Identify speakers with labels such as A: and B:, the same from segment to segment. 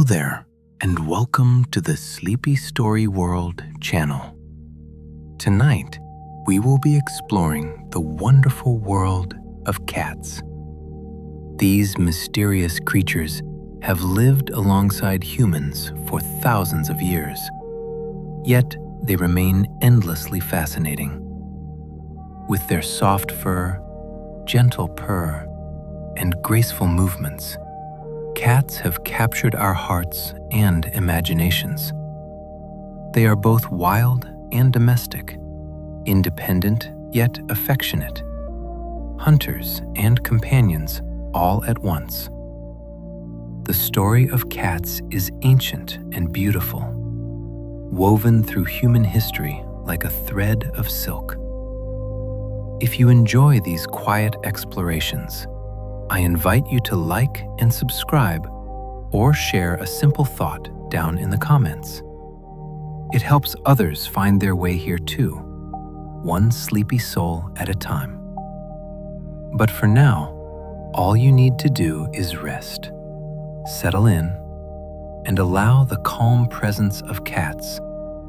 A: there, and welcome to the Sleepy Story World channel. Tonight, we will be exploring the wonderful world of cats. These mysterious creatures have lived alongside humans for thousands of years, yet they remain endlessly fascinating. With their soft fur, gentle purr, and graceful movements, cats have captured our hearts and imaginations. They are both wild and domestic, independent yet affectionate, hunters and companions all at once. The story of cats is ancient and beautiful, woven through human history like a thread of silk. If you enjoy these quiet explorations, I invite you to like and subscribe or share a simple thought down in the comments. It helps others find their way here too, one sleepy soul at a time. But for now, all you need to do is rest, settle in, and allow the calm presence of cats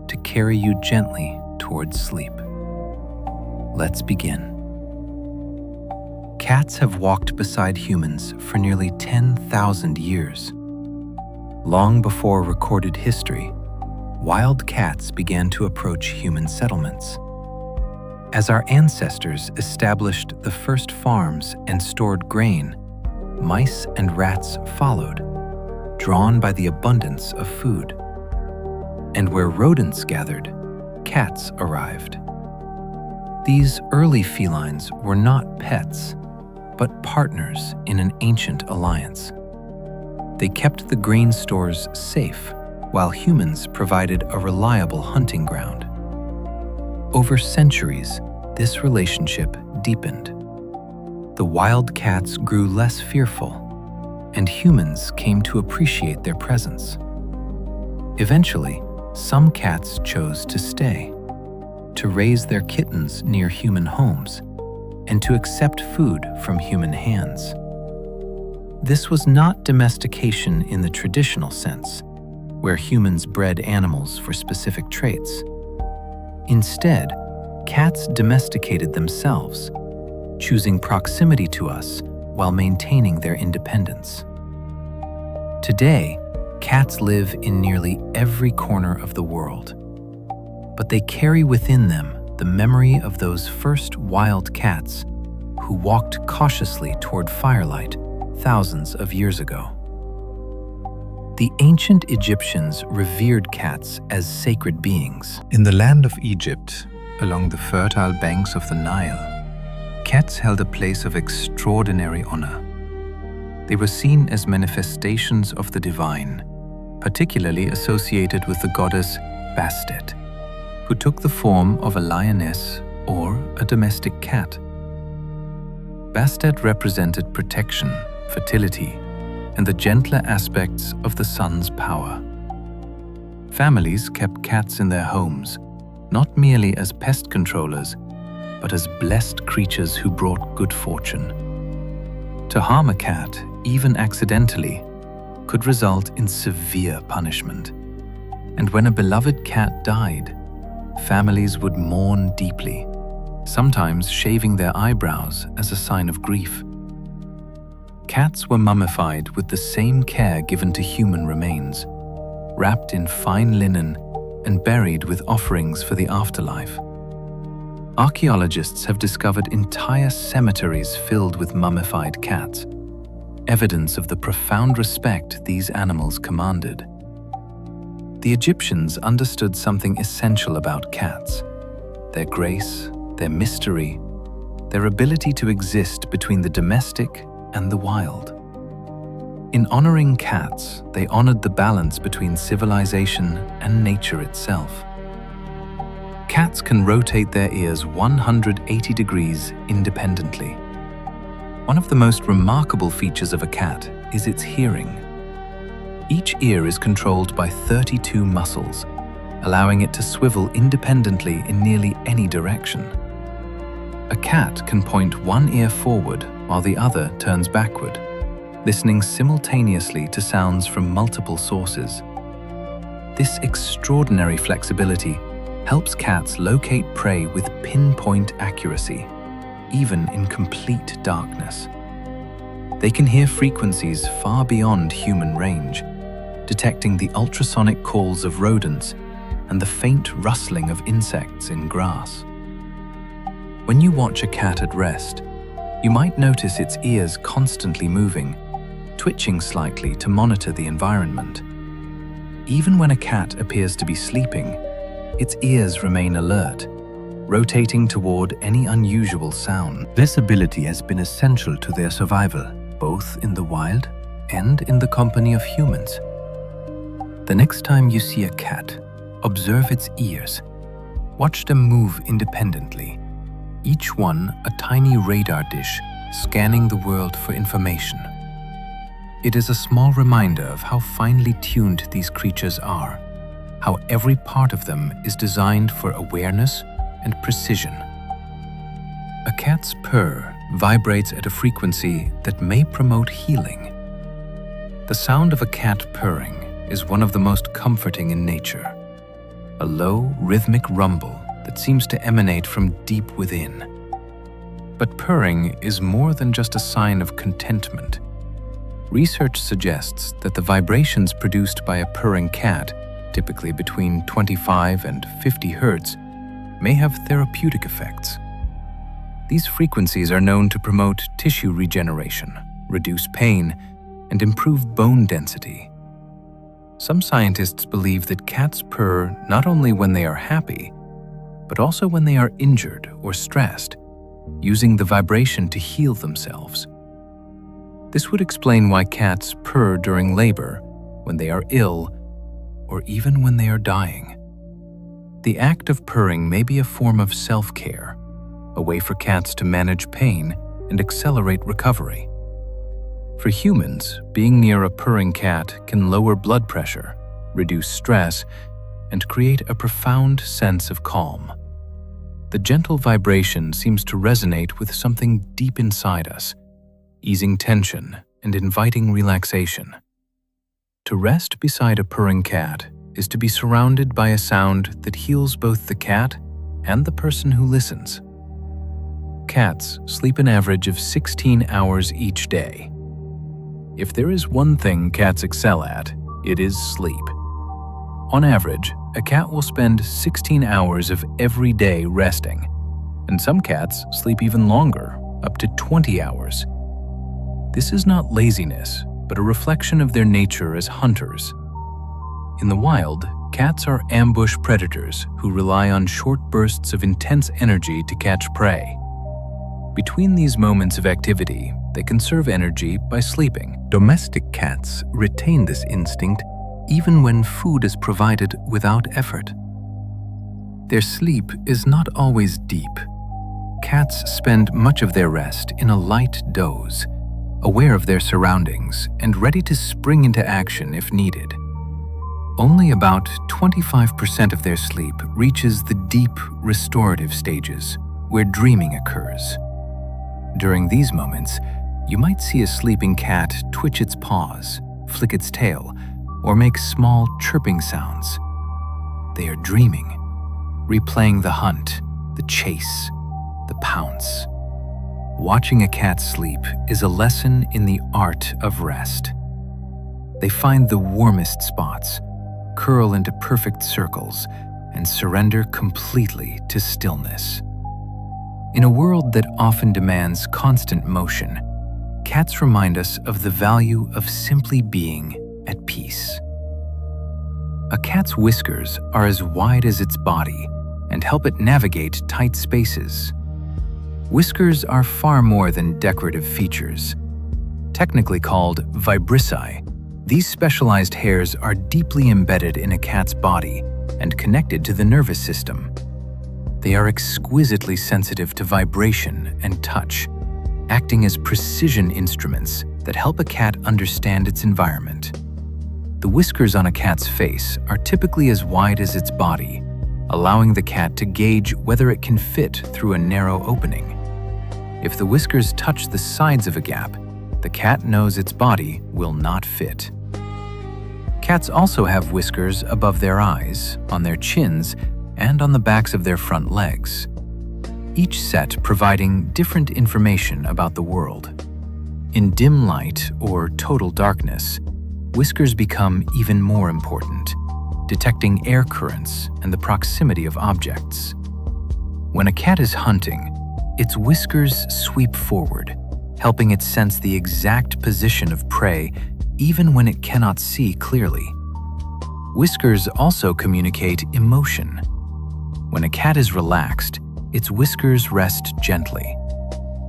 A: to carry you gently towards sleep. Let's begin. Cats have walked beside humans for nearly 10,000 years. Long before recorded history, wild cats began to approach human settlements. As our ancestors established the first farms and stored grain, mice and rats followed, drawn by the abundance of food. And where rodents gathered, cats arrived. These early felines were not pets, but partners in an ancient alliance. They kept the grain stores safe, while humans provided a reliable hunting ground. Over centuries, this relationship deepened. The wild cats grew less fearful, and humans came to appreciate their presence. Eventually, some cats chose to stay, to raise their kittens near human homes, and to accept food from human hands. This was not domestication in the traditional sense, where humans bred animals for specific traits. Instead, cats domesticated themselves, choosing proximity to us while maintaining their independence. Today, cats live in nearly every corner of the world, but they carry within them the memory of those first wild cats who walked cautiously toward firelight thousands of years ago. The ancient Egyptians revered cats as sacred beings. In the land of Egypt, along the fertile banks of the Nile, cats held a place of extraordinary honor. They were seen as manifestations of the divine, particularly associated with the goddess Bastet, who took the form of a lioness or a domestic cat. Bastet represented protection, fertility, and the gentler aspects of the sun's power. Families kept cats in their homes, not merely as pest controllers, but as blessed creatures who brought good fortune. To harm a cat, even accidentally, could result in severe punishment. And when a beloved cat died, families would mourn deeply, sometimes shaving their eyebrows as a sign of grief. Cats were mummified with the same care given to human remains, wrapped in fine linen and buried with offerings for the afterlife. Archaeologists have discovered entire cemeteries filled with mummified cats, evidence of the profound respect these animals commanded. The Egyptians understood something essential about cats: their grace, their mystery, their ability to exist between the domestic and the wild. In honoring cats, they honored the balance between civilization and nature itself. Cats can rotate their ears 180 degrees independently. One of the most remarkable features of a cat is its hearing. Each ear is controlled by 32 muscles, allowing it to swivel independently in nearly any direction. A cat can point one ear forward while the other turns backward, listening simultaneously to sounds from multiple sources. This extraordinary flexibility helps cats locate prey with pinpoint accuracy, even in complete darkness. They can hear frequencies far beyond human range, detecting the ultrasonic calls of rodents and the faint rustling of insects in grass. When you watch a cat at rest, you might notice its ears constantly moving, twitching slightly to monitor the environment. Even when a cat appears to be sleeping, its ears remain alert, rotating toward any unusual sound. This ability has been essential to their survival, both in the wild and in the company of humans. The next time you see a cat, observe its ears. Watch them move independently, each one a tiny radar dish scanning the world for information. It is a small reminder of how finely tuned these creatures are, how every part of them is designed for awareness and precision. A cat's purr vibrates at a frequency that may promote healing. The sound of a cat purring is one of the most comforting in nature, a low, rhythmic rumble that seems to emanate from deep within. But purring is more than just a sign of contentment. Research suggests that the vibrations produced by a purring cat, typically between 25 and 50 hertz, may have therapeutic effects. These frequencies are known to promote tissue regeneration, reduce pain, and improve bone density. Some scientists believe that cats purr not only when they are happy, but also when they are injured or stressed, using the vibration to heal themselves. This would explain why cats purr during labor, when they are ill, or even when they are dying. The act of purring may be a form of self-care, a way for cats to manage pain and accelerate recovery. For humans, being near a purring cat can lower blood pressure, reduce stress, and create a profound sense of calm. The gentle vibration seems to resonate with something deep inside us, easing tension and inviting relaxation. To rest beside a purring cat is to be surrounded by a sound that heals both the cat and the person who listens. Cats sleep an average of 16 hours each day. If there is one thing cats excel at, it is sleep. On average, a cat will spend 16 hours of every day resting, and some cats sleep even longer, up to 20 hours. This is not laziness, but a reflection of their nature as hunters. In the wild, cats are ambush predators who rely on short bursts of intense energy to catch prey. Between these moments of activity, they conserve energy by sleeping. Domestic cats retain this instinct even when food is provided without effort. Their sleep is not always deep. Cats spend much of their rest in a light doze, aware of their surroundings and ready to spring into action if needed. Only about 25% of their sleep reaches the deep, restorative stages, where dreaming occurs. During these moments, you might see a sleeping cat twitch its paws, flick its tail, or make small chirping sounds. They are dreaming, replaying the hunt, the chase, the pounce. Watching a cat sleep is a lesson in the art of rest. They find the warmest spots, curl into perfect circles, and surrender completely to stillness. In a world that often demands constant motion, cats remind us of the value of simply being at peace. A cat's whiskers are as wide as its body and help it navigate tight spaces. Whiskers are far more than decorative features. Technically called vibrissae, these specialized hairs are deeply embedded in a cat's body and connected to the nervous system. They are exquisitely sensitive to vibration and touch, acting as precision instruments that help a cat understand its environment. The whiskers on a cat's face are typically as wide as its body, allowing the cat to gauge whether it can fit through a narrow opening. If the whiskers touch the sides of a gap, the cat knows its body will not fit. Cats also have whiskers above their eyes, on their chins, and on the backs of their front legs, each set providing different information about the world. In dim light or total darkness, whiskers become even more important, detecting air currents and the proximity of objects. When a cat is hunting, its whiskers sweep forward, helping it sense the exact position of prey even when it cannot see clearly. Whiskers also communicate emotion. When a cat is relaxed, its whiskers rest gently.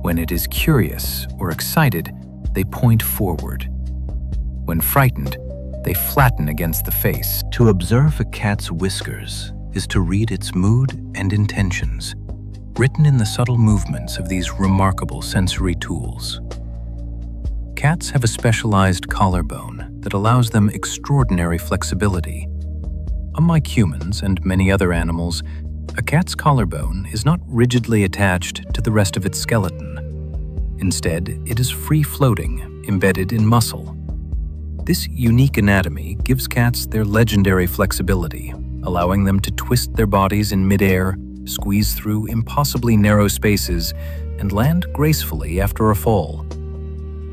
A: When it is curious or excited, they point forward. When frightened, they flatten against the face. To observe a cat's whiskers is to read its mood and intentions, written in the subtle movements of these remarkable sensory tools. Cats have a specialized collarbone that allows them extraordinary flexibility. Unlike humans and many other animals, a cat's collarbone is not rigidly attached to the rest of its skeleton. Instead, it is free-floating, embedded in muscle. This unique anatomy gives cats their legendary flexibility, allowing them to twist their bodies in midair, squeeze through impossibly narrow spaces, and land gracefully after a fall.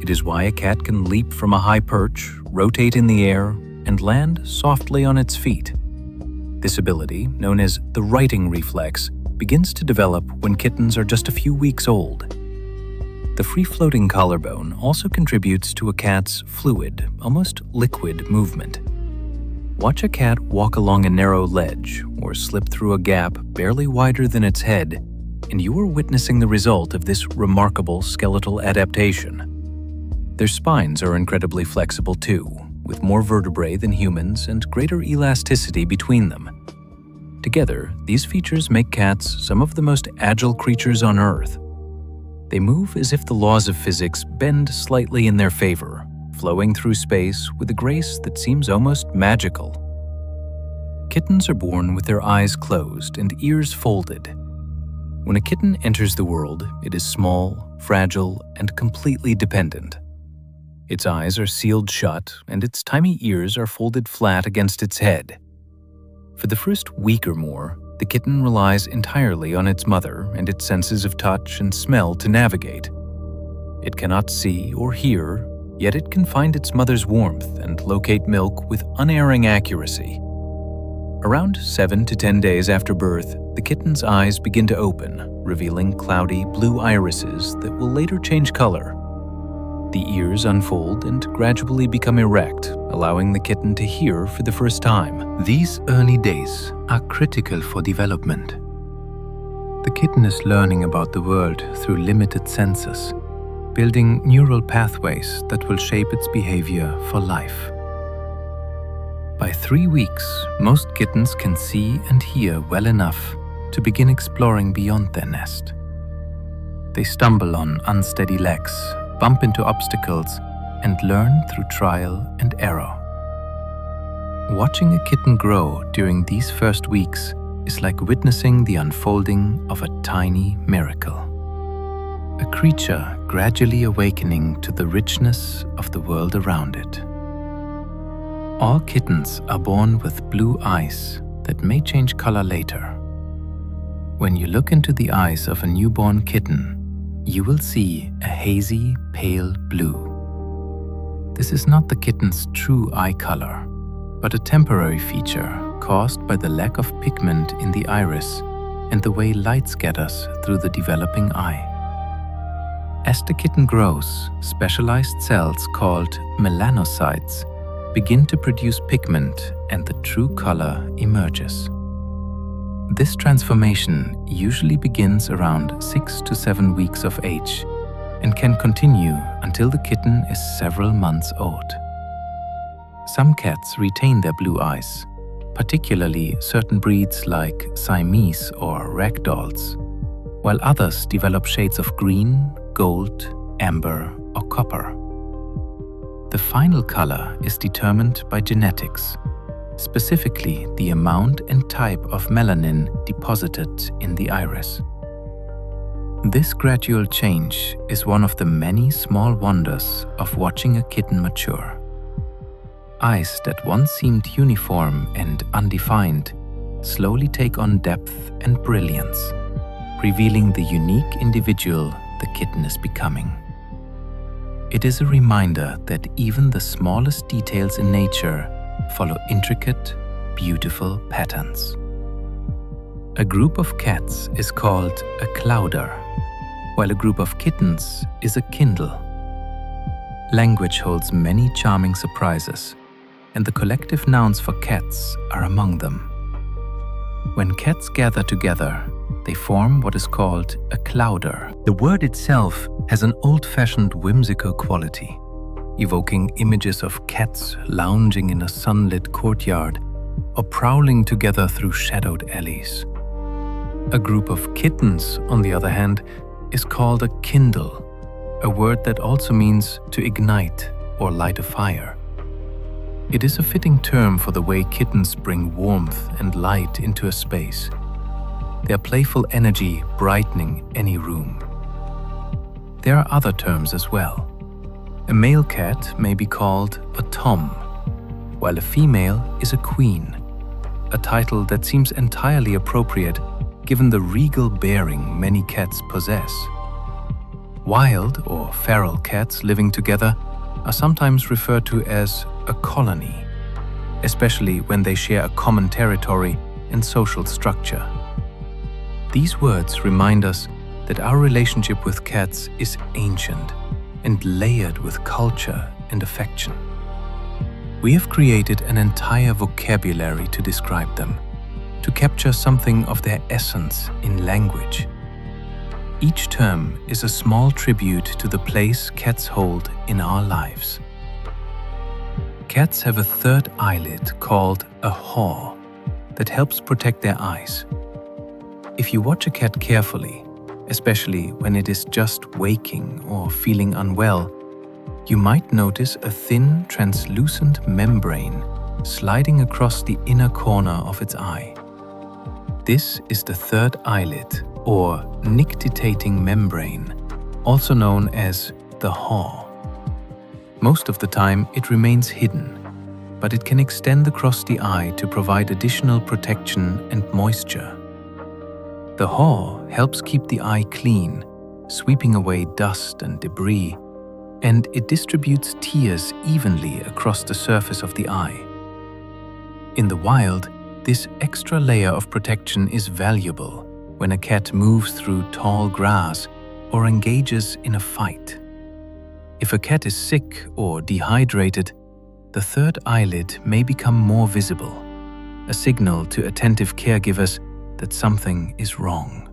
A: It is why a cat can leap from a high perch, rotate in the air, and land softly on its feet. This ability, known as the righting reflex, begins to develop when kittens are just a few weeks old. The free-floating collarbone also contributes to a cat's fluid, almost liquid movement. Watch a cat walk along a narrow ledge or slip through a gap barely wider than its head, and you are witnessing the result of this remarkable skeletal adaptation. Their spines are incredibly flexible too, with more vertebrae than humans and greater elasticity between them. Together, these features make cats some of the most agile creatures on Earth. They move as if the laws of physics bend slightly in their favor, flowing through space with a grace that seems almost magical. Kittens are born with their eyes closed and ears folded. When a kitten enters the world, it is small, fragile, and completely dependent. Its eyes are sealed shut, and its tiny ears are folded flat against its head. For the first week or more, the kitten relies entirely on its mother and its senses of touch and smell to navigate. It cannot see or hear, yet it can find its mother's warmth and locate milk with unerring accuracy. Around 7 to 10 days after birth, the kitten's eyes begin to open, revealing cloudy blue irises that will later change color. The ears unfold and gradually become erect, allowing the kitten to hear for the first time. These early days are critical for development. The kitten is learning about the world through limited senses, building neural pathways that will shape its behavior for life. By 3 weeks, most kittens can see and hear well enough to begin exploring beyond their nest. They stumble on unsteady legs, bump into obstacles, and learn through trial and error. Watching a kitten grow during these first weeks is like witnessing the unfolding of a tiny miracle. A creature gradually awakening to the richness of the world around it. All kittens are born with blue eyes that may change color later. When you look into the eyes of a newborn kitten, you will see a hazy, pale blue. This is not the kitten's true eye color, but a temporary feature caused by the lack of pigment in the iris and the way light scatters through the developing eye. As the kitten grows, specialized cells called melanocytes begin to produce pigment and the true color emerges. This transformation usually begins around 6 to 7 weeks of age and can continue until the kitten is several months old. Some cats retain their blue eyes, particularly certain breeds like Siamese or Ragdolls, while others develop shades of green, gold, amber, or copper. The final color is determined by genetics, specifically the amount and type of melanin deposited in the iris. This gradual change is one of the many small wonders of watching a kitten mature. Eyes that once seemed uniform and undefined slowly take on depth and brilliance, revealing the unique individual the kitten is becoming. It is a reminder that even the smallest details in nature follow intricate, beautiful patterns. A group of cats is called a clouder, while a group of kittens is a kindle. Language holds many charming surprises, and the collective nouns for cats are among them. When cats gather together, they form what is called a clouder. The word itself has an old-fashioned whimsical quality, evoking images of cats lounging in a sunlit courtyard or prowling together through shadowed alleys. A group of kittens, on the other hand, is called a kindle, a word that also means to ignite or light a fire. It is a fitting term for the way kittens bring warmth and light into a space, their playful energy brightening any room. There are other terms as well. A male cat may be called a tom, while a female is a queen, a title that seems entirely appropriate given the regal bearing many cats possess. Wild or feral cats living together are sometimes referred to as a colony, especially when they share a common territory and social structure. These words remind us that our relationship with cats is ancient and layered with culture and affection. We have created an entire vocabulary to describe them, to capture something of their essence in language. Each term is a small tribute to the place cats hold in our lives. Cats have a third eyelid called a haw that helps protect their eyes. If you watch a cat carefully, especially when it is just waking or feeling unwell, you might notice a thin, translucent membrane sliding across the inner corner of its eye. This is the third eyelid, or nictitating membrane, also known as the haw. Most of the time it remains hidden, but it can extend across the eye to provide additional protection and moisture. The haw helps keep the eye clean, sweeping away dust and debris, and it distributes tears evenly across the surface of the eye. In the wild, this extra layer of protection is valuable when a cat moves through tall grass or engages in a fight. If a cat is sick or dehydrated, the third eyelid may become more visible, a signal to attentive caregivers that something is wrong.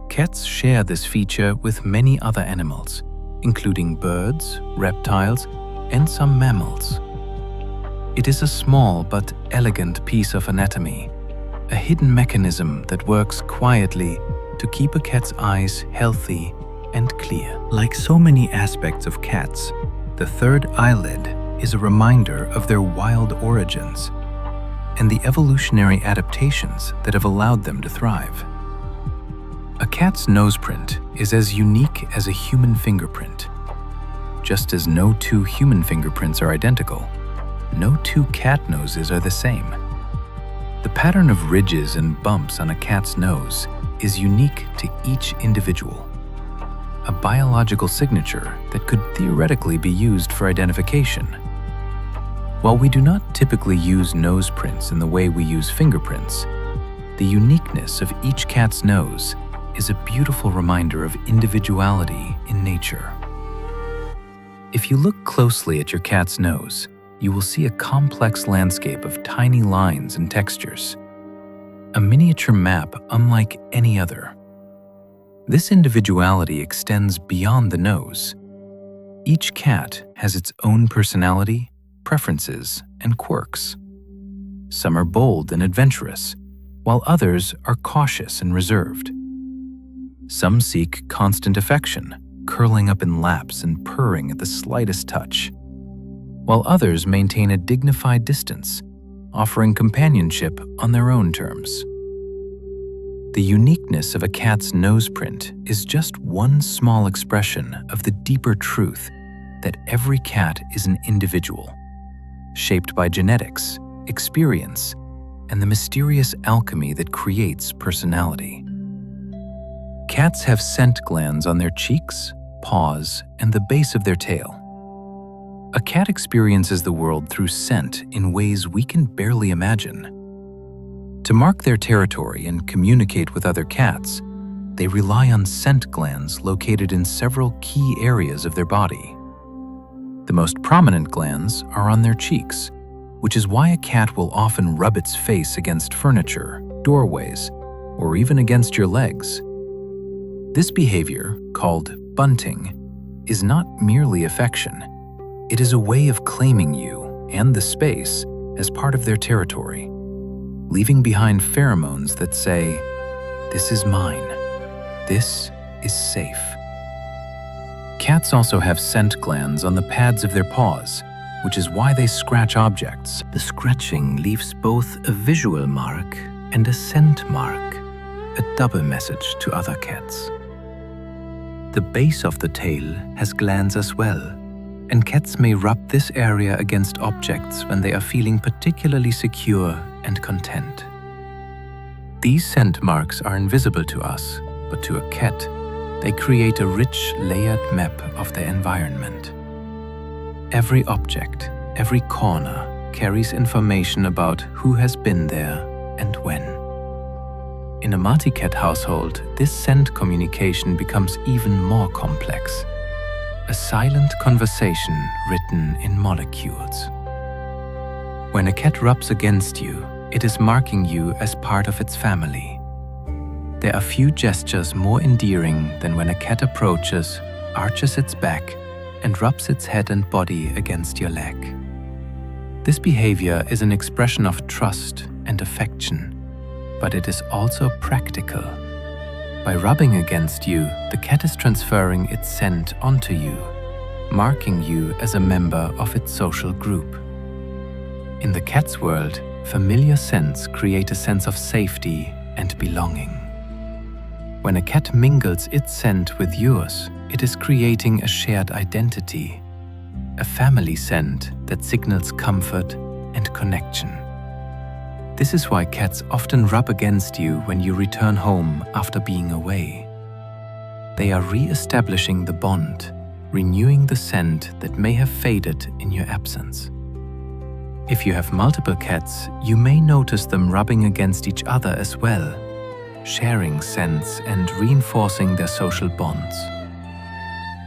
A: Cats share this feature with many other animals, including birds, reptiles, and some mammals. It is a small but elegant piece of anatomy, a hidden mechanism that works quietly to keep a cat's eyes healthy and clear. Like so many aspects of cats, the third eyelid is a reminder of their wild origins and the evolutionary adaptations that have allowed them to thrive. A cat's noseprint is as unique as a human fingerprint. Just as no two human fingerprints are identical, no two cat noses are the same. The pattern of ridges and bumps on a cat's nose is unique to each individual, a biological signature that could theoretically be used for identification. While we do not typically use nose prints in the way we use fingerprints, the uniqueness of each cat's nose is a beautiful reminder of individuality in nature. If you look closely at your cat's nose, you will see a complex landscape of tiny lines and textures, a miniature map unlike any other. This individuality extends beyond the nose. Each cat has its own personality, preferences, and quirks. Some are bold and adventurous, while others are cautious and reserved. Some seek constant affection, curling up in laps and purring at the slightest touch, while others maintain a dignified distance, offering companionship on their own terms. The uniqueness of a cat's nose print is just one small expression of the deeper truth that every cat is an individual, shaped by genetics, experience, and the mysterious alchemy that creates personality. Cats have scent glands on their cheeks, paws, and the base of their tail. A cat experiences the world through scent in ways we can barely imagine. To mark their territory and communicate with other cats, they rely on scent glands located in several key areas of their body. The most prominent glands are on their cheeks, which is why a cat will often rub its face against furniture, doorways, or even against your legs. This behavior, called bunting, is not merely affection. It is a way of claiming you and the space as part of their territory, leaving behind pheromones that say, "This is mine. This is safe." Cats also have scent glands on the pads of their paws, which is why they scratch objects. The scratching leaves both a visual mark and a scent mark, a double message to other cats. The base of the tail has glands as well, and cats may rub this area against objects when they are feeling particularly secure and content. These scent marks are invisible to us, but to a cat, they create a rich, layered map of their environment. Every object, every corner, carries information about who has been there and when. In a multi-cat household, this scent communication becomes even more complex. A silent conversation written in molecules. When a cat rubs against you, it is marking you as part of its family. There are few gestures more endearing than when a cat approaches, arches its back, and rubs its head and body against your leg. This behavior is an expression of trust and affection, but it is also practical. By rubbing against you, the cat is transferring its scent onto you, marking you as a member of its social group. In the cat's world, familiar scents create a sense of safety and belonging. When a cat mingles its scent with yours, it is creating a shared identity, a family scent that signals comfort and connection. This is why cats often rub against you when you return home after being away. They are re-establishing the bond, renewing the scent that may have faded in your absence. If you have multiple cats, you may notice them rubbing against each other as well, sharing scents and reinforcing their social bonds.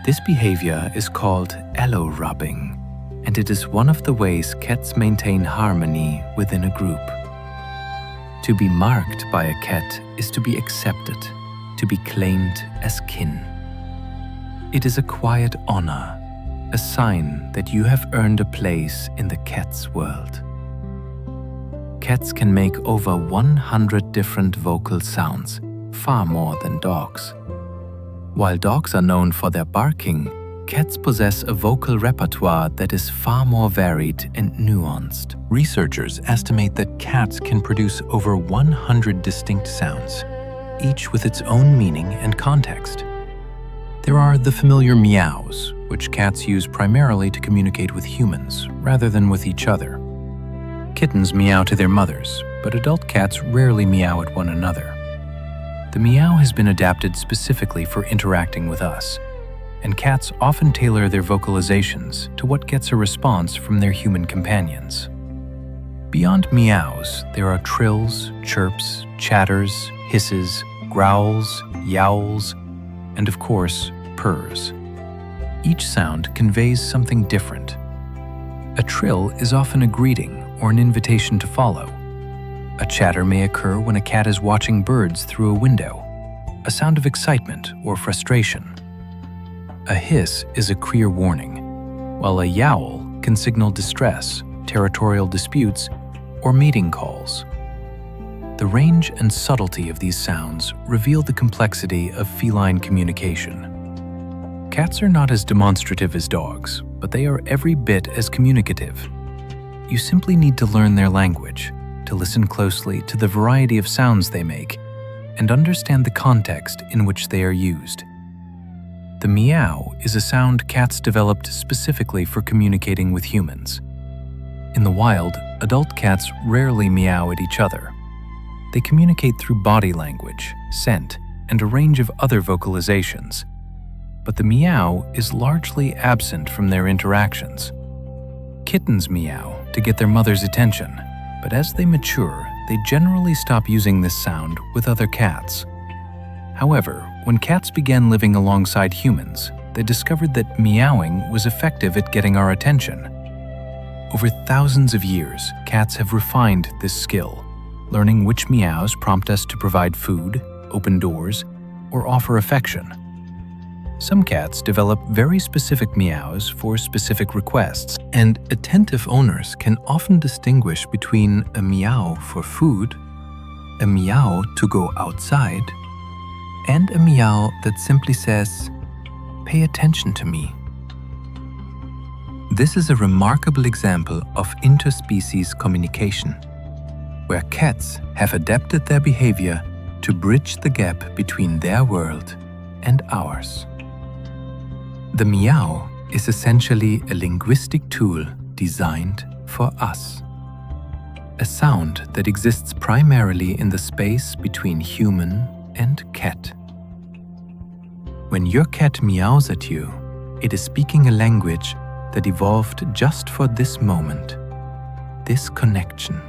A: This behavior is called allo-rubbing, and it is one of the ways cats maintain harmony within a group. To be marked by a cat is to be accepted, to be claimed as kin. It is a quiet honor, a sign that you have earned a place in the cat's world. Cats can make over 100 different vocal sounds, far more than dogs. While dogs are known for their barking, cats possess a vocal repertoire that is far more varied and nuanced. Researchers estimate that cats can produce over 100 distinct sounds, each with its own meaning and context. There are the familiar meows, which cats use primarily to communicate with humans rather than with each other. Kittens meow to their mothers, but adult cats rarely meow at one another. The meow has been adapted specifically for interacting with us, and cats often tailor their vocalizations to what gets a response from their human companions. Beyond meows, there are trills, chirps, chatters, hisses, growls, yowls, and of course, purrs. Each sound conveys something different. A trill is often a greeting or an invitation to follow. A chatter may occur when a cat is watching birds through a window, a sound of excitement or frustration. A hiss is a clear warning, while a yowl can signal distress, territorial disputes, or mating calls. The range and subtlety of these sounds reveal the complexity of feline communication. Cats are not as demonstrative as dogs, but they are every bit as communicative. You simply need to learn their language, to listen closely to the variety of sounds they make, and understand the context in which they are used. The meow is a sound cats developed specifically for communicating with humans. In the wild, adult cats rarely meow at each other. They communicate through body language, scent, and a range of other vocalizations. But the meow is largely absent from their interactions. Kittens meow to get their mother's attention, but as they mature, they generally stop using this sound with other cats. However, when cats began living alongside humans, they discovered that meowing was effective at getting our attention. Over thousands of years, cats have refined this skill, learning which meows prompt us to provide food, open doors, or offer affection. Some cats develop very specific meows for specific requests, and attentive owners can often distinguish between a meow for food, a meow to go outside, and a meow that simply says, "Pay attention to me." This is a remarkable example of interspecies communication, where cats have adapted their behavior to bridge the gap between their world and ours. The meow is essentially a linguistic tool designed for us. A sound that exists primarily in the space between human and cat. When your cat meows at you, it is speaking a language that evolved just for this moment, this connection.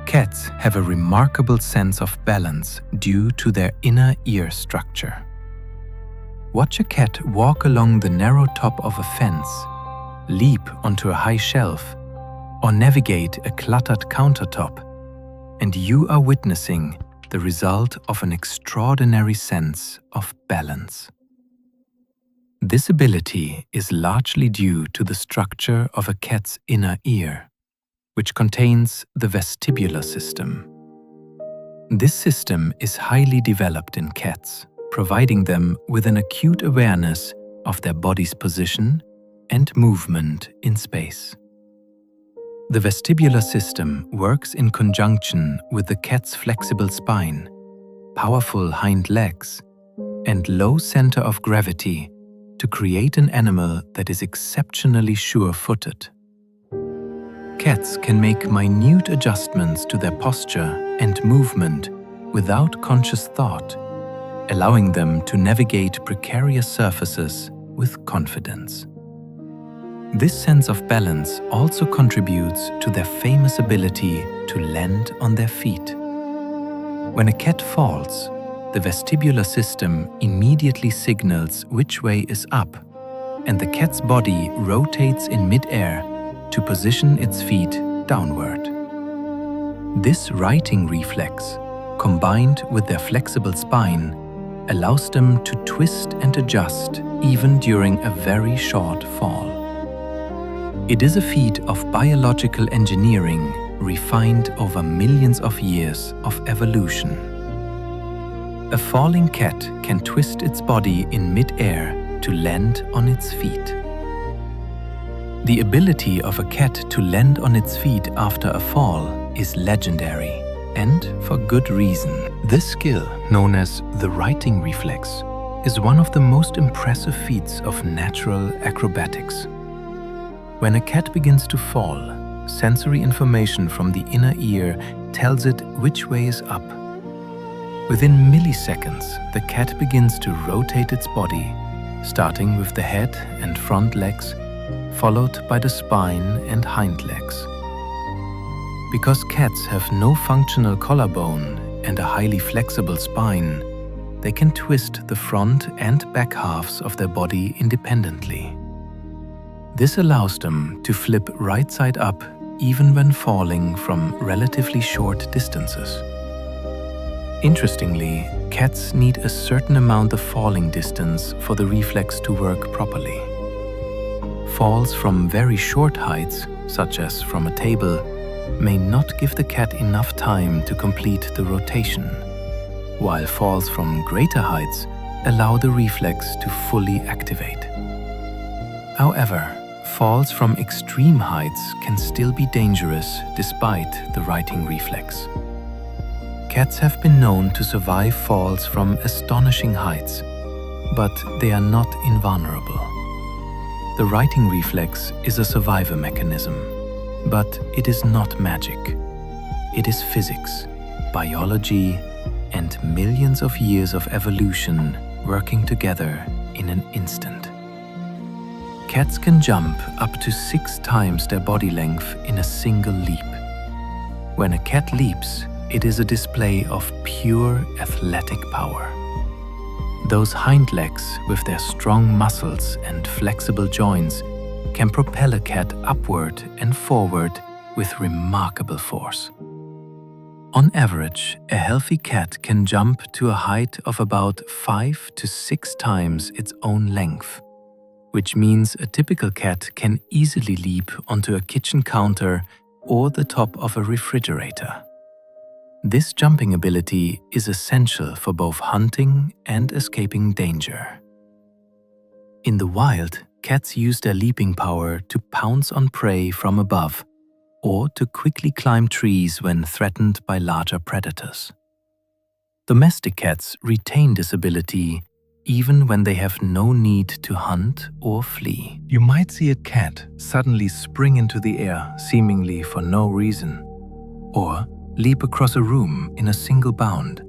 A: Cats have a remarkable sense of balance due to their inner ear structure. Watch a cat walk along the narrow top of a fence, leap onto a high shelf, or navigate a cluttered countertop, and you are witnessing the result of an extraordinary sense of balance. This ability is largely due to the structure of a cat's inner ear, which contains the vestibular system. This system is highly developed in cats, providing them with an acute awareness of their body's position and movement in space. The vestibular system works in conjunction with the cat's flexible spine, powerful hind legs, and low center of gravity to create an animal that is exceptionally sure-footed. Cats can make minute adjustments to their posture and movement without conscious thought, allowing them to navigate precarious surfaces with confidence. This sense of balance also contributes to their famous ability to land on their feet. When a cat falls, the vestibular system immediately signals which way is up, and the cat's body rotates in mid-air to position its feet downward. This righting reflex, combined with their flexible spine, allows them to twist and adjust even during a very short fall. It is a feat of biological engineering refined over millions of years of evolution. A falling cat can twist its body in mid-air to land on its feet. The ability of a cat to land on its feet after a fall is legendary, and for good reason. This skill, known as the righting reflex, is one of the most impressive feats of natural acrobatics. When a cat begins to fall, sensory information from the inner ear tells it which way is up. Within milliseconds, the cat begins to rotate its body, starting with the head and front legs, followed by the spine and hind legs. Because cats have no functional collarbone and a highly flexible spine, they can twist the front and back halves of their body independently. This allows them to flip right side up even when falling from relatively short distances. Interestingly, cats need a certain amount of falling distance for the reflex to work properly. Falls from very short heights, such as from a table, may not give the cat enough time to complete the rotation, while falls from greater heights allow the reflex to fully activate. However, falls from extreme heights can still be dangerous despite the righting reflex. Cats have been known to survive falls from astonishing heights, but they are not invulnerable. The righting reflex is a survival mechanism, but it is not magic. It is physics, biology, and millions of years of evolution working together in an instant. Cats can jump up to 6 times their body length in a single leap. When a cat leaps, it is a display of pure athletic power. Those hind legs, with their strong muscles and flexible joints, can propel a cat upward and forward with remarkable force. On average, a healthy cat can jump to a height of about 5 to 6 times its own length, which means a typical cat can easily leap onto a kitchen counter or the top of a refrigerator. This jumping ability is essential for both hunting and escaping danger. In the wild, cats use their leaping power to pounce on prey from above or to quickly climb trees when threatened by larger predators. Domestic cats retain this ability even when they have no need to hunt or flee. You might see a cat suddenly spring into the air seemingly for no reason, or leap across a room in a single bound.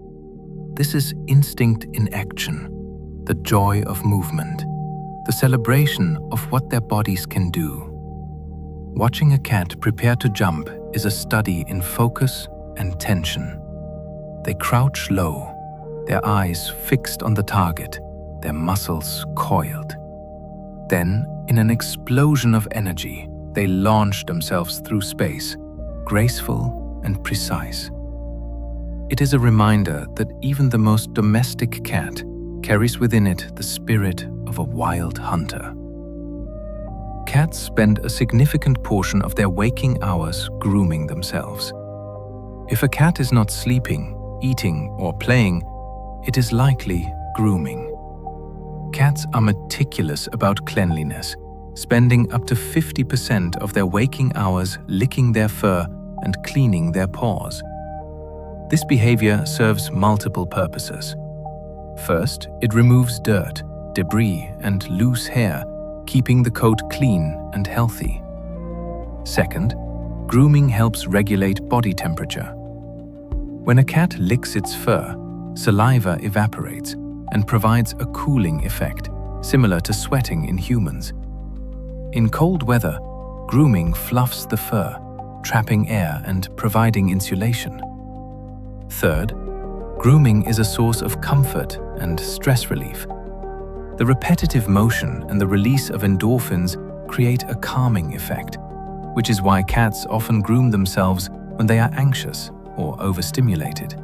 A: This is instinct in action, the joy of movement, the celebration of what their bodies can do. Watching a cat prepare to jump is a study in focus and tension. They crouch low, their eyes fixed on the target, their muscles coiled. Then, in an explosion of energy, they launch themselves through space, graceful and precise. It is a reminder that even the most domestic cat carries within it the spirit of a wild hunter. Cats spend a significant portion of their waking hours grooming themselves. If a cat is not sleeping, eating, or playing, it is likely grooming. Cats are meticulous about cleanliness, spending up to 50% of their waking hours licking their fur and cleaning their paws. This behavior serves multiple purposes. First, it removes dirt, debris, and loose hair, keeping the coat clean and healthy. Second, grooming helps regulate body temperature. When a cat licks its fur, saliva evaporates and provides a cooling effect, similar to sweating in humans. In cold weather, grooming fluffs the fur, trapping air and providing insulation. Third, grooming is a source of comfort and stress relief. The repetitive motion and the release of endorphins create a calming effect, which is why cats often groom themselves when they are anxious or overstimulated.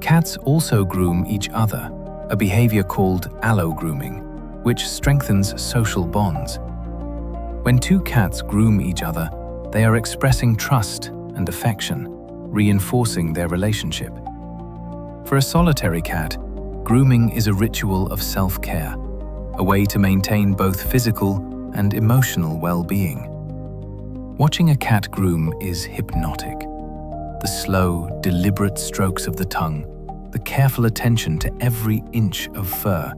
A: Cats also groom each other, a behavior called allo-grooming, which strengthens social bonds. When two cats groom each other, they are expressing trust and affection, reinforcing their relationship. For a solitary cat, grooming is a ritual of self-care, a way to maintain both physical and emotional well-being. Watching a cat groom is hypnotic. The slow, deliberate strokes of the tongue, the careful attention to every inch of fur,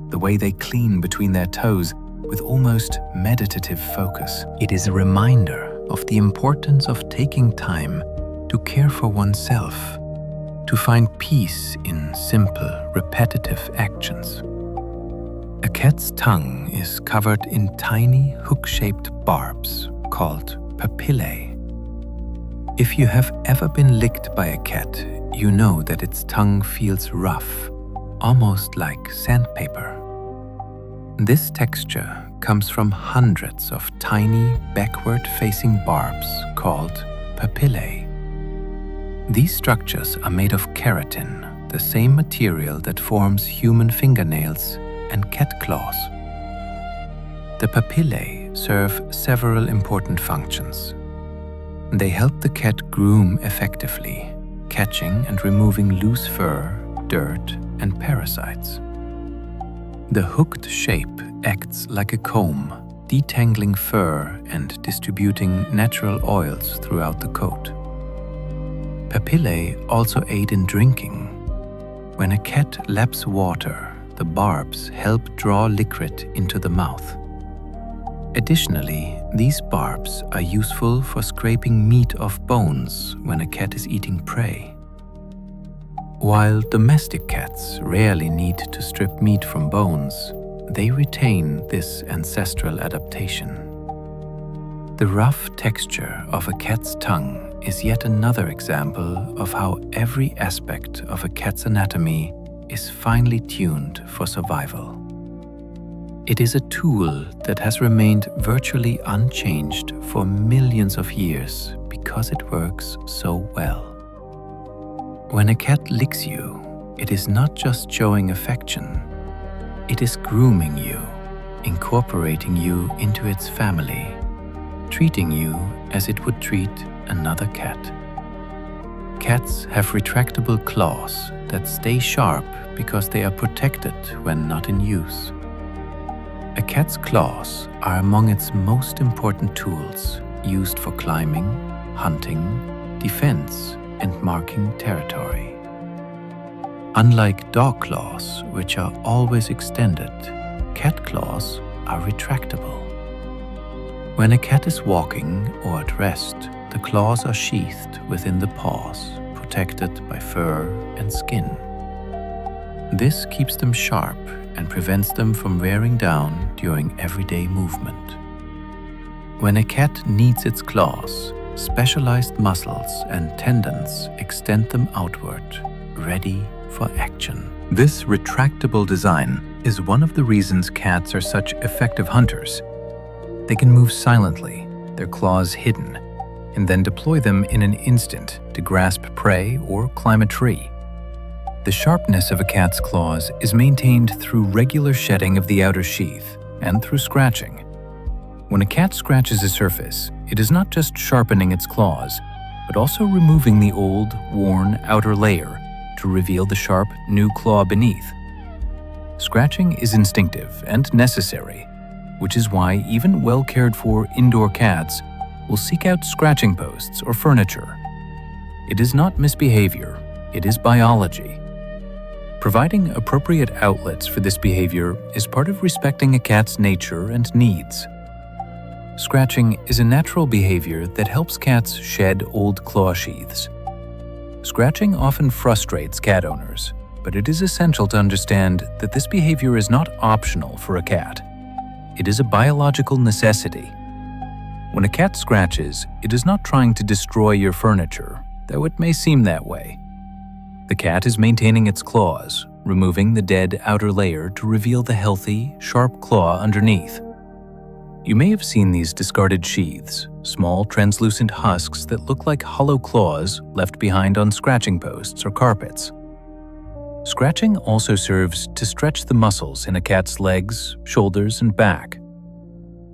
A: the way they clean between their toes with almost meditative focus. It is a reminder of the importance of taking time to care for oneself, to find peace in simple, repetitive actions. A cat's tongue is covered in tiny, hook-shaped barbs called papillae. If you have ever been licked by a cat, you know that its tongue feels rough, almost like sandpaper. This texture comes from hundreds of tiny, backward-facing barbs called papillae. These structures are made of keratin, the same material that forms human fingernails and cat claws. The papillae serve several important functions. They help the cat groom effectively, catching and removing loose fur, dirt, and parasites. The hooked shape acts like a comb, detangling fur and distributing natural oils throughout the coat. Papillae also aid in drinking. When a cat laps water, the barbs help draw liquid into the mouth. Additionally, these barbs are useful for scraping meat off bones when a cat is eating prey. While domestic cats rarely need to strip meat from bones, they retain this ancestral adaptation. The rough texture of a cat's tongue is yet another example of how every aspect of a cat's anatomy is finely tuned for survival. It is a tool that has remained virtually unchanged for millions of years because it works so well. When a cat licks you, it is not just showing affection, it is grooming you, incorporating you into its family, treating you as it would treat another cat. Cats have retractable claws that stay sharp because they are protected when not in use. A cat's claws are among its most important tools used for climbing, hunting, defense, and marking territory. Unlike dog claws, which are always extended, cat claws are retractable. When a cat is walking or at rest, the claws are sheathed within the paws, protected by fur and skin. This keeps them sharp and prevents them from wearing down during everyday movement. When a cat needs its claws, specialized muscles and tendons extend them outward, ready for action. This retractable design is one of the reasons cats are such effective hunters. They can move silently, their claws hidden, and then deploy them in an instant to grasp prey or climb a tree. The sharpness of a cat's claws is maintained through regular shedding of the outer sheath and through scratching. When a cat scratches a surface, it is not just sharpening its claws, but also removing the old, worn outer layer to reveal the sharp, new claw beneath. Scratching is instinctive and necessary, which is why even well-cared-for indoor cats will seek out scratching posts or furniture. It is not misbehavior, it is biology. Providing appropriate outlets for this behavior is part of respecting a cat's nature and needs. Scratching is a natural behavior that helps cats shed old claw sheaths. Scratching often frustrates cat owners, but it is essential to understand that this behavior is not optional for a cat. It is a biological necessity. When a cat scratches, it is not trying to destroy your furniture, though it may seem that way. The cat is maintaining its claws, removing the dead outer layer to reveal the healthy, sharp claw underneath. You may have seen these discarded sheaths, small translucent husks that look like hollow claws left behind on scratching posts or carpets. Scratching also serves to stretch the muscles in a cat's legs, shoulders, and back.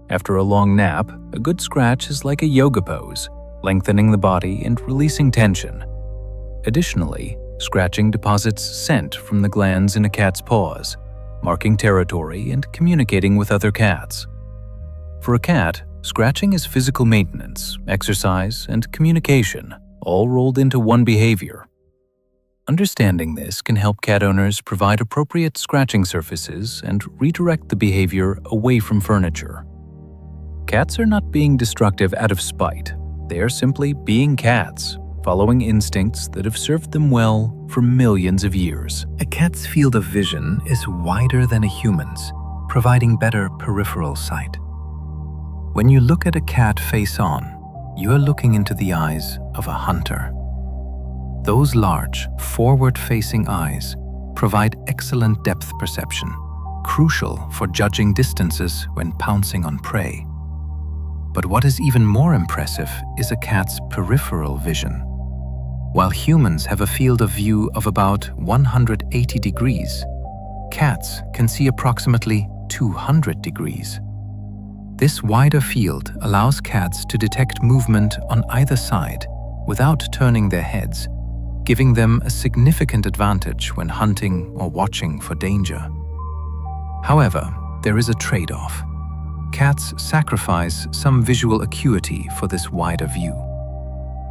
A: After a long nap, a good scratch is like a yoga pose, lengthening the body and releasing tension. Additionally, scratching deposits scent from the glands in a cat's paws, marking territory and communicating with other cats. For a cat, scratching is physical maintenance, exercise, and communication, all rolled into one behavior. Understanding this can help cat owners provide appropriate scratching surfaces and redirect the behavior away from furniture. Cats are not being destructive out of spite. They are simply being cats, following instincts that have served them well for millions of years. A cat's field of vision is wider than a human's, providing better peripheral sight. When you look at a cat face on, you are looking into the eyes of a hunter. Those large, forward-facing eyes provide excellent depth perception, crucial for judging distances when pouncing on prey. But what is even more impressive is a cat's peripheral vision. While humans have a field of view of about 180 degrees, cats can see approximately 200 degrees. This wider field allows cats to detect movement on either side without turning their heads, giving them a significant advantage when hunting or watching for danger. However, there is a trade-off. Cats sacrifice some visual acuity for this wider view.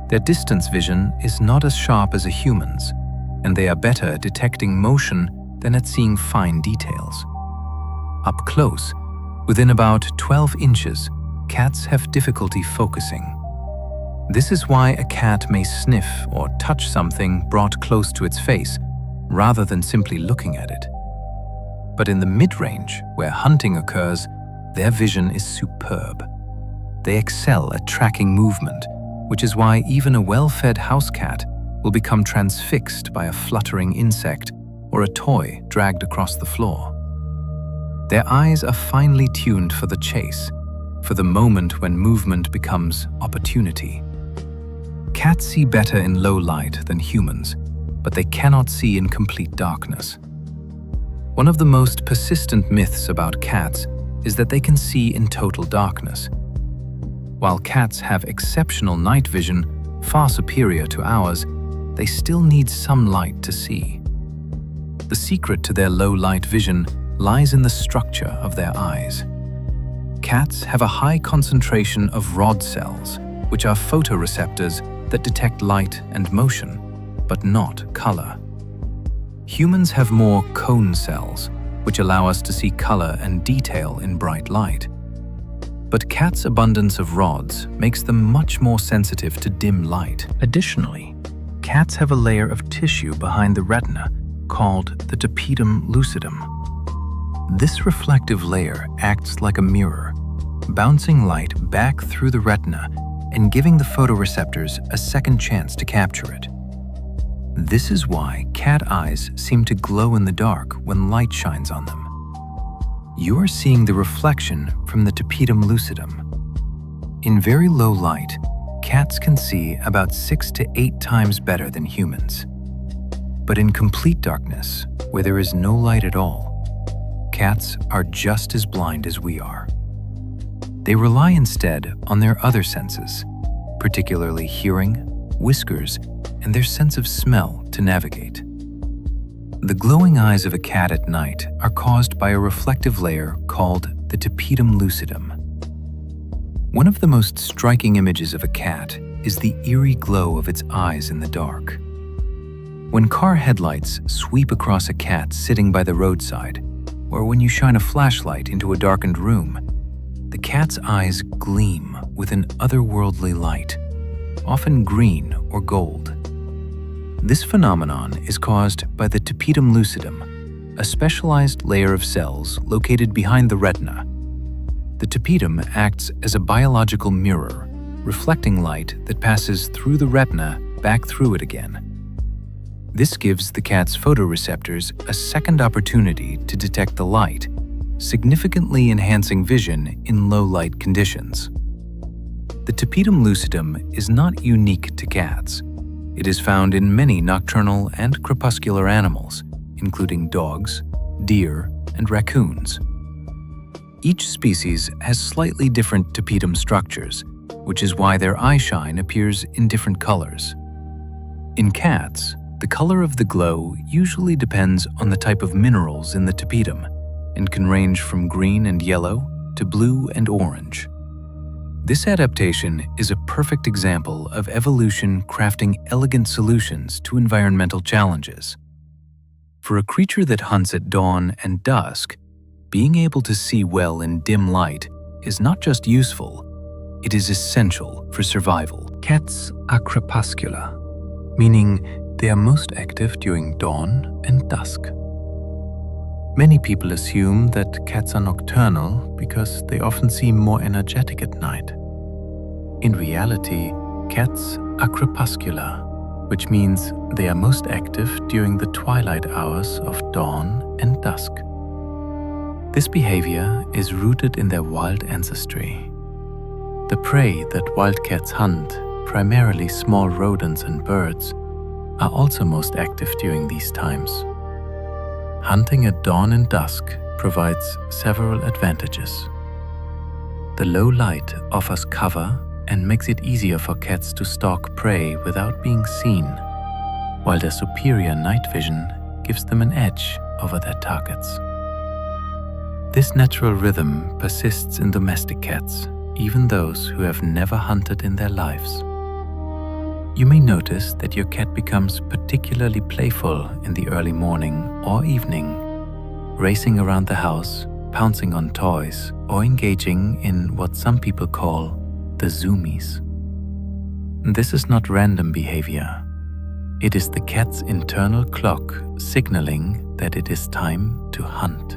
A: Their distance vision is not as sharp as a human's, and they are better at detecting motion than at seeing fine details. Up close, within about 12 inches, cats have difficulty focusing. This is why a cat may sniff or touch something brought close to its face, rather than simply looking at it. But in the mid-range, where hunting occurs, their vision is superb. They excel at tracking movement, which is why even a well-fed house cat will become transfixed by a fluttering insect or a toy dragged across the floor. Their eyes are finely tuned for the chase, for the moment when movement becomes opportunity. Cats see better in low light than humans, but they cannot see in complete darkness. One of the most persistent myths about cats is that they can see in total darkness. While cats have exceptional night vision, far superior to ours, they still need some light to see. The secret to their low light vision lies in the structure of their eyes. Cats have a high concentration of rod cells, which are photoreceptors that detect light and motion, but not color. Humans have more cone cells, which allow us to see color and detail in bright light. But cats' abundance of rods makes them much more sensitive to dim light. Additionally, cats have a layer of tissue behind the retina called the tapetum lucidum. This reflective layer acts like a mirror, bouncing light back through the retina and giving the photoreceptors a second chance to capture it. This is why cat eyes seem to glow in the dark when light shines on them. You are seeing the reflection from the tapetum lucidum. In very low light, cats can see about 6 to 8 times better than humans. But in complete darkness, where there is no light at all, cats are just as blind as we are. They rely instead on their other senses, particularly hearing, whiskers, and their sense of smell to navigate. The glowing eyes of a cat at night are caused by a reflective layer called the tapetum lucidum. One of the most striking images of a cat is the eerie glow of its eyes in the dark. When car headlights sweep across a cat sitting by the roadside, or when you shine a flashlight into a darkened room, the cat's eyes gleam with an otherworldly light, often green or gold. This phenomenon is caused by the tapetum lucidum, a specialized layer of cells located behind the retina. The tapetum acts as a biological mirror, reflecting light that passes through the retina back through it again. This gives the cat's photoreceptors a second opportunity to detect the light, significantly enhancing vision in low-light conditions. The tapetum lucidum is not unique to cats. It is found in many nocturnal and crepuscular animals, including dogs, deer, and raccoons. Each species has slightly different tapetum structures, which is why their eye shine appears in different colors. In cats, the color of the glow usually depends on the type of minerals in the tapetum and can range from green and yellow to blue and orange. This adaptation is a perfect example of evolution crafting elegant solutions to environmental challenges. For a creature that hunts at dawn and dusk, being able to see well in dim light is not just useful, it is essential for survival. Cats are crepuscular, meaning they are most active during dawn and dusk. Many people assume that cats are nocturnal because they often seem more energetic at night. In reality, cats are crepuscular, which means they are most active during the twilight hours of dawn and dusk. This behavior is rooted in their wild ancestry. The prey that wild cats hunt, primarily small rodents and birds, are also most active during these times. Hunting at dawn and dusk provides several advantages. The low light offers cover and makes it easier for cats to stalk prey without being seen, while their superior night vision gives them an edge over their targets. This natural rhythm persists in domestic cats, even those who have never hunted in their lives. You may notice that your cat becomes particularly playful in the early morning or evening, racing around the house, pouncing on toys, or engaging in what some people call the zoomies. This is not random behavior. It is the cat's internal clock signaling that it is time to hunt.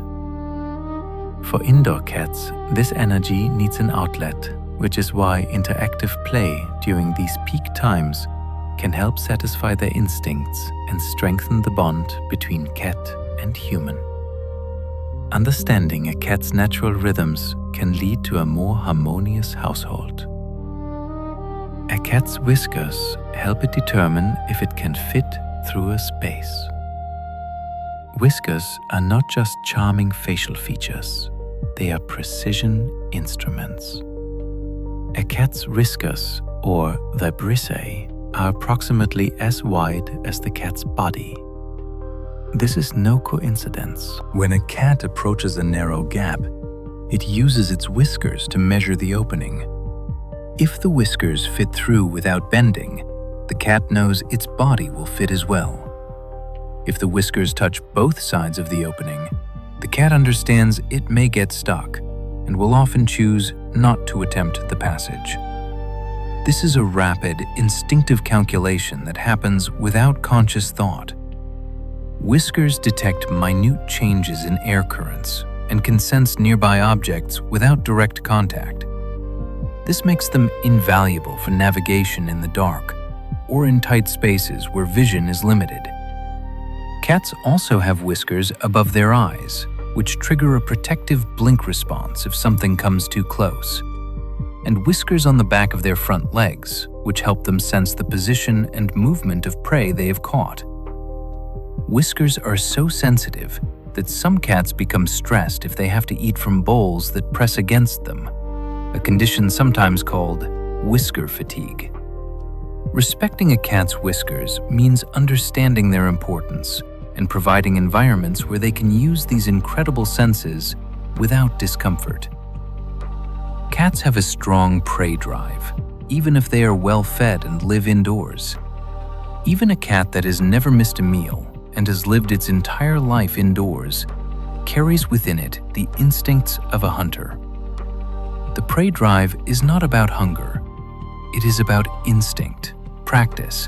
A: For indoor cats, this energy needs an outlet, which is why interactive play during these peak times can help satisfy their instincts and strengthen the bond between cat and human. Understanding a cat's natural rhythms can lead to a more harmonious household. A cat's whiskers help it determine if it can fit through a space. Whiskers are not just charming facial features, they are precision instruments. A cat's whiskers, or vibrissae, are approximately as wide as the cat's body. This is no coincidence. When a cat approaches a narrow gap, it uses its whiskers to measure the opening. If the whiskers fit through without bending, the cat knows its body will fit as well. If the whiskers touch both sides of the opening, the cat understands it may get stuck and will often choose not to attempt the passage. This is a rapid, instinctive calculation that happens without conscious thought. Whiskers detect minute changes in air currents and can sense nearby objects without direct contact. This makes them invaluable for navigation in the dark or in tight spaces where vision is limited. Cats also have whiskers above their eyes, which trigger a protective blink response if something comes too close, and whiskers on the back of their front legs, which help them sense the position and movement of prey they have caught. Whiskers are so sensitive that some cats become stressed if they have to eat from bowls that press against them, a condition sometimes called whisker fatigue. Respecting a cat's whiskers means understanding their importance and providing environments where they can use these incredible senses without discomfort. Cats have a strong prey drive, even if they are well fed and live indoors. Even a cat that has never missed a meal and has lived its entire life indoors carries within it the instincts of a hunter. The prey drive is not about hunger. It is about instinct, practice,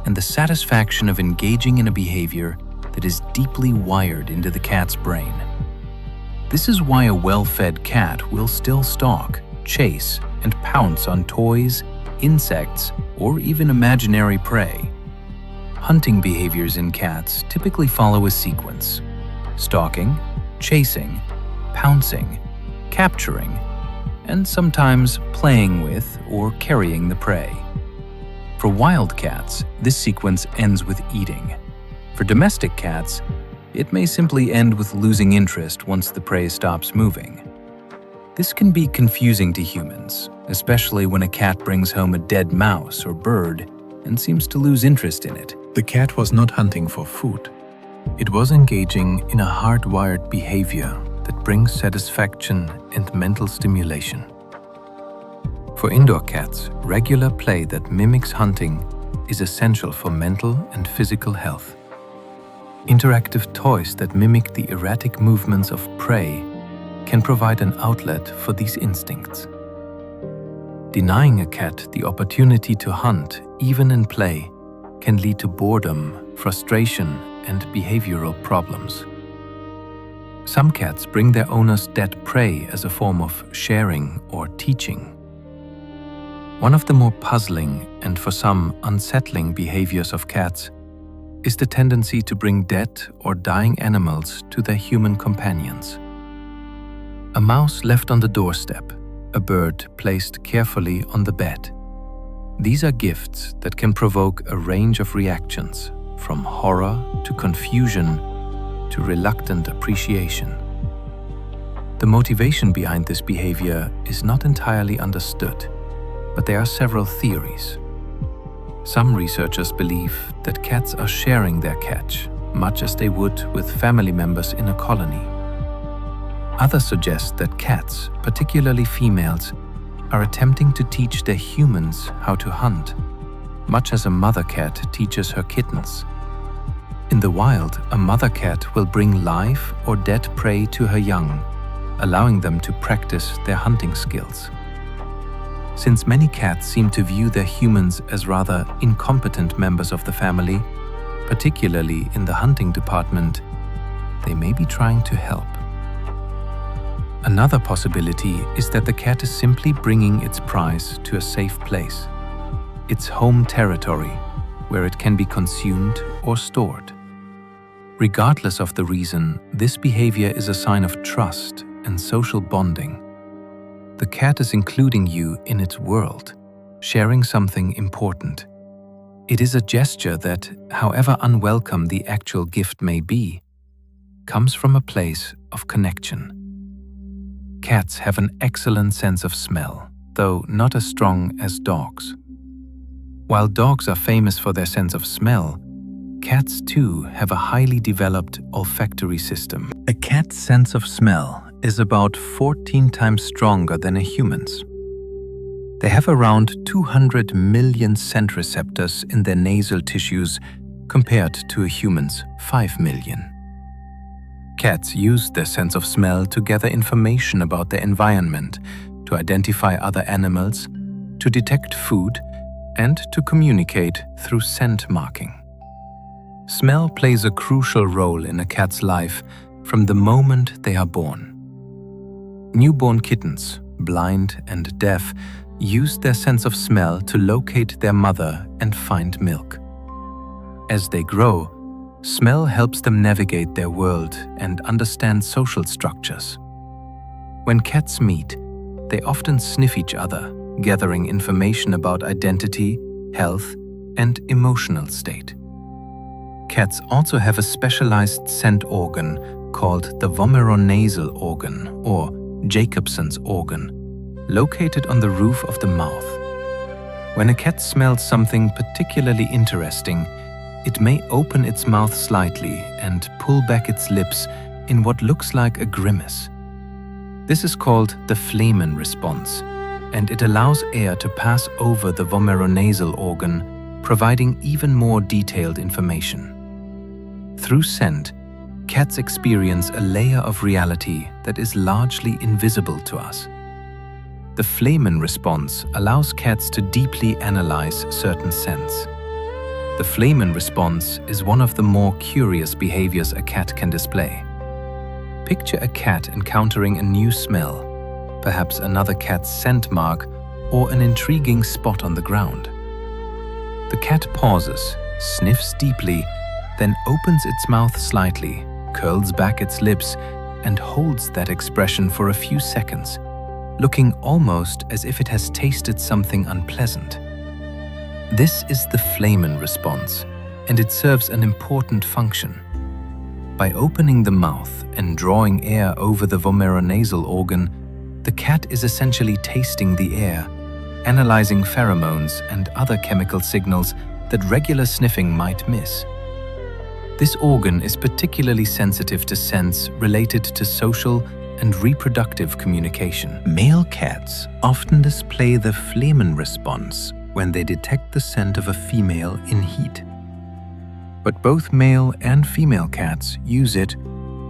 A: and the satisfaction of engaging in a behavior that is deeply wired into the cat's brain. This is why a well-fed cat will still stalk, chase, and pounce on toys, insects, or even imaginary prey. Hunting behaviors in cats typically follow a sequence: stalking, chasing, pouncing, capturing, and sometimes playing with or carrying the prey. For wild cats, this sequence ends with eating. For domestic cats, it may simply end with losing interest once the prey stops moving. This can be confusing to humans, especially when a cat brings home a dead mouse or bird and seems to lose interest in it. The cat was not hunting for food. It was engaging in a hardwired behavior that brings satisfaction and mental stimulation. For indoor cats, regular play that mimics hunting is essential for mental and physical health. Interactive toys that mimic the erratic movements of prey can provide an outlet for these instincts. Denying a cat the opportunity to hunt, even in play, can lead to boredom, frustration, and behavioral problems. Some cats bring their owners dead prey as a form of sharing or teaching. One of the more puzzling and for some unsettling behaviors of cats is the tendency to bring dead or dying animals to their human companions. A mouse left on the doorstep, a bird placed carefully on the bed. These are gifts that can provoke a range of reactions, from horror to confusion to reluctant appreciation. The motivation behind this behavior is not entirely understood, but there are several theories. Some researchers believe that cats are sharing their catch, much as they would with family members in a colony. Others suggest that cats, particularly females, are attempting to teach their humans how to hunt. much as a mother cat teaches her kittens. In the wild, a mother cat will bring live or dead prey to her young, allowing them to practice their hunting skills. Since many cats seem to view their humans as rather incompetent members of the family, particularly in the hunting department, they may be trying to help. Another possibility is that the cat is simply bringing its prize to a safe place, its home territory, where it can be consumed or stored. Regardless of the reason, this behavior is a sign of trust and social bonding. The cat is including you in its world, sharing something important. It is a gesture that, however unwelcome the actual gift may be, comes from a place of connection. Cats have an excellent sense of smell, though not as strong as dogs. While dogs are famous for their sense of smell, cats too have a highly developed olfactory system. A cat's sense of smell is about 14 times stronger than a human's. They have around 200 million scent receptors in their nasal tissues compared to a human's 5 million. Cats use their sense of smell to gather information about their environment, to identify other animals, to detect food, and to communicate through scent marking. Smell plays a crucial role in a cat's life from the moment they are born. Newborn kittens, blind and deaf, use their sense of smell to locate their mother and find milk. As they grow, smell helps them navigate their world and understand social structures. When cats meet, they often sniff each other, gathering information about identity, health, and emotional state. Cats also have a specialized scent organ called the vomeronasal organ, or Jacobson's organ, located on the roof of the mouth. When a cat smells something particularly interesting, it may open its mouth slightly and pull back its lips in what looks like a grimace. This is called the Feline response, and it allows air to pass over the vomeronasal organ, providing even more detailed information. Through scent, cats experience a layer of reality that is largely invisible to us. The Feline response allows cats to deeply analyze certain scents. The Feline response is one of the more curious behaviors a cat can display. Picture a cat encountering a new smell, perhaps another cat's scent mark or an intriguing spot on the ground. The cat pauses, sniffs deeply, then opens its mouth slightly, curls back its lips, and holds that expression for a few seconds, looking almost as if it has tasted something unpleasant. This is the Feline response, and it serves an important function. By opening the mouth and drawing air over the vomeronasal organ, the cat is essentially tasting the air, analyzing pheromones and other chemical signals that regular sniffing might miss. This organ is particularly sensitive to scents related to social and reproductive communication. Male cats often display the Feline response when they detect the scent of a female in heat. But both male and female cats use it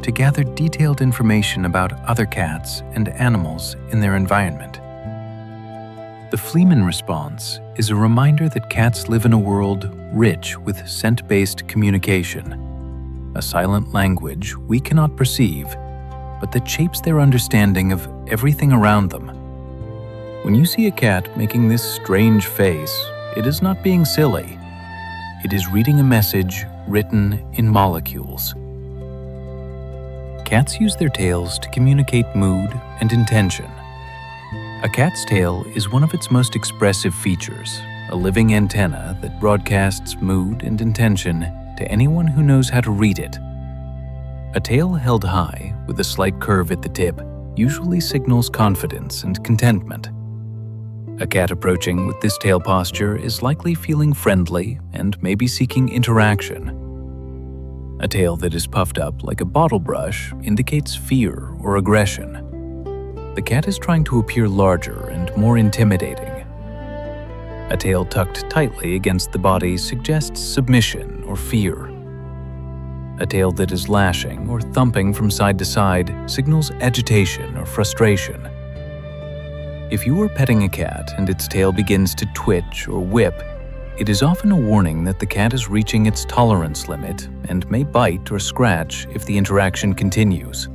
A: to gather detailed information about other cats and animals in their environment. The Feline response is a reminder that cats live in a world rich with scent-based communication, a silent language we cannot perceive, but that shapes their understanding of everything around them. When you see a cat making this strange face, it is not being silly. It is reading a message written in molecules. Cats use their tails to communicate mood and intention. A cat's tail is one of its most expressive features, a living antenna that broadcasts mood and intention to anyone who knows how to read it. A tail held high, with a slight curve at the tip, usually signals confidence and contentment. A cat approaching with this tail posture is likely feeling friendly and maybe seeking interaction. A tail that is puffed up like a bottle brush indicates fear or aggression. The cat is trying to appear larger and more intimidating. A tail tucked tightly against the body suggests submission or fear. A tail that is lashing or thumping from side to side signals agitation or frustration. If you are petting a cat and its tail begins to twitch or whip, it is often a warning that the cat is reaching its tolerance limit and may bite or scratch if the interaction continues.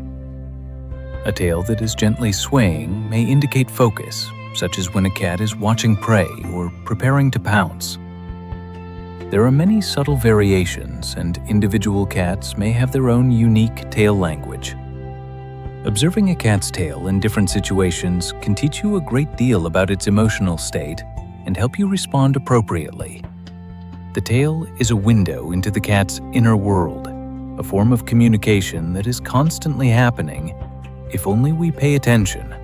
A: A tail that is gently swaying may indicate focus, such as when a cat is watching prey or preparing to pounce. There are many subtle variations, and individual cats may have their own unique tail language. Observing a cat's tail in different situations can teach you a great deal about its emotional state and help you respond appropriately. The tail is a window into the cat's inner world, a form of communication that is constantly happening if only we pay attention.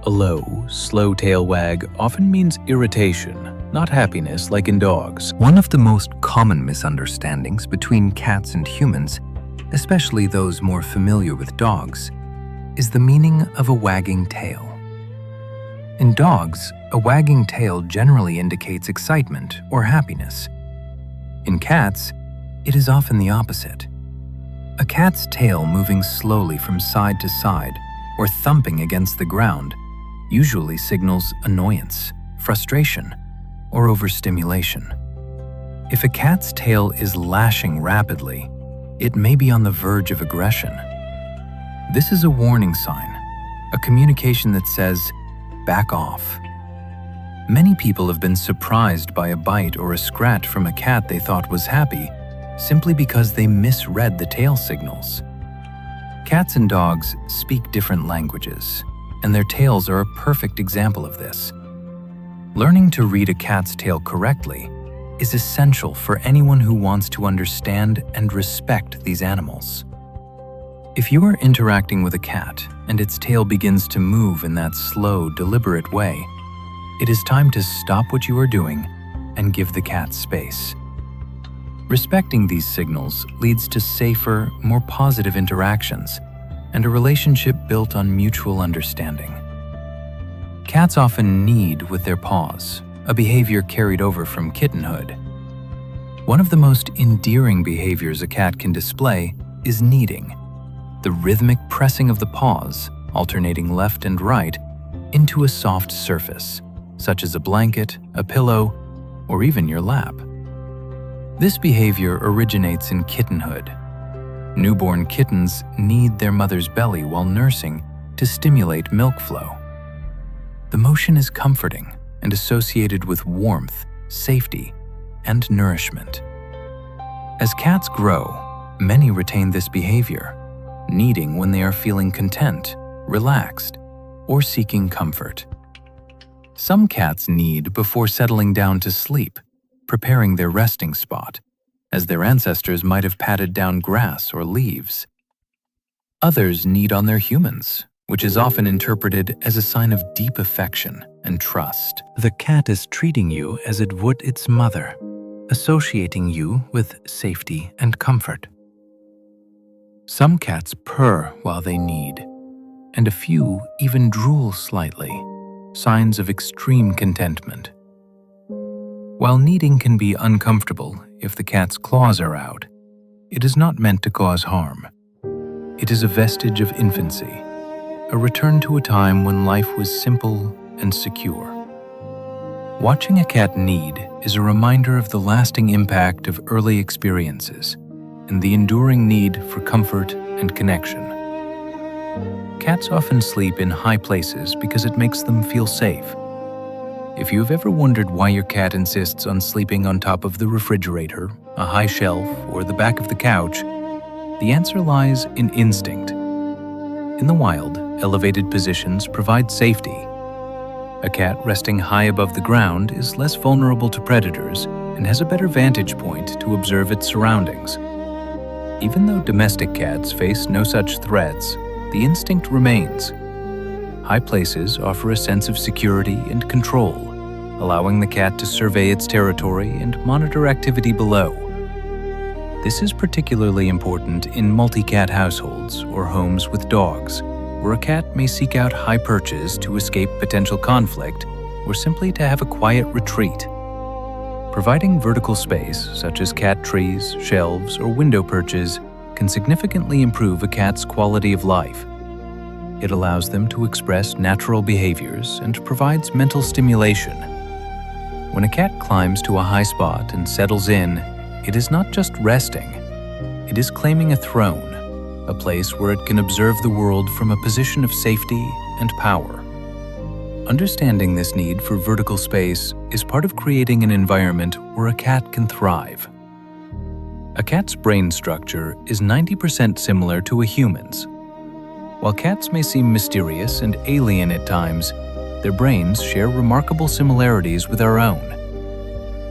A: A low, slow tail wag often means irritation, not happiness like in dogs.
B: One of the most common misunderstandings between cats and humans, especially those more familiar with dogs, is the meaning of a wagging tail. In dogs, a wagging tail generally indicates excitement or happiness. In cats, it is often the opposite. A cat's tail moving slowly from side to side or thumping against the ground usually signals annoyance, frustration, or overstimulation. If a cat's tail is lashing rapidly, it may be on the verge of aggression. This is a warning sign, a communication that says, "Back off." Many people have been surprised by a bite or a scratch from a cat they thought was happy, simply because they misread the tail signals. Cats and dogs speak different languages, and their tails are a perfect example of this. Learning to read a cat's tail correctly is essential for anyone who wants to understand and respect these animals. If you are interacting with a cat and its tail begins to move in that slow, deliberate way, it is time to stop what you are doing and give the cat space. Respecting these signals leads to safer, more positive interactions and a relationship built on mutual understanding. Cats often knead with their paws, a behavior carried over from kittenhood. One of the most endearing behaviors a cat can display is kneading, the rhythmic pressing of the paws, alternating left and right, into a soft surface, such as a blanket, a pillow, or even your lap. This behavior originates in kittenhood. Newborn kittens knead their mother's belly while nursing to stimulate milk flow. The motion is comforting and associated with warmth, safety, and nourishment. As cats grow, many retain this behavior, kneading when they are feeling content, relaxed, or seeking comfort. Some cats knead before settling down to sleep, preparing their resting spot, as their ancestors might have patted down grass or leaves. Others knead on their humans, which is often interpreted as a sign of deep affection and trust.
A: The cat is treating you as it would its mother, associating you with safety and comfort. Some cats purr while they knead, and a few even drool slightly, signs of extreme contentment. While kneading can be uncomfortable if the cat's claws are out, it is not meant to cause harm. It is a vestige of infancy, a return to a time when life was simple and secure. Watching a cat knead is a reminder of the lasting impact of early experiences and the enduring need for comfort and connection. Cats often sleep in high places because it makes them feel safe. If you have ever wondered why your cat insists on sleeping on top of the refrigerator, a high shelf, or the back of the couch, the answer lies in instinct. In the wild, elevated positions provide safety. A cat resting high above the ground is less vulnerable to predators and has a better vantage point to observe its surroundings. Even though domestic cats face no such threats, the instinct remains. High places offer a sense of security and control, allowing the cat to survey its territory and monitor activity below. This is particularly important in multi-cat households or homes with dogs, where a cat may seek out high perches to escape potential conflict
B: or simply to have a quiet retreat. Providing vertical space, such as cat trees, shelves, or window perches, can significantly improve a cat's quality of life. It allows them to express natural behaviors and provides mental stimulation. When a cat climbs to a high spot and settles in, it is not just resting. It is claiming a throne, a place where it can observe the world from a position of safety and power. Understanding this need for vertical space is part of creating an environment where a cat can thrive. A cat's brain structure is 90% similar to a human's. While cats may seem mysterious and alien at times, their brains share remarkable similarities with our own.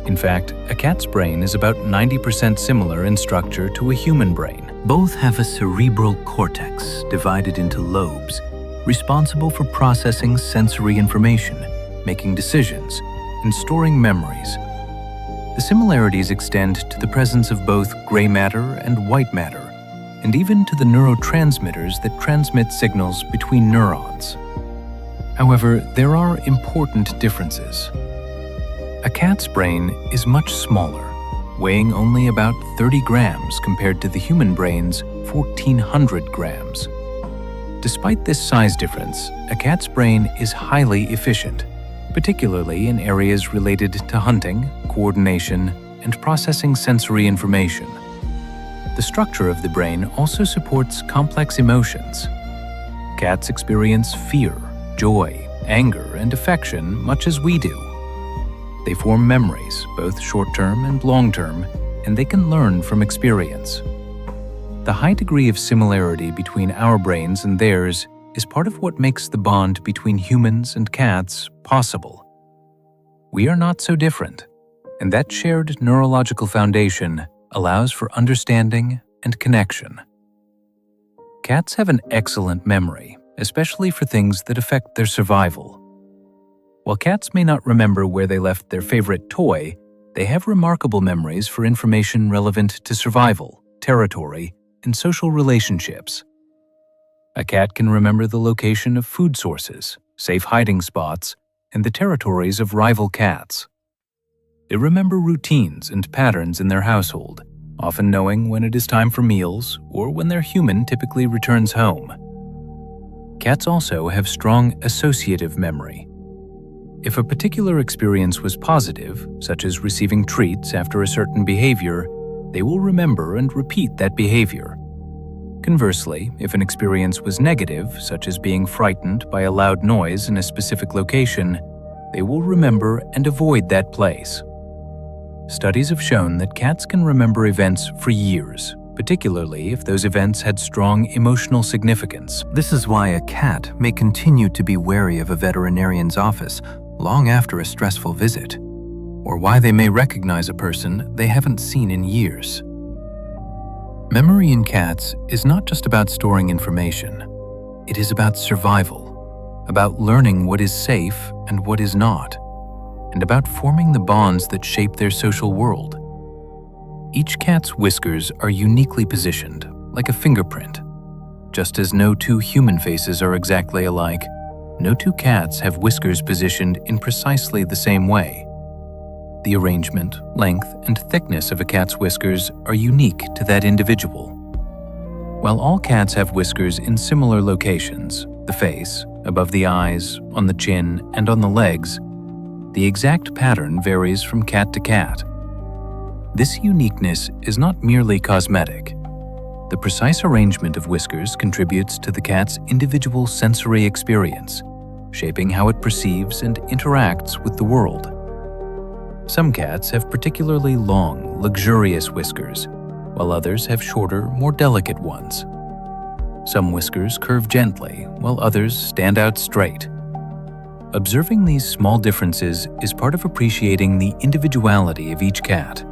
B: In fact, a cat's brain is about 90% similar in structure to a human brain.
A: Both have a cerebral cortex divided into lobes, responsible for processing sensory information, making decisions, and storing memories. The similarities extend to the presence of both gray matter and white matter, and even to the neurotransmitters that transmit signals between neurons. However, there are important differences. A cat's brain is much smaller, weighing only about 30 grams compared to the human brain's 1,400 grams. Despite this size difference, a cat's brain is highly efficient, particularly in areas related to hunting, coordination, and processing sensory information. The structure of the brain also supports complex emotions. Cats experience fear, joy, anger, and affection much as we do. They form memories, both short-term and long-term, and they can learn from experience. The high degree of similarity between our brains and theirs is part of what makes the bond between humans and cats possible. We are not so different, and that shared neurological foundation allows for understanding and connection. Cats have an excellent memory, especially for things that affect their survival. While cats may not remember where they left their favorite toy, they have remarkable memories for information relevant to survival, territory, and social relationships. A cat can remember the location of food sources, safe hiding spots, and the territories of rival cats. They remember routines and patterns in their household, often knowing when it is time for meals or when their human typically returns home. Cats also have strong associative memory. If a particular experience was positive, such as receiving treats after a certain behavior, they will remember and repeat that behavior. Conversely, if an experience was negative, such as being frightened by a loud noise in a specific location, they will remember and avoid that place. Studies have shown that cats can remember events for years, particularly if those events had strong emotional significance. This is why a cat may continue to be wary of a veterinarian's office long after a stressful visit, or why they may recognize a person they haven't seen in years. Memory in cats is not just about storing information. It is about survival, about learning what is safe and what is not, and about forming the bonds that shape their social world. Each cat's whiskers are uniquely positioned, like a fingerprint. Just as no two human faces are exactly alike, no two cats have whiskers positioned in precisely the same way. The arrangement, length, and thickness of a cat's whiskers are unique to that individual. While all cats have whiskers in similar locations, the face, above the eyes, on the chin, and on the legs, the exact pattern varies from cat to cat. This uniqueness is not merely cosmetic. The precise arrangement of whiskers contributes to the cat's individual sensory experience, shaping how it perceives and interacts with the world. Some cats have particularly long, luxurious whiskers, while others have shorter, more delicate ones. Some whiskers curve gently, while others stand out straight. Observing these small differences is part of appreciating the individuality of each cat.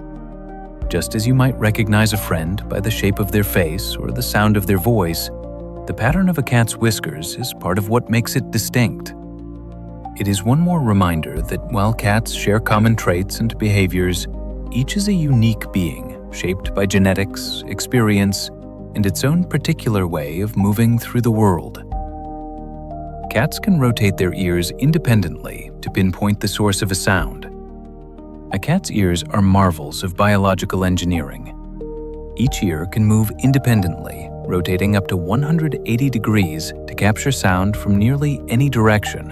A: Just as you might recognize a friend by the shape of their face or the sound of their voice, the pattern of a cat's whiskers is part of what makes it distinct. It is one more reminder that while cats share common traits and behaviors, each is a unique being, shaped by genetics, experience, and its own particular way of moving through the world.
B: Cats can rotate their ears independently to pinpoint the source of a sound. A cat's ears are marvels of biological engineering. Each ear can move independently, rotating up to 180 degrees to capture sound from nearly any direction.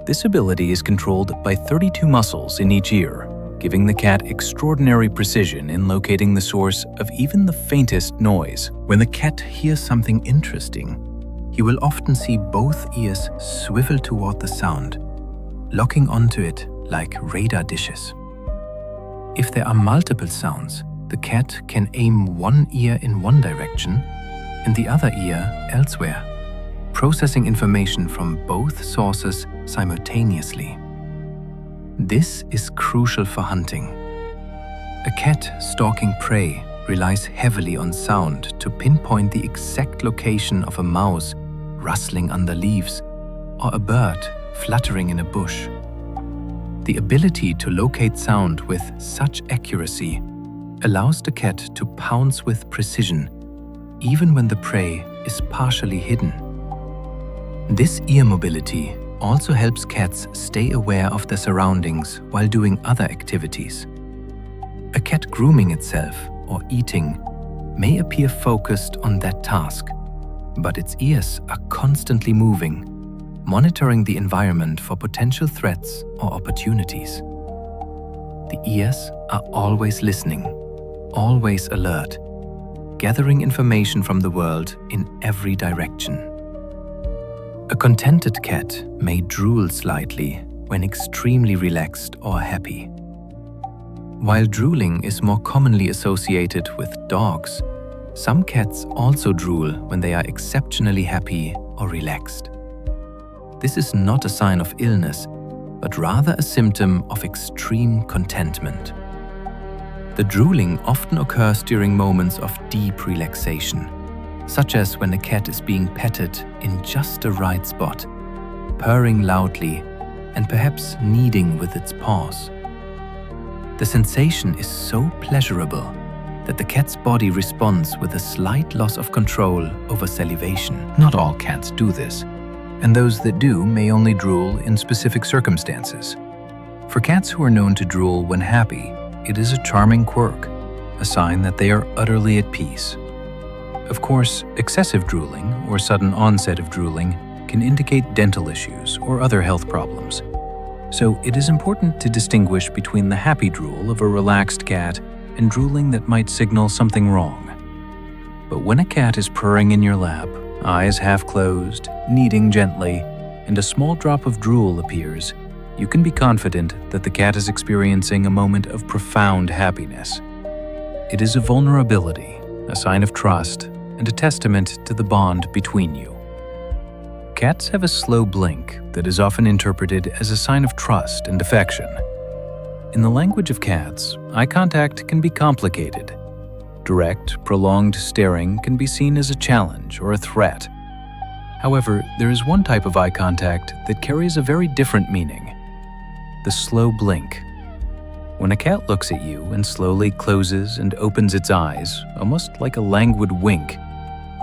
B: This ability is controlled by 32 muscles in each ear, giving the cat extraordinary precision in locating the source of even the faintest noise.
A: When the cat hears something interesting, he will often see both ears swivel toward the sound, locking onto it like radar dishes. If there are multiple sounds, the cat can aim one ear in one direction and the other ear elsewhere, processing information from both sources simultaneously. This is crucial for hunting. A cat stalking prey relies heavily on sound to pinpoint the exact location of a mouse rustling under leaves or a bird fluttering in a bush. The ability to locate sound with such accuracy allows the cat to pounce with precision, even when the prey is partially hidden. This ear mobility also helps cats stay aware of their surroundings while doing other activities. A cat grooming itself or eating may appear focused on that task, but its ears are constantly moving, monitoring the environment for potential threats or opportunities. The ears are always listening, always alert, gathering information from the world in every direction. A contented cat may drool slightly when extremely relaxed or happy. While drooling is more commonly associated with dogs, some cats also drool when they are exceptionally happy or relaxed. This is not a sign of illness, but rather a symptom of extreme contentment. The drooling often occurs during moments of deep relaxation, such as when a cat is being petted in just the right spot, purring loudly, and perhaps kneading with its paws. The sensation is so pleasurable that the cat's body responds with a slight loss of control over salivation.
B: Not all cats do this, and those that do may only drool in specific circumstances. For cats who are known to drool when happy, it is a charming quirk, a sign that they are utterly at peace. Of course, excessive drooling or sudden onset of drooling can indicate dental issues or other health problems. So it is important to distinguish between the happy drool of a relaxed cat and drooling that might signal something wrong. But when a cat is purring in your lap, eyes half closed, kneading gently, and a small drop of drool appears, you can be confident that the cat is experiencing a moment of profound happiness. It is a vulnerability, a sign of trust, and a testament to the bond between you. Cats have a slow blink that is often interpreted as a sign of trust and affection. In the language of cats, eye contact can be complicated. Direct, prolonged staring can be seen as a challenge or a threat. However, there is one type of eye contact that carries a very different meaning: the slow blink. When a cat looks at you and slowly closes and opens its eyes, almost like a languid wink,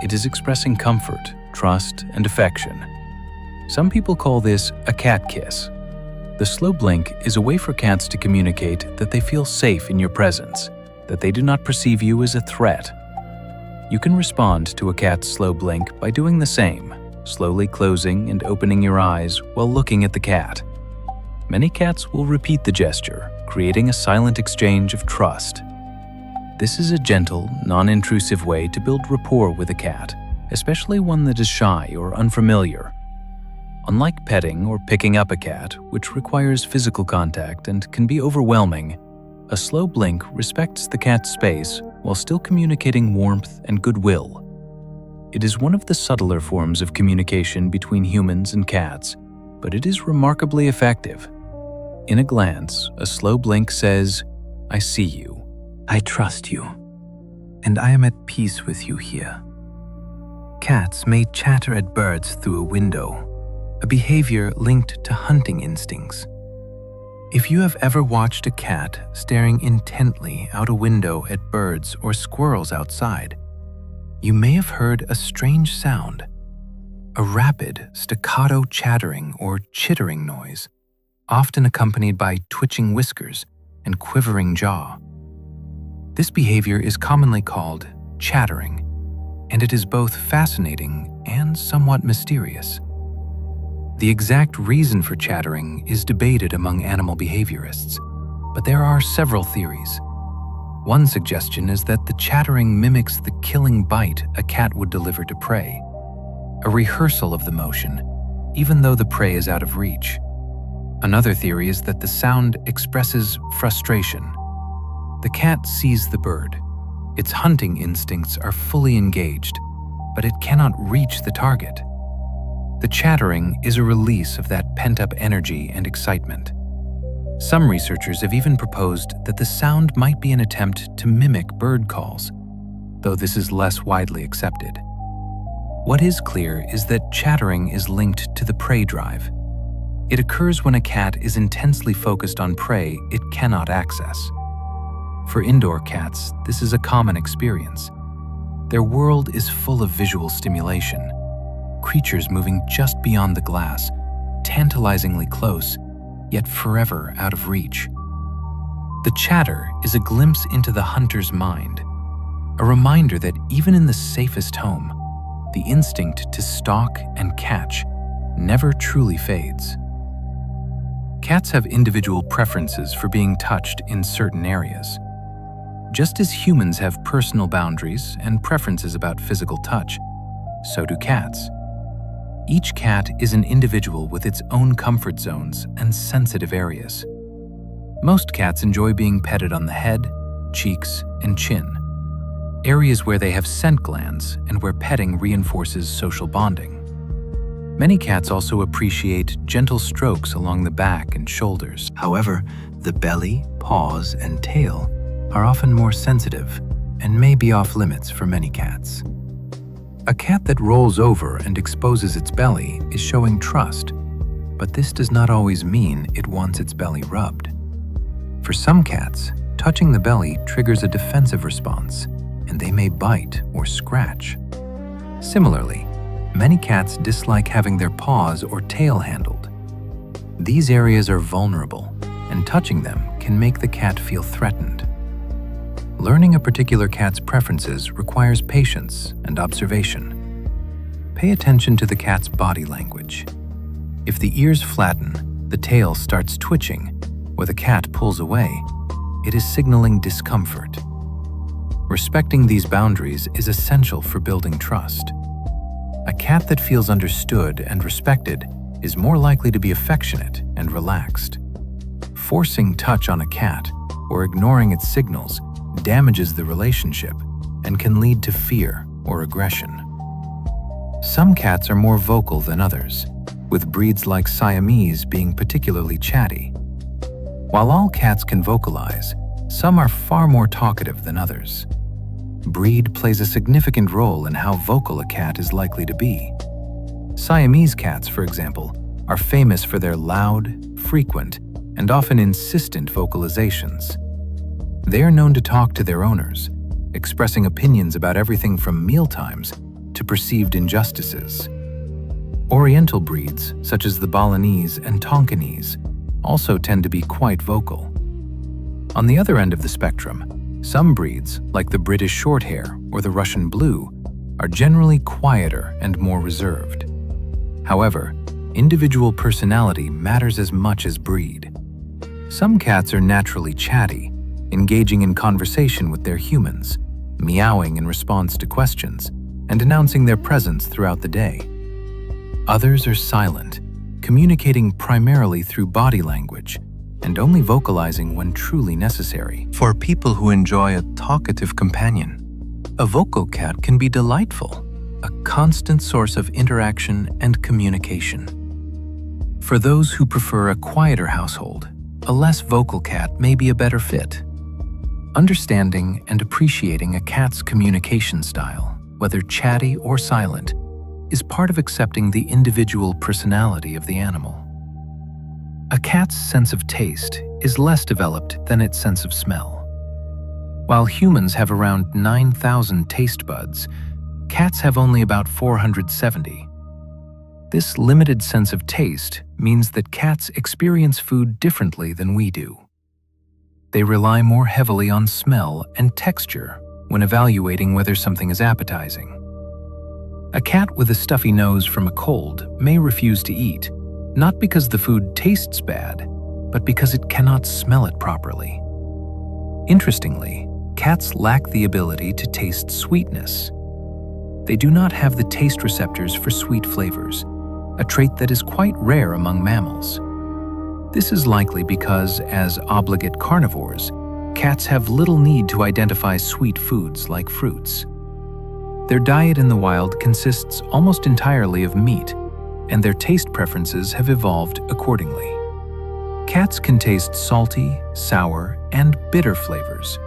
B: it is expressing comfort, trust, and affection. Some people call this a cat kiss. The slow blink is a way for cats to communicate that they feel safe in your presence, that they do not perceive you as a threat. You can respond to a cat's slow blink by doing the same, slowly closing and opening your eyes while looking at the cat. Many cats will repeat the gesture, creating a silent exchange of trust. This is a gentle, non-intrusive way to build rapport with a cat, especially one that is shy or unfamiliar. Unlike petting or picking up a cat, which requires physical contact and can be overwhelming, a slow blink respects the cat's space while still communicating warmth and goodwill. It is one of the subtler forms of communication between humans and cats, but it is remarkably effective. In a glance, a slow blink says, "I see you. I trust you. And I am at peace with you here." Cats may chatter at birds through a window, a behavior linked to hunting instincts. If you have ever watched a cat staring intently out a window at birds or squirrels outside, you may have heard a strange sound.
A: a rapid, staccato chattering or chittering noise, often accompanied by twitching whiskers and quivering jaw. This behavior is commonly called chattering, and it is both fascinating and somewhat mysterious. The exact reason for chattering is debated among animal behaviorists, but there are several theories. One suggestion is that the chattering mimics the killing bite a cat would deliver to prey, a rehearsal of the motion, even though the prey is out of reach. Another theory is that the sound expresses frustration. The cat sees the bird. Its hunting instincts are fully engaged, but it cannot reach the target. The chattering is a release of that pent-up energy and excitement. Some researchers have even proposed that the sound might be an attempt to mimic bird calls, though this is less widely accepted. What is clear is that chattering is linked to the prey drive. It occurs when a cat is intensely focused on prey it cannot access. For indoor cats, this is a common experience. Their world is full of visual stimulation, creatures moving just beyond the glass, tantalizingly close, yet forever out of reach. The chatter is a glimpse into the hunter's mind, a reminder that even in the safest home, the instinct to stalk and catch never truly fades. Cats have individual preferences for being touched in certain areas. Just as humans have personal boundaries and preferences about physical touch, so do cats. Each cat is an individual with its own comfort zones and sensitive areas. Most cats enjoy being petted on the head, cheeks, and chin, areas where they have scent glands and where petting reinforces social bonding. Many cats also appreciate gentle strokes along the back and shoulders. However, the belly, paws, and tail are often more sensitive and may be off limits for many cats. A cat that rolls over and exposes its belly is showing trust, but this does not always mean it wants its belly rubbed. For some cats, touching the belly triggers a defensive response, and they may bite or scratch. Similarly, many cats dislike having their paws or tail handled. These areas are vulnerable, and touching them can make the cat feel threatened. Learning a particular cat's preferences requires patience and observation. Pay attention to the cat's body language. If the ears flatten, the tail starts twitching, or the cat pulls away, it is signaling discomfort. Respecting these boundaries is essential for building trust. A cat that feels understood and respected is more likely to be affectionate and relaxed. Forcing touch on a cat or ignoring its signals damages the relationship and can lead to fear or aggression. Some cats are more vocal than others, with breeds like Siamese being particularly chatty. While all cats can vocalize, some are far more talkative than others. Breed plays a significant role in how vocal a cat is likely to be. Siamese cats, for example, are famous for their loud, frequent, and often insistent vocalizations. They are known to talk to their owners, expressing opinions about everything from mealtimes to perceived injustices. Oriental breeds, such as the Balinese and Tonkinese, also tend to be quite vocal. On the other end of the spectrum, some breeds, like the British Shorthair or the Russian Blue, are generally quieter and more reserved. However, individual personality matters as much as breed. Some cats are naturally chatty, engaging in conversation with their humans, meowing in response to questions, and announcing their presence throughout the day. Others are silent, communicating primarily through body language and only vocalizing when truly necessary. For people who enjoy a talkative companion, a vocal cat can be delightful, a constant source of interaction and communication. For those who prefer a quieter household, a less vocal cat may be a better fit. Understanding and appreciating a cat's communication style, whether chatty or silent, is part of accepting the individual personality of the animal. A cat's sense of taste is less developed than its sense of smell. While humans have around 9,000 taste buds, cats have only about 470.
B: This limited sense of taste means that cats experience food differently than we do. They rely more heavily on smell and texture when evaluating whether something is appetizing. A cat with a stuffy nose from a cold may refuse to eat, not because the food tastes bad, but because it cannot smell it properly. Interestingly, cats lack the ability to taste sweetness. They do not have the taste receptors for sweet flavors, a trait that is quite rare among mammals. This is likely because, as obligate carnivores, cats have little need to identify sweet foods like fruits. Their diet in the wild consists almost entirely of meat, and their taste preferences have evolved accordingly. Cats can taste salty, sour, and bitter flavors,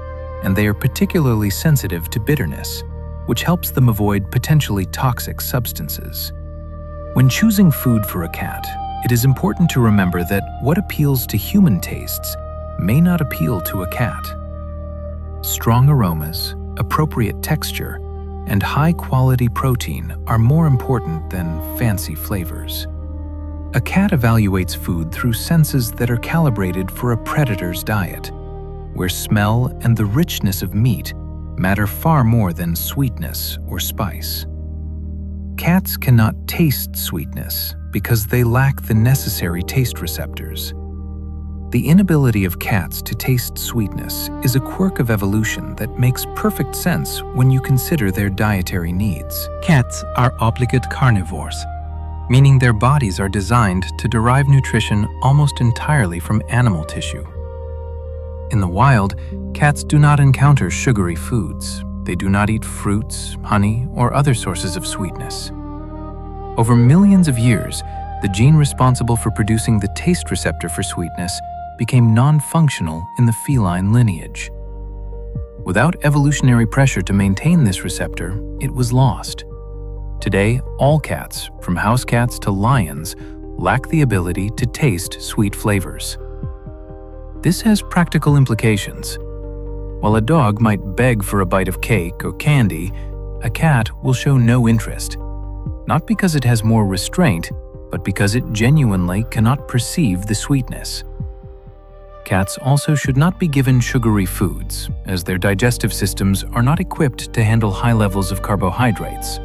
B: and they are particularly sensitive to bitterness, which helps them avoid potentially toxic substances. When choosing food for a cat, it is important to remember that what appeals to human tastes may not appeal to a cat. Strong aromas, appropriate texture, and high-quality protein are more important than fancy flavors. A cat evaluates food through senses that are calibrated for a predator's diet, where smell and the richness of meat matter far more than sweetness or spice. Cats cannot taste sweetness because they lack the necessary taste receptors. The inability of cats to taste sweetness is a quirk of evolution that makes perfect sense when you consider their dietary needs. Cats are obligate carnivores, meaning their bodies are designed to derive nutrition almost entirely from animal tissue. In the wild, cats do not encounter sugary foods. They do not eat fruits, honey, or other sources of sweetness. Over millions of years, the gene responsible for producing the taste receptor for sweetness became non-functional in the feline lineage. Without evolutionary pressure to maintain this receptor, it was lost. Today, all cats, from house cats to lions, lack the ability to taste sweet flavors. This has practical implications. While a dog might beg for a bite of cake or candy, a cat will show no interest, not because it has more restraint, but because it genuinely cannot perceive the sweetness. Cats also should not be given sugary foods, as their digestive systems are not equipped to handle high levels of carbohydrates.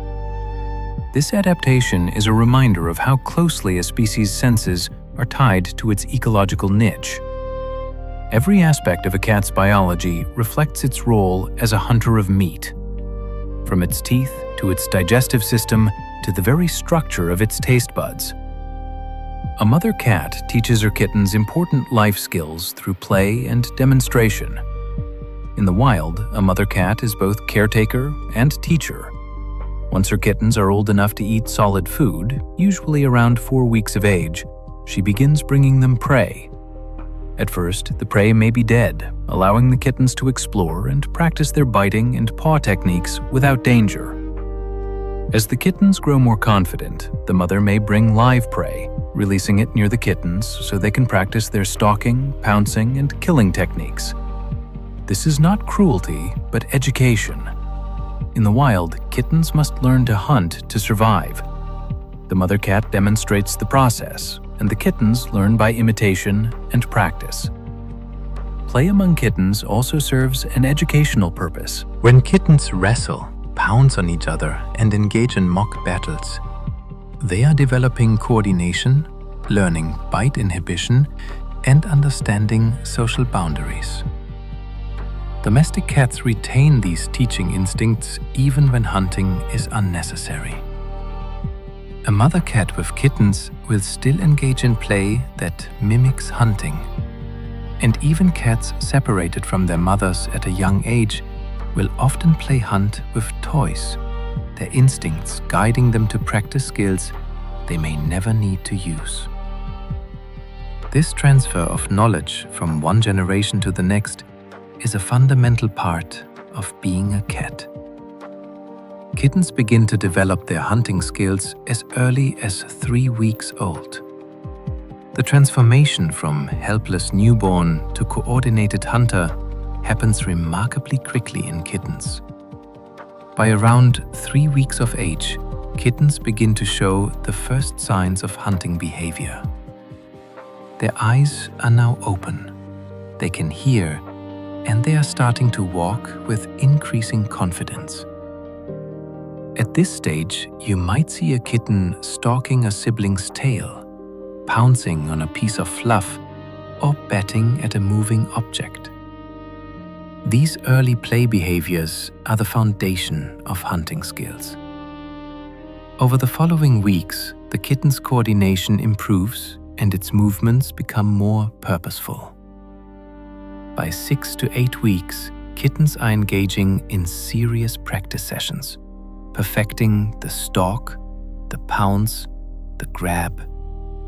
B: This adaptation is a reminder of how closely a species' senses are tied to its ecological niche. Every aspect of a cat's biology reflects its role as a hunter of meat, from its teeth to its digestive system to the very structure of its taste buds. A mother cat teaches her kittens important life skills through play and demonstration. In the wild, a mother cat is both caretaker and teacher. Once her kittens are old enough to eat solid food, usually around 4 weeks of age, she begins bringing them prey. At first, the prey may be dead, allowing the kittens to explore and practice their biting and paw techniques without danger. As the kittens grow more confident, the mother may bring live prey, releasing it near the kittens so they can practice their stalking, pouncing, and killing techniques. This is not cruelty, but education. In the wild, kittens must learn to hunt to survive. The mother cat demonstrates the process, and the kittens learn by imitation and practice. Play among kittens also serves an educational purpose. When kittens wrestle, pounce on each other, and engage in mock battles, they are developing coordination, learning bite inhibition, and understanding social boundaries. Domestic cats retain these teaching instincts even when hunting is unnecessary. A mother cat with kittens will still engage in play that mimics hunting. And even cats separated from their mothers at a young age will often play hunt with toys, their instincts guiding them to practice skills they may never need to use. This transfer of knowledge from one generation to the next is a fundamental part of being a cat. Kittens begin to develop their hunting skills as early as 3 weeks old. The transformation from helpless newborn to coordinated hunter happens remarkably quickly in kittens. By around 3 weeks of age,
A: kittens begin to show the first signs of hunting behavior. Their eyes are now open, they can hear, and they are starting to walk with increasing confidence. At this stage, you might see a kitten stalking a sibling's tail, pouncing on a piece of fluff, or batting at a moving object. These early play behaviors are the foundation of hunting skills. Over the following weeks, the kitten's coordination improves and its movements become more purposeful. By 6 to 8 weeks, kittens are engaging in serious practice sessions, perfecting the stalk, the pounce, the grab,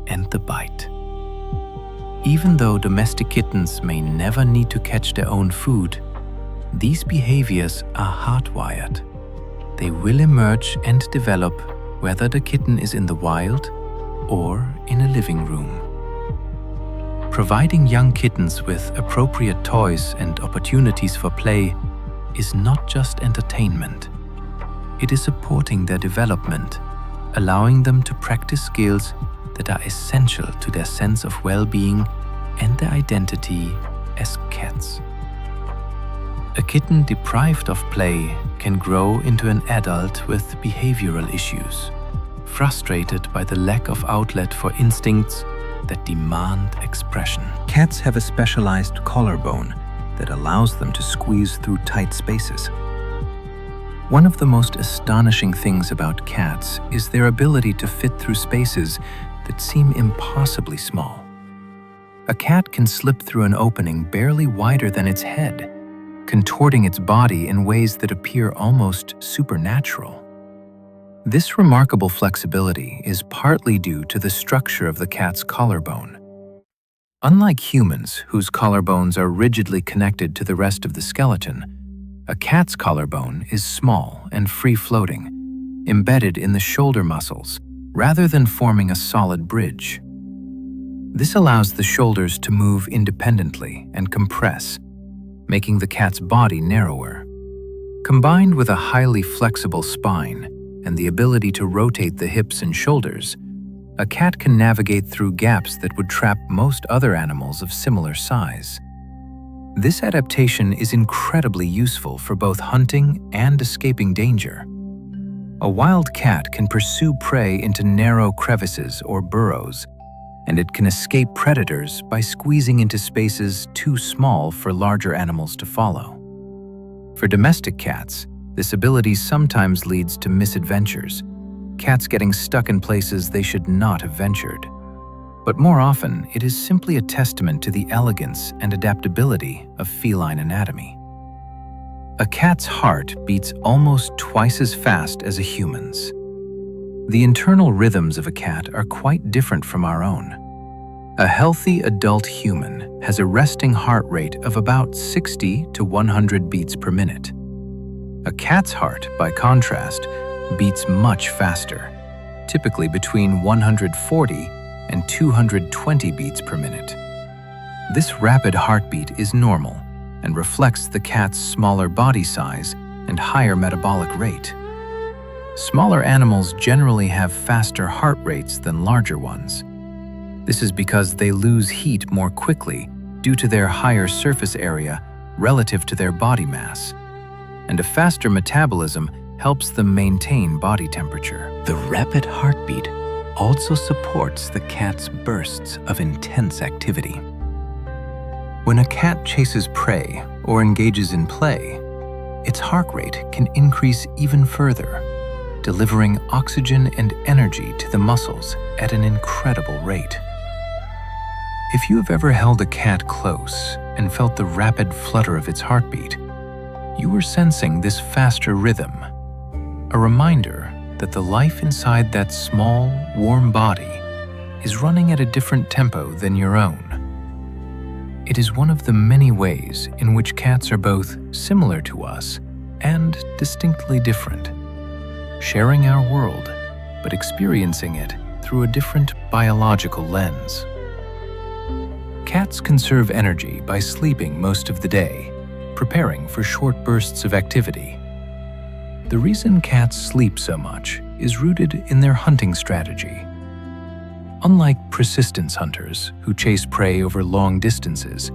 A: and the bite. Even though domestic kittens may never need to catch their own food, these behaviors are hardwired. They will emerge and develop whether the kitten is in the wild or in a living room. Providing young kittens with appropriate toys and opportunities for play is not just entertainment. It is supporting their development, allowing them to practice skills that are essential to their sense of well-being and their identity as cats. A kitten deprived of play can grow into an adult with behavioral issues, frustrated by the lack of outlet for instincts that demand expression. Cats have a specialized collarbone that allows them to squeeze through tight spaces. One of the most astonishing things about cats is their ability to fit through spaces that seem impossibly small. A cat can slip through an opening barely wider than its head, contorting its body in ways that appear almost supernatural. This remarkable flexibility is partly due to the structure of the cat's collarbone. Unlike humans, whose collarbones are rigidly connected to the rest of the skeleton, a cat's collarbone is small and free-floating, embedded in the shoulder muscles rather than forming a solid bridge. This allows the shoulders to move independently and compress, making the cat's body narrower. Combined with a highly flexible spine and the ability to rotate the hips and shoulders, a cat can navigate through gaps that would trap most other animals of similar size. This adaptation is incredibly useful for both hunting and escaping danger. A wild cat can pursue prey into narrow crevices or burrows, and it can escape predators by squeezing into spaces too small for larger animals to follow. For domestic cats, this ability sometimes leads to misadventures, cats getting stuck in places they should not have ventured. But more often, it is simply a testament to the elegance and adaptability of feline anatomy. A cat's heart beats almost twice as fast as a human's. The internal rhythms of a cat are quite different from our own. A healthy adult human has a resting heart rate of about 60 to 100 beats per minute. A cat's heart, by contrast, beats much faster, typically between 140 and 220 beats per minute. This rapid heartbeat is normal and reflects the cat's smaller body size and higher metabolic rate. Smaller animals generally have faster heart rates than larger ones. This is because they lose heat more quickly due to their higher surface area relative to their body mass, and a faster metabolism helps them maintain body temperature. The rapid heartbeat also supports the cat's bursts of intense activity. When a cat chases prey or engages in play, its heart rate can increase even further, delivering oxygen and energy to the muscles at an incredible rate. If you have ever held a cat close and felt the rapid flutter of its heartbeat, you were sensing this faster rhythm, a reminder that the life inside that small, warm body is running at a different tempo than your own. It is one of the many ways in which cats are both similar to us and distinctly different, sharing our world, but experiencing it through a different biological lens. Cats conserve energy by sleeping most of the day, preparing for short bursts of activity. The reason cats sleep so much
B: is rooted in their hunting strategy. Unlike persistence hunters who chase prey over long distances,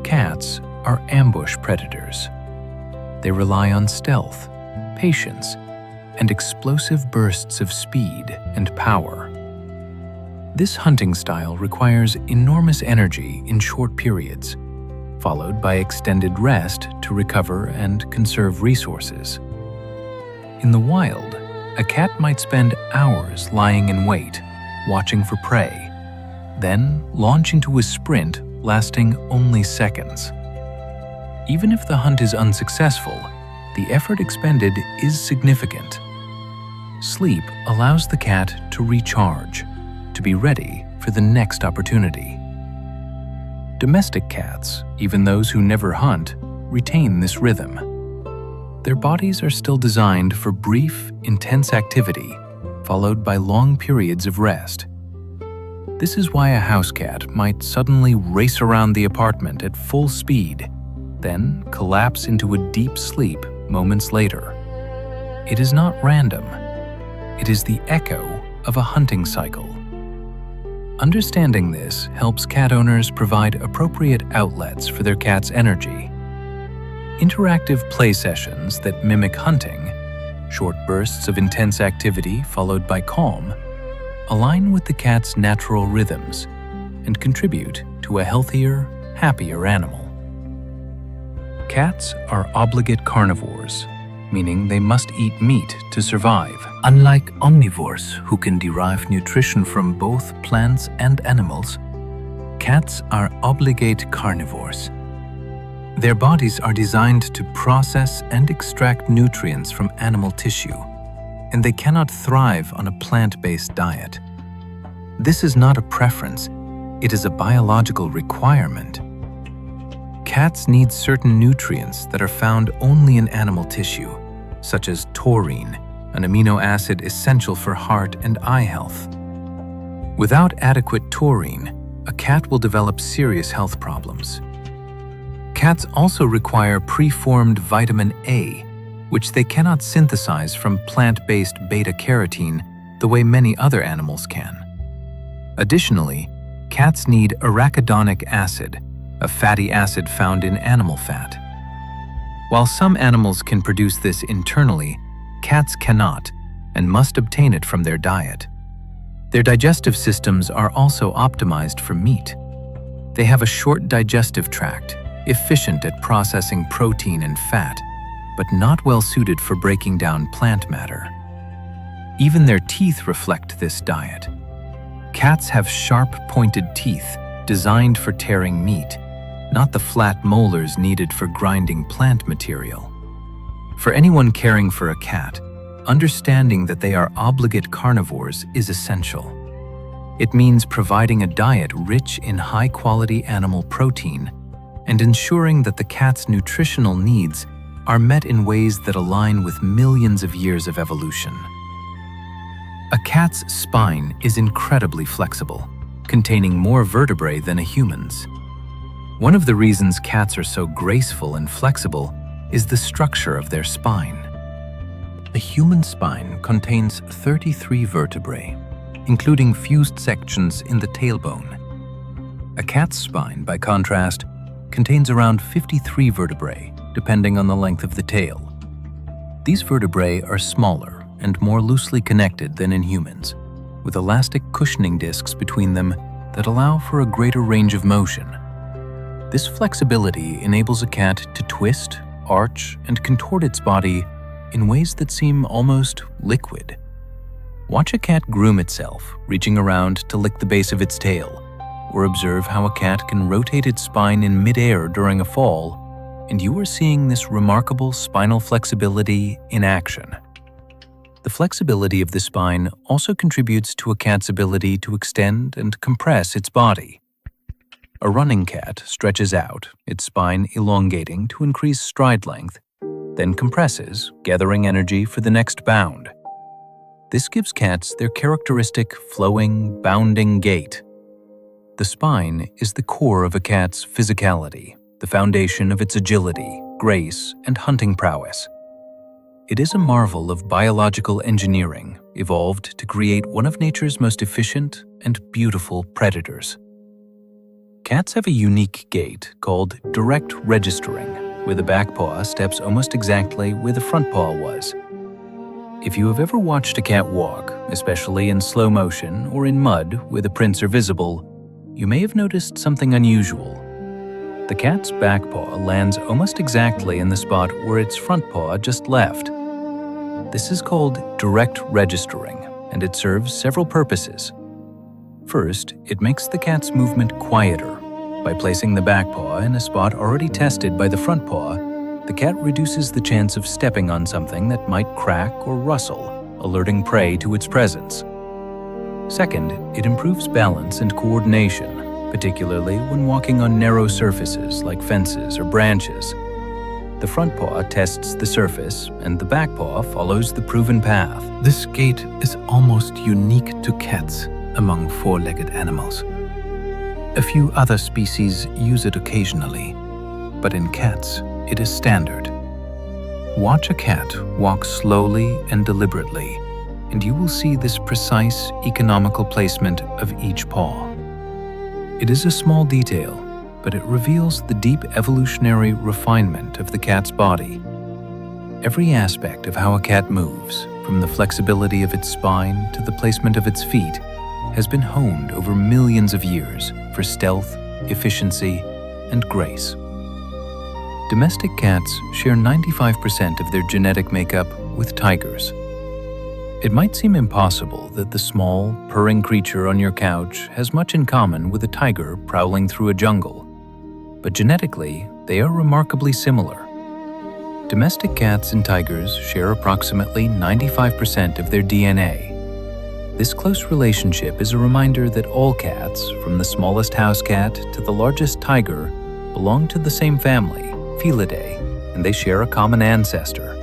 B: cats are ambush predators. They rely on stealth, patience, and explosive bursts of speed and power. This hunting style requires enormous energy in short periods, followed by extended rest to recover and conserve resources. In the wild, a cat might spend hours lying in wait, watching for prey, then launch into a sprint lasting only seconds. Even if the hunt is unsuccessful, the effort expended is significant. Sleep allows the cat to recharge, to be ready for the next opportunity. Domestic cats, even those who never hunt, retain this rhythm. Their bodies are still designed for brief, intense activity, followed by long periods of rest. This is why a house cat might suddenly race around the apartment at full speed, then collapse into a deep sleep moments later. It is not random. It is the echo of a hunting cycle. Understanding this helps cat owners provide appropriate outlets for their cat's energy. Interactive play sessions that mimic hunting, short bursts of intense activity followed by calm, align with the cat's natural rhythms and contribute to a healthier, happier animal. Cats are obligate carnivores, meaning they must eat meat to survive. Unlike omnivores who can derive nutrition from both plants and animals, cats are obligate carnivores. Their bodies are designed to process and extract nutrients from animal tissue, and they cannot thrive on a plant-based diet. This is not a preference, it is a biological requirement. Cats need certain nutrients that are found only in animal tissue, such as taurine, an amino acid essential for heart and eye health. Without adequate taurine, a cat will develop serious health problems. Cats also require preformed vitamin A, which they cannot synthesize from plant-based beta-carotene the way many other animals can. Additionally, cats need arachidonic acid, a fatty acid found in animal fat. While some animals can produce this internally, cats cannot and must obtain it from their diet. Their digestive systems are also optimized for meat. They have a short digestive tract, efficient at processing protein and fat, but not well suited for breaking down plant matter. Even their teeth reflect this diet. Cats have sharp, pointed teeth designed for tearing meat, not the flat molars needed for grinding plant material. For anyone caring for a cat, understanding that they are obligate carnivores is essential. It means providing a diet rich in high-quality animal protein and ensuring that the cat's nutritional needs are met in ways that align with millions of years of evolution. A cat's spine is incredibly flexible, containing more vertebrae than a human's. One of the reasons cats are so graceful and flexible is the structure of their spine. The human spine contains 33 vertebrae, including fused sections in the tailbone. A cat's spine, by contrast, contains around 53 vertebrae, depending on the length of the tail. These vertebrae are smaller and more loosely connected than in humans, with elastic cushioning discs between them that allow for a greater range of motion. This flexibility enables a cat to twist, arch, and contort its body in ways that seem almost liquid. Watch a cat groom itself, reaching around to lick the base of its tail, or observe how a cat can rotate its spine in midair during a fall, and you are seeing this remarkable spinal flexibility in action. The flexibility of the spine also contributes to a cat's ability to extend and compress its body. A running cat stretches out, its spine elongating to increase stride length, then compresses, gathering energy for the next bound. This gives cats their characteristic flowing, bounding gait. The spine is the core of a cat's physicality, the foundation of its agility, grace, and hunting prowess. It is a marvel of biological engineering evolved to create one of nature's most efficient and beautiful predators. Cats have a unique gait called direct registering, where the back paw steps almost exactly where the front paw was. If you have ever watched a cat walk, especially in slow motion or in mud where the prints are visible, you may have noticed something unusual. The cat's back paw lands almost exactly in the spot where its front paw just left. This is called direct registering, and it serves several purposes. First, it makes the cat's movement quieter. By placing the back paw in a spot already tested by the front paw, the cat reduces the chance of stepping on something that might crack or rustle, alerting prey to its presence. Second, it improves balance and coordination, particularly when walking on narrow surfaces like fences or branches. The front paw tests the surface, and the back paw follows the proven path.
A: This gait is almost unique to cats among four-legged animals. A few other species use it occasionally, but in cats, it is standard. Watch a cat walk slowly and deliberately, and you will see this precise, economical placement of each paw. It is a small detail, but it reveals the deep evolutionary refinement of the cat's body. Every aspect of how a cat moves, from the flexibility of its spine to the placement of its feet, has been honed over millions of years for stealth, efficiency, and grace. Domestic cats share 95% of their genetic makeup with tigers. It might seem impossible that the small, purring creature on your couch has much in common with a tiger prowling through a jungle, but genetically, they are remarkably similar. Domestic cats and tigers share approximately 95% of their DNA. This close relationship is a reminder that all cats, from the smallest house cat to the largest tiger, belong to the same family, Felidae, and they share a common ancestor.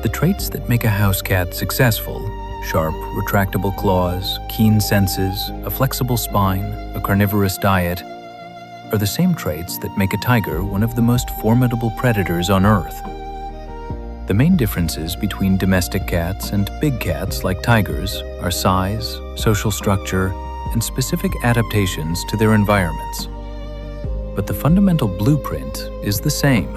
A: The traits that make a house cat successful, sharp, retractable claws, keen senses, a flexible spine, a carnivorous diet, are the same traits that make a tiger one of the most formidable predators on Earth. The main differences between domestic cats and big cats like tigers are size, social structure, and specific adaptations to their environments. But the fundamental blueprint is the same.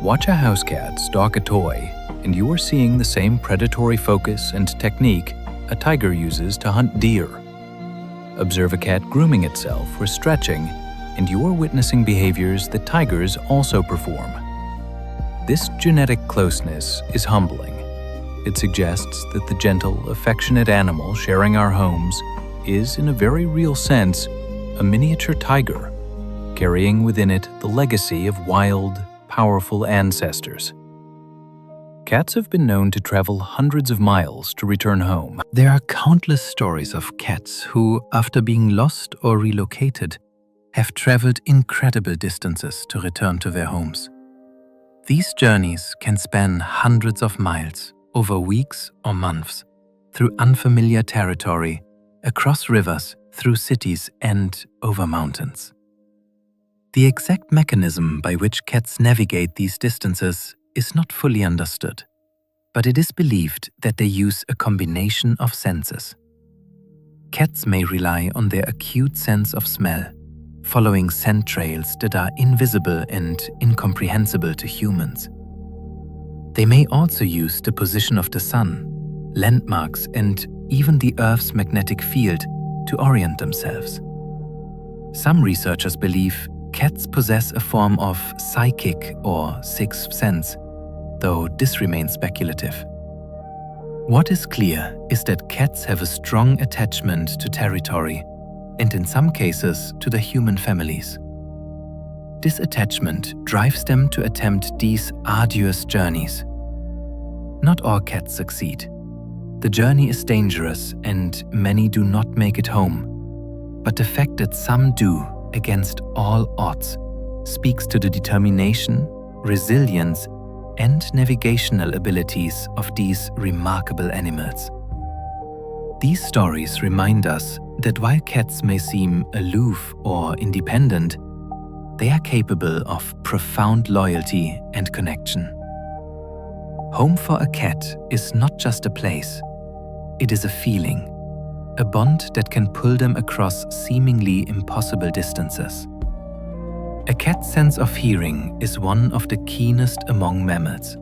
A: Watch a house cat stalk a toy, and you are seeing the same predatory focus and technique a tiger uses to hunt deer. Observe a cat grooming itself or stretching, and you are witnessing behaviors that tigers also perform. This genetic closeness is humbling. It suggests that the gentle, affectionate animal sharing our homes is, in a very real sense, a miniature tiger, carrying within it the legacy of wild, powerful ancestors. Cats have been known to travel hundreds of miles to return home. There are countless stories of cats who, after being lost or relocated, have traveled incredible distances to return to their homes. These journeys can span hundreds of miles, over weeks or months, through unfamiliar territory, across rivers, through cities, and over mountains. The exact mechanism by which cats navigate these distances is not fully understood, but it is believed that they use a combination of senses. Cats may rely on their acute sense of smell, following scent trails that are invisible and incomprehensible to humans. They may also use the position of the sun, landmarks, and even the Earth's magnetic field to orient themselves. Some researchers believe cats possess a form of psychic or sixth sense, though this remains speculative. What is clear is that cats have a strong attachment to territory, and in some cases to the human families. This attachment drives them to attempt these arduous journeys. Not all cats succeed. The journey is dangerous and many do not make it home. But the fact that some do, against all odds, speaks to the determination, resilience, and navigational abilities of these remarkable animals. These stories remind us that while cats may seem aloof or independent, they are capable of profound loyalty and connection. Home for a cat is not just a place, it is a feeling, a bond that can pull them across seemingly impossible distances. A cat's sense of hearing is one of the keenest among mammals.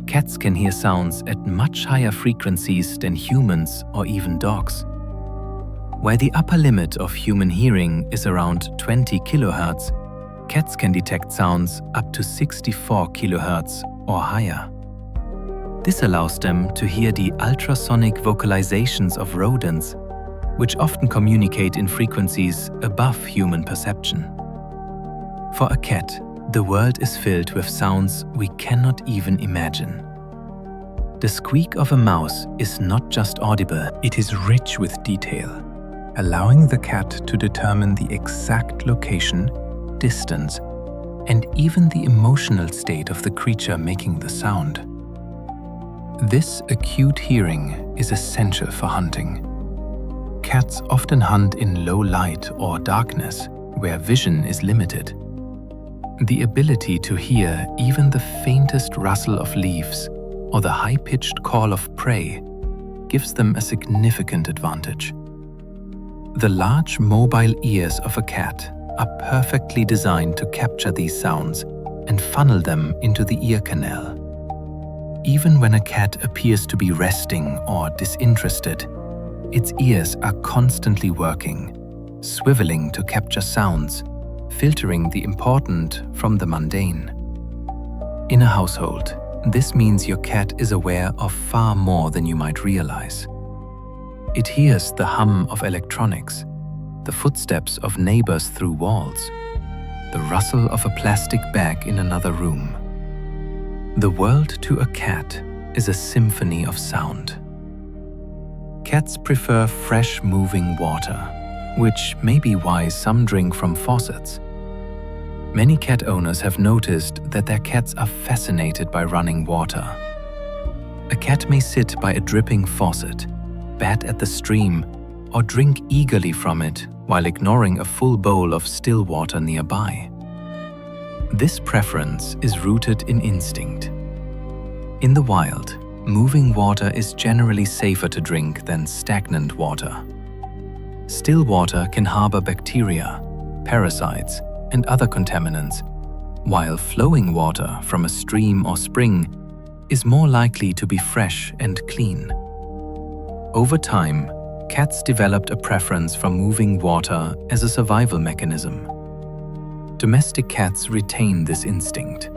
A: Cats can hear sounds at much higher frequencies than humans or even dogs. While the upper limit of human hearing is around 20 kHz, cats can detect sounds up to 64 kHz or higher. This allows them to hear the ultrasonic vocalizations of rodents, which often communicate in frequencies above human perception. For a cat, the world is filled with sounds we cannot even imagine. The squeak of a mouse is not just audible, it is rich with detail, allowing the cat to determine the exact location, distance, and even the emotional state of the creature making the sound. This acute hearing is essential for hunting. Cats often hunt in low light or darkness, where vision is limited. The ability to hear even the faintest rustle of leaves or the high-pitched call of prey gives them a significant advantage. The large mobile ears of a cat are perfectly designed to capture these sounds and funnel them into the ear canal. Even when a cat appears to be resting or disinterested, its ears are constantly working, swiveling to capture sounds, filtering the important from the mundane. In a household, this means your cat is aware of far more than you might realize. It hears the hum of electronics, the footsteps of neighbors through walls, the rustle of a plastic bag in another room. The world to a cat is a symphony of sound. Cats prefer fresh moving water, which may be why some drink from faucets. Many cat owners have noticed that their cats are fascinated by running water. A cat may sit by a dripping faucet, bat at the stream, or drink eagerly from it while ignoring a full bowl of still water nearby. This preference is rooted in instinct. In the wild, moving water is generally safer to drink than stagnant water. Still water can harbor bacteria, parasites, and other contaminants, while flowing water from a stream or spring is more likely to be fresh and clean. Over time, cats developed a preference for moving water as a survival mechanism. Domestic cats retain this instinct.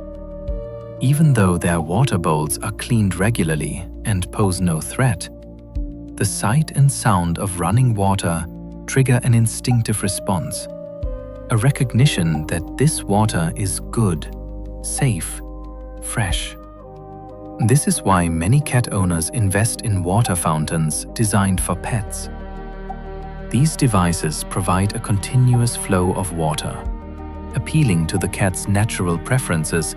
A: Even though their water bowls are cleaned regularly and pose no threat, the sight and sound of running water trigger an instinctive response, a recognition that this water is good, safe, fresh. This is why many cat owners invest in water fountains designed for pets. These devices provide a continuous flow of water, appealing to the cat's natural preferences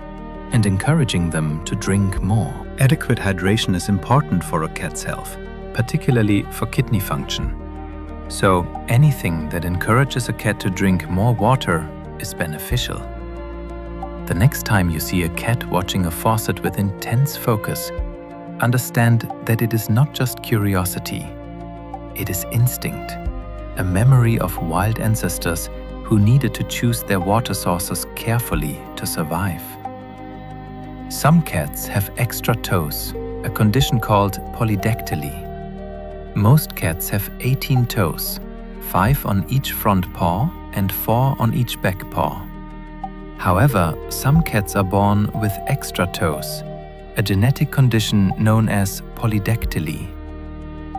A: and encouraging them to drink more.
C: Adequate hydration is important for a cat's health,
A: particularly for kidney function. So anything that encourages a cat to drink more water is beneficial. The next time you see a cat watching a faucet with intense focus, understand that it is not just curiosity, it is instinct, a memory of wild ancestors who needed to choose their water sources carefully to survive. Some cats have extra toes, a condition called polydactyly. Most cats have 18 toes, 5 on each front paw and 4 on each back paw. However, some cats are born with extra toes, a genetic condition known as polydactyly.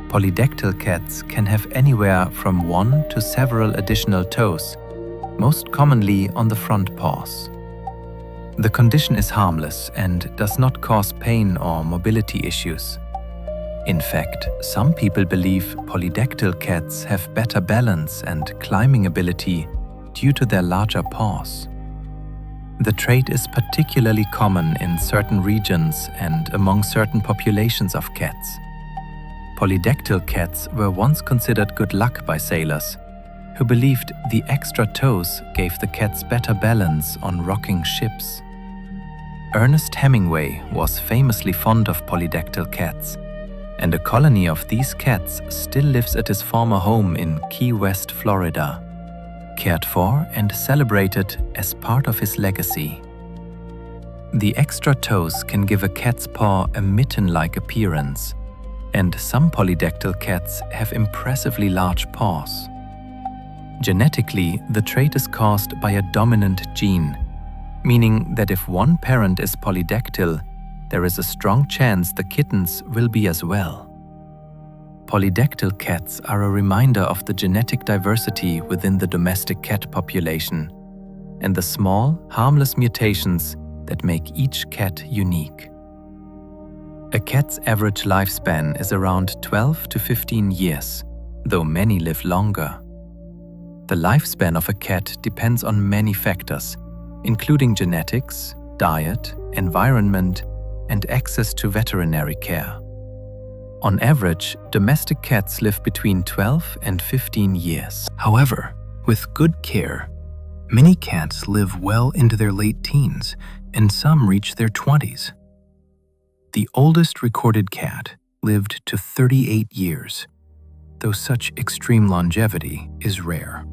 A: Polydactyl cats can have anywhere from 1 to several additional toes, most commonly on the front paws. The condition is harmless and does not cause pain or mobility issues. In fact, some people believe polydactyl cats have better balance and climbing ability due to their larger paws. The trait is particularly common in certain regions and among certain populations of cats. Polydactyl cats were once considered good luck by sailors, who believed the extra toes gave the cats better balance on rocking ships. Ernest Hemingway was famously fond of polydactyl cats, and a colony of these cats still lives at his former home in Key West, Florida, cared for and celebrated as part of his legacy. The extra toes can give a cat's paw a mitten-like appearance, and some polydactyl cats have impressively large paws. Genetically, the trait is caused by a dominant gene, meaning that if one parent is polydactyl, there is a strong chance the kittens will be as well. Polydactyl cats are a reminder of the genetic diversity within the domestic cat population and the small, harmless mutations that make each cat unique. A cat's average lifespan is around 12 to 15 years, though many live longer. The lifespan of a cat depends on many factors, including genetics, diet, environment, and access to veterinary care. On average, domestic cats live between 12 and 15 years.
B: However, with good care, many cats live well into their late teens, and some reach their 20s. The oldest recorded cat lived to 38 years, though such extreme longevity is rare.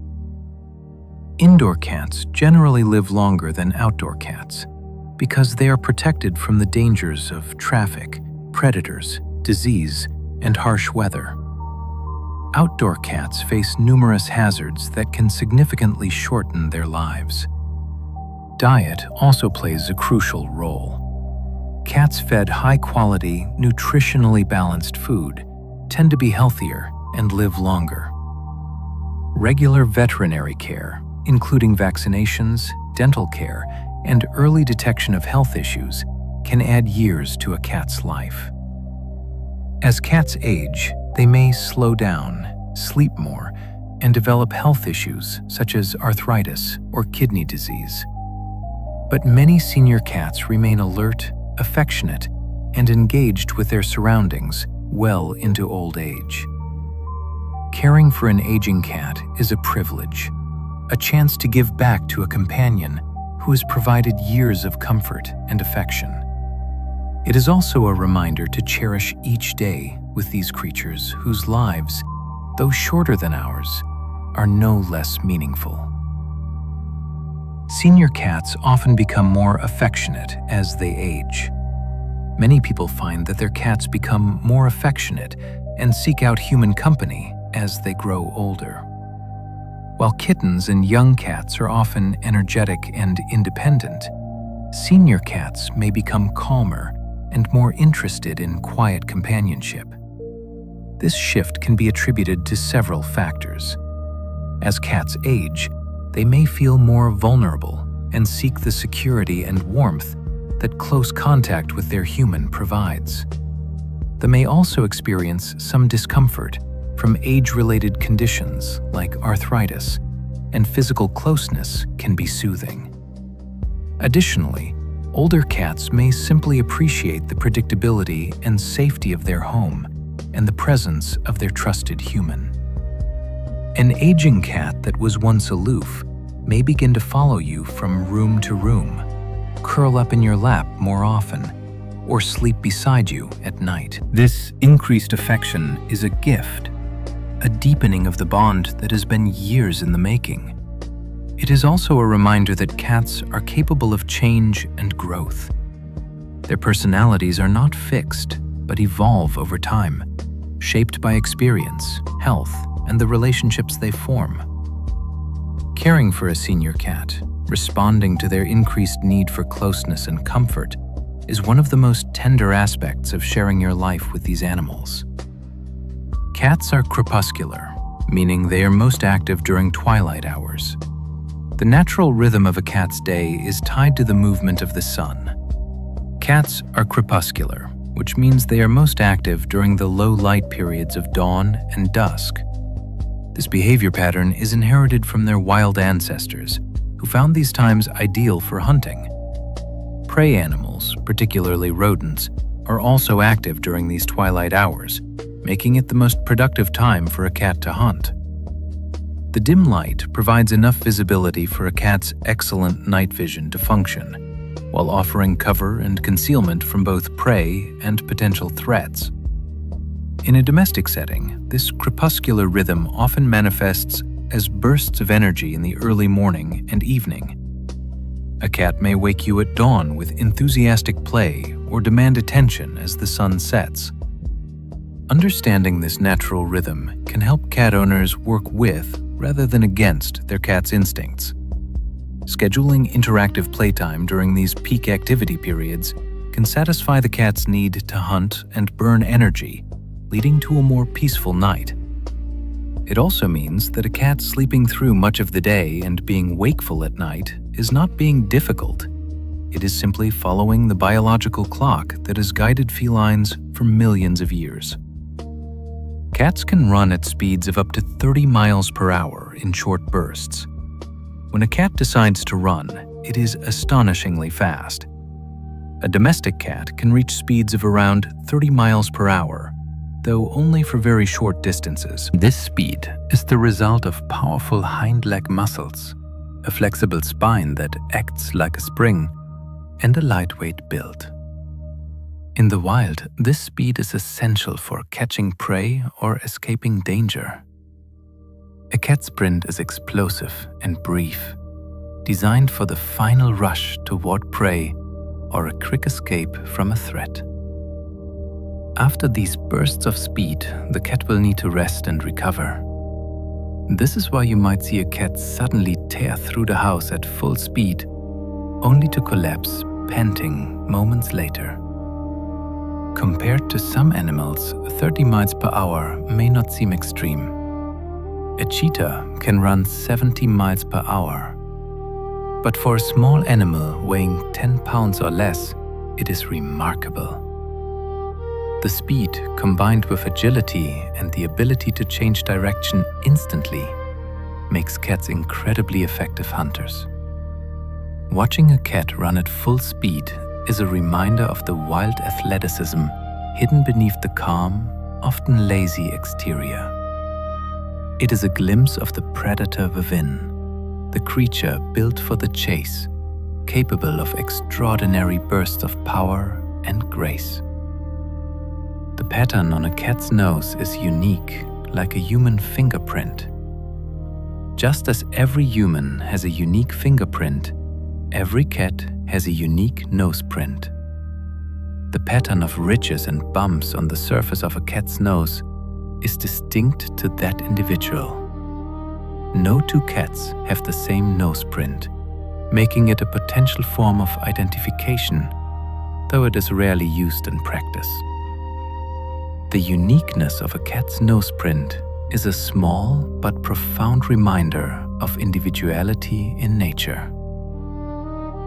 B: Indoor cats generally live longer than outdoor cats because they are protected from the dangers of traffic, predators, disease, and harsh weather. Outdoor cats face numerous hazards that can significantly shorten their lives. Diet also plays a crucial role. Cats fed high-quality, nutritionally balanced food tend to be healthier and live longer. Regular veterinary care, including vaccinations, dental care, and early detection of health issues, can add years to a cat's life. As cats age, they may slow down, sleep more, and develop health issues such as arthritis or kidney disease. But many senior cats remain alert, affectionate, and engaged with their surroundings well into old age. Caring for an aging cat is a privilege, a chance to give back to a companion who has provided years of comfort and affection. It is also a reminder to cherish each day with these creatures whose lives, though shorter than ours, are no less meaningful. Senior cats often become more affectionate as they age. Many people find that their cats become more affectionate and seek out human company as they grow older. While kittens and young cats are often energetic and independent, senior cats may become calmer and more interested in quiet companionship. This shift can be attributed to several factors. As cats age, they may feel more vulnerable and seek the security and warmth that close contact with their human provides. They may also experience some discomfort from age-related conditions like arthritis, and physical closeness can be soothing. Additionally, older cats may simply appreciate the predictability and safety of their home and the presence of their trusted human. An aging cat that was once aloof may begin to follow you from room to room, curl up in your lap more often, or sleep beside you at night. This increased affection is a gift, a deepening of the bond that has been years in the making. It is also a reminder that cats are capable of change and growth. Their personalities are not fixed, but evolve over time, shaped by experience, health, and the relationships they form. Caring for a senior cat, responding to their increased need for closeness and comfort, is one of the most tender aspects of sharing your life with these animals. Cats are crepuscular, meaning they are most active during twilight hours. The natural rhythm of a cat's day is tied to the movement of the sun. Cats are crepuscular, which means they are most active during the low light periods of dawn and dusk. This behavior pattern is inherited from their wild ancestors, who found these times ideal for hunting. Prey animals, particularly rodents, are also active during these twilight hours, making it the most productive time for a cat to hunt. The dim light provides enough visibility for a cat's excellent night vision to function, while offering cover and concealment from both prey and potential threats. In a domestic setting, this crepuscular rhythm often manifests as bursts of energy in the early morning and evening. A cat may wake you at dawn with enthusiastic play or demand attention as the sun sets. Understanding this natural rhythm can help cat owners work with rather than against their cat's instincts. Scheduling interactive playtime during these peak activity periods can satisfy the cat's need to hunt and burn energy, leading to a more peaceful night. It also means that a cat sleeping through much of the day and being wakeful at night is not being difficult. It is simply following the biological clock that has guided felines for millions of years. Cats can run at speeds of up to 30 miles per hour in short bursts. When a cat decides to run, it is astonishingly fast. A domestic cat can reach speeds of around 30 miles per hour, though only for very short distances. This speed is the result of powerful hind leg muscles, a flexible spine that acts like a spring, and a lightweight build. In the wild, this speed is essential for catching prey or escaping danger. A cat sprint is explosive and brief, designed for the final rush toward prey or a quick escape from a threat. After these bursts of speed, the cat will need to rest and recover. This is why you might see a cat suddenly tear through the house at full speed, only to collapse, panting moments later. Compared to some animals, 30 miles per hour may not seem extreme. A cheetah can run 70 miles per hour. But for a small animal weighing 10 pounds or less, it is remarkable. The speed, combined with agility and the ability to change direction instantly, makes cats incredibly effective hunters. Watching a cat run at full speed is a reminder of the wild athleticism hidden beneath the calm, often lazy exterior. It is a glimpse of the predator within, the creature built for the chase, capable of extraordinary bursts of power and grace. The pattern on a cat's nose is unique, like a human fingerprint. Just as every human has a unique fingerprint, every cat has a unique nose print. The pattern of ridges and bumps on the surface of a cat's nose is distinct to that individual. No two cats have the same nose print, making it a potential form of identification, though it is rarely used in practice. The uniqueness of a cat's nose print is a small but profound reminder of individuality in nature.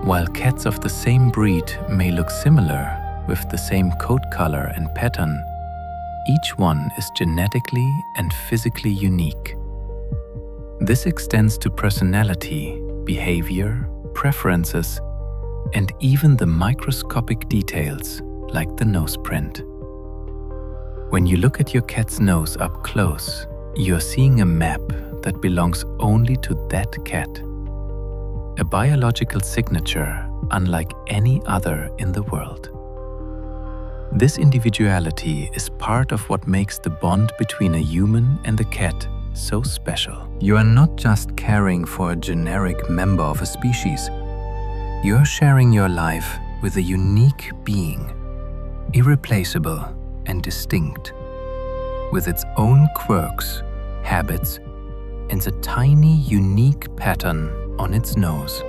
B: While cats of the same breed may look similar with the same coat color and pattern, each one is genetically and physically unique. This extends to personality, behavior, preferences, and even the microscopic details like the nose print. When you look at your cat's nose up close, you're seeing a map that belongs only to that cat. A biological signature unlike any other in the world. This individuality is part of what makes the bond between a human and a cat so special. You are not just caring for a generic member of a species. You are sharing your life with a unique being, irreplaceable and distinct, with its own quirks, habits, and a tiny, unique pattern on its nose.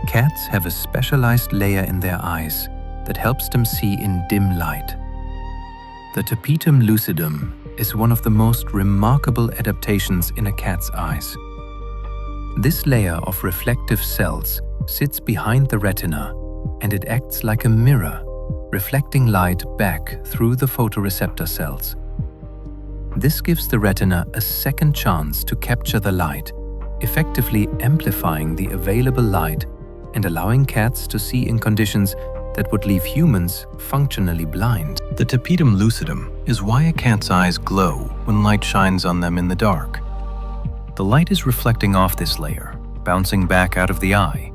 B: Cats have a specialized layer in their eyes that helps them see in dim light. The tapetum lucidum is one of the most remarkable adaptations in a cat's eyes. This layer of reflective cells sits behind the retina, and it acts like a mirror, reflecting light back through the photoreceptor cells. This gives the retina a second chance to capture the light, effectively amplifying the available light and allowing cats to see in conditions that would leave humans functionally blind. The tapetum lucidum is why a cat's eyes glow when light shines on them in the dark. The light is reflecting off this layer, bouncing back out of the eye.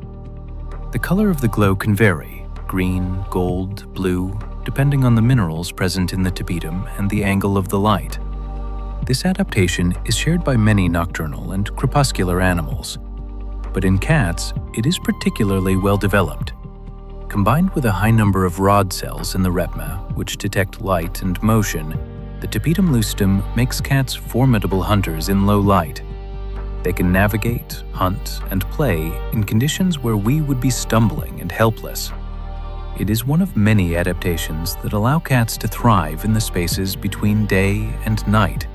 A: The color of the glow can vary: green, gold, blue, depending on the minerals present in the tapetum and the angle of the light. This adaptation is shared by many nocturnal and crepuscular animals, but in cats, it is particularly well developed. Combined with a high number of rod cells in the retina, which detect light and motion, the tapetum lucidum makes cats formidable hunters in low light. They can navigate, hunt, and play in conditions where we would be stumbling and helpless. It is one of many adaptations that allow cats to thrive in the spaces between day and night.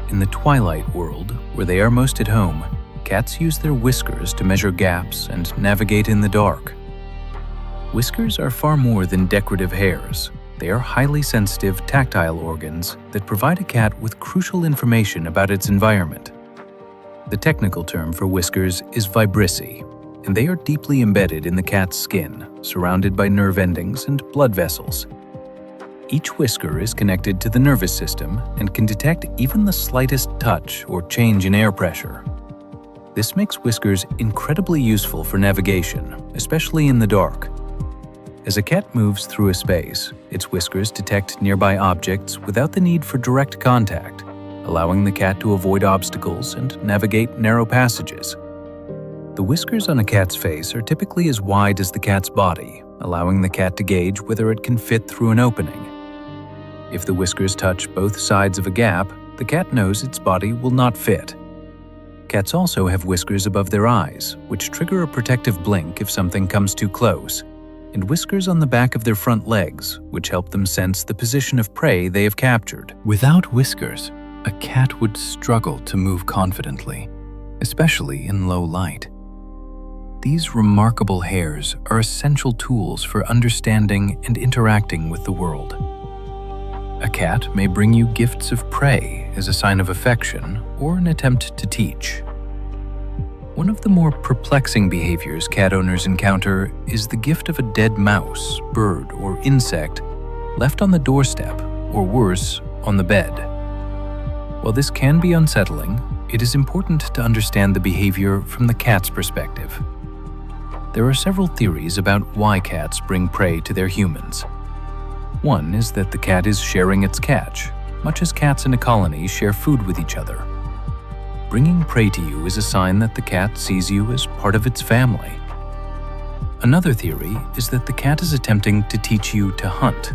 A: In the twilight world, where they are most at home, cats use their whiskers to measure gaps and navigate in the dark. Whiskers are far more than decorative hairs. They are highly sensitive, tactile organs that provide a cat with crucial information about its environment. The technical term for whiskers is vibrissae, and they are deeply embedded in the cat's skin, surrounded by nerve endings and blood vessels. Each whisker is connected to the nervous system and can detect even the slightest touch or change in air pressure. This makes whiskers incredibly useful for navigation, especially in the dark. As a cat moves through a space, its whiskers detect nearby objects without the need for direct contact, allowing the cat to avoid obstacles and navigate narrow passages. The whiskers on a cat's face are typically as wide as the cat's body, allowing the cat to gauge whether it can fit through an opening. If the whiskers touch both sides of a gap, the cat knows its body will not fit. Cats also have whiskers above their eyes, which trigger a protective blink if something comes too close, and whiskers on the back of their front legs, which help them sense the position of prey they have captured.
B: Without whiskers, a cat would struggle to move confidently, especially in low light. These remarkable hairs are essential tools for understanding and interacting with the world. A cat may bring you gifts of prey as a sign of affection or an attempt to teach. One of the more perplexing behaviors cat owners encounter is the gift of a dead mouse, bird, or insect left on the doorstep, or worse, on the bed. While this can be unsettling, it is important to understand the behavior from the cat's perspective. There are several theories about why cats bring prey to their humans. One is that the cat is sharing its catch, much as cats in a colony share food with each other. Bringing prey to you is a sign that the cat sees you as part of its family. Another theory is that the cat is attempting to teach you to hunt.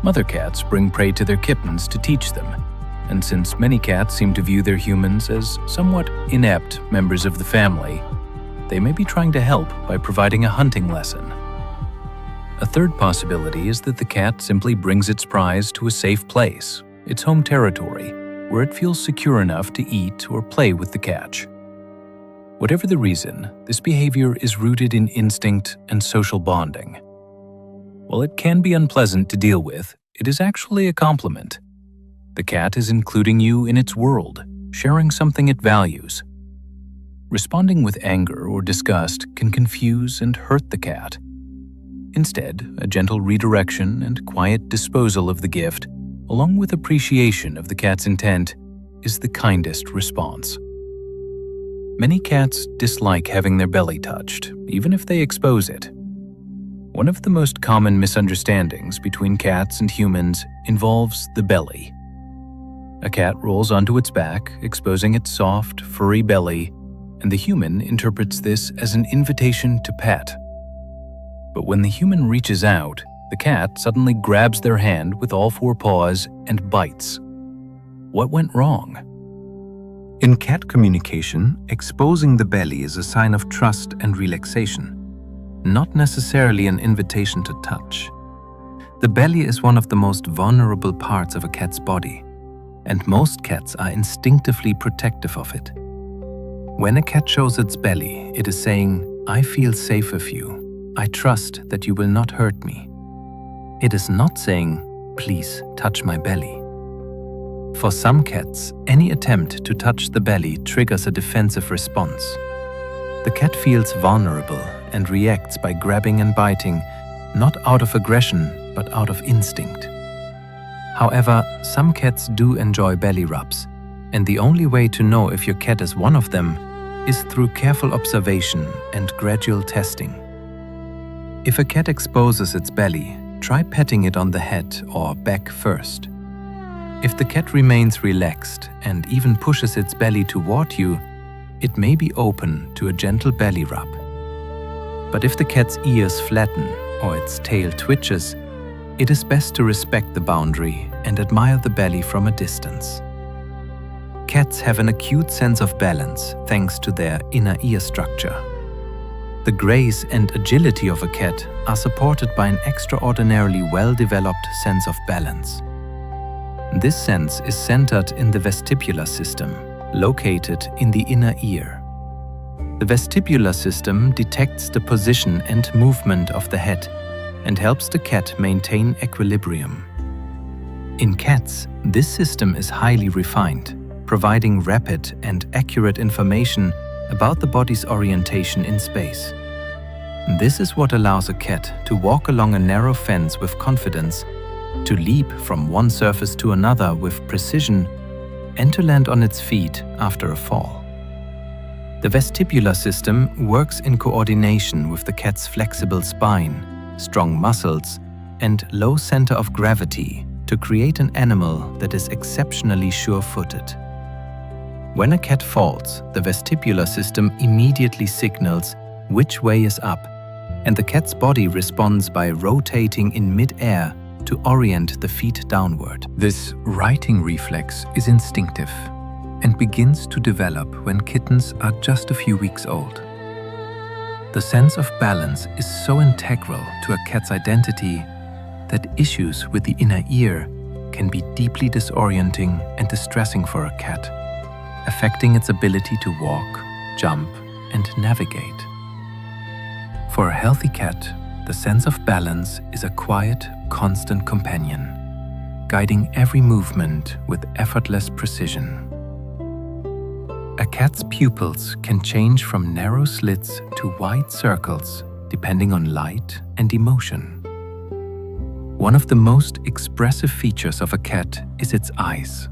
B: Mother cats bring prey to their kittens to teach them, and since many cats seem to view their humans as somewhat inept members of the family, they may be trying to help by providing a hunting lesson. A third possibility is that the cat simply brings its prize to a safe place, its home territory, where it feels secure enough to eat or play with the catch. Whatever the reason, this behavior is rooted in instinct and social bonding. While it can be unpleasant to deal with, it is actually a compliment. The cat is including you in its world, sharing something it values. Responding with anger or disgust can confuse and hurt the cat. Instead, a gentle redirection and quiet disposal of the gift, along with appreciation of the cat's intent, is the kindest response. Many cats dislike having their belly touched, even if they expose it. One of the most common misunderstandings between cats and humans involves the belly. A cat rolls onto its back, exposing its soft, furry belly, and the human interprets this as an invitation to pet. But when the human reaches out, the cat suddenly grabs their hand with all four paws and bites. What went wrong?
C: In cat communication, exposing the belly is a sign of trust and relaxation, not necessarily an invitation to touch. The belly is one of the most vulnerable parts of a cat's body, and most cats are instinctively protective of it. When a cat shows its belly, it is saying, "I feel safe with you. I trust that you will not hurt me." It is not saying, "Please touch my belly." For some cats, any attempt to touch the belly triggers a defensive response. The cat feels vulnerable and reacts by grabbing and biting, not out of aggression, but out of instinct. However, some cats do enjoy belly rubs, and the only way to know if your cat is one of them
A: is through careful observation and gradual testing. If a cat exposes its belly, try petting it on the head or back first. If the cat remains relaxed and even pushes its belly toward you, it may be open to a gentle belly rub. But if the cat's ears flatten or its tail twitches, it is best to respect the boundary and admire the belly from a distance. Cats have an acute sense of balance thanks to their inner ear structure. The grace and agility of a cat are supported by an extraordinarily well-developed sense of balance. This sense is centered in the vestibular system, located in the inner ear. The vestibular system detects the position and movement of the head and helps the cat maintain equilibrium. In cats, this system is highly refined, providing rapid and accurate information about the body's orientation in space. This is what allows a cat to walk along a narrow fence with confidence, to leap from one surface to another with precision, and to land on its feet after a fall. The vestibular system works in coordination with the cat's flexible spine, strong muscles, and low center of gravity to create an animal that is exceptionally sure-footed. When a cat falls, the vestibular system immediately signals which way is up, and the cat's body responds by rotating in mid-air to orient the feet downward.
B: This righting reflex is instinctive and begins to develop when kittens are just a few weeks old. The sense of balance is so integral to a cat's identity that issues with the inner ear can be deeply disorienting and distressing for a cat, affecting its ability to walk, jump, and navigate. For a healthy cat, the sense of balance is a quiet, constant companion, guiding every movement with effortless precision. A cat's pupils can change from narrow slits to wide circles depending on light and emotion. One of the most expressive features of a cat is its eyes,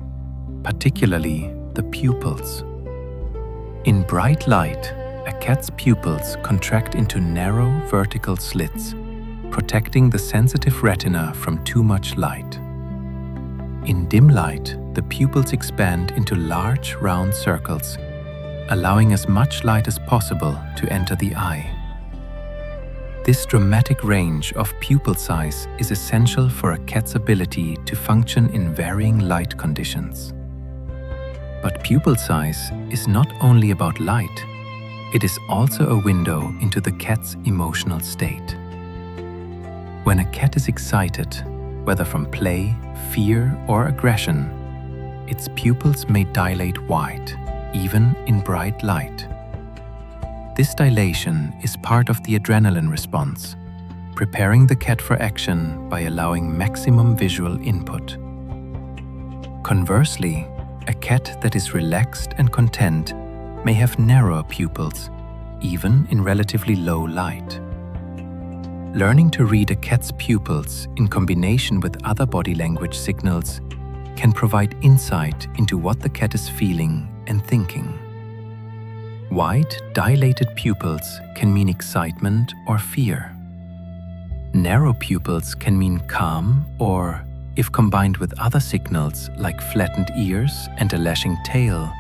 B: particularly the pupils. In bright light, a cat's pupils contract into narrow vertical slits, protecting the sensitive retina from too much light. In dim light, the pupils expand into large round circles, allowing as much light as possible to enter the eye. This dramatic range of pupil size is essential for a cat's ability to function in varying light conditions. But pupil size is not only about light, it is also a window into the cat's emotional state. When a cat is excited, whether from play, fear, or aggression, its pupils may dilate wide, even in bright light. This dilation is part of the adrenaline response, preparing the cat for action by allowing maximum visual input. Conversely, a cat that is relaxed and content may have narrower pupils, even in relatively low light. Learning to read a cat's pupils in combination with other body language signals can provide insight into what the cat is feeling and thinking. Wide, dilated pupils can mean excitement or fear. Narrow pupils can mean calm or, if combined with other signals like flattened ears and a lashing tail,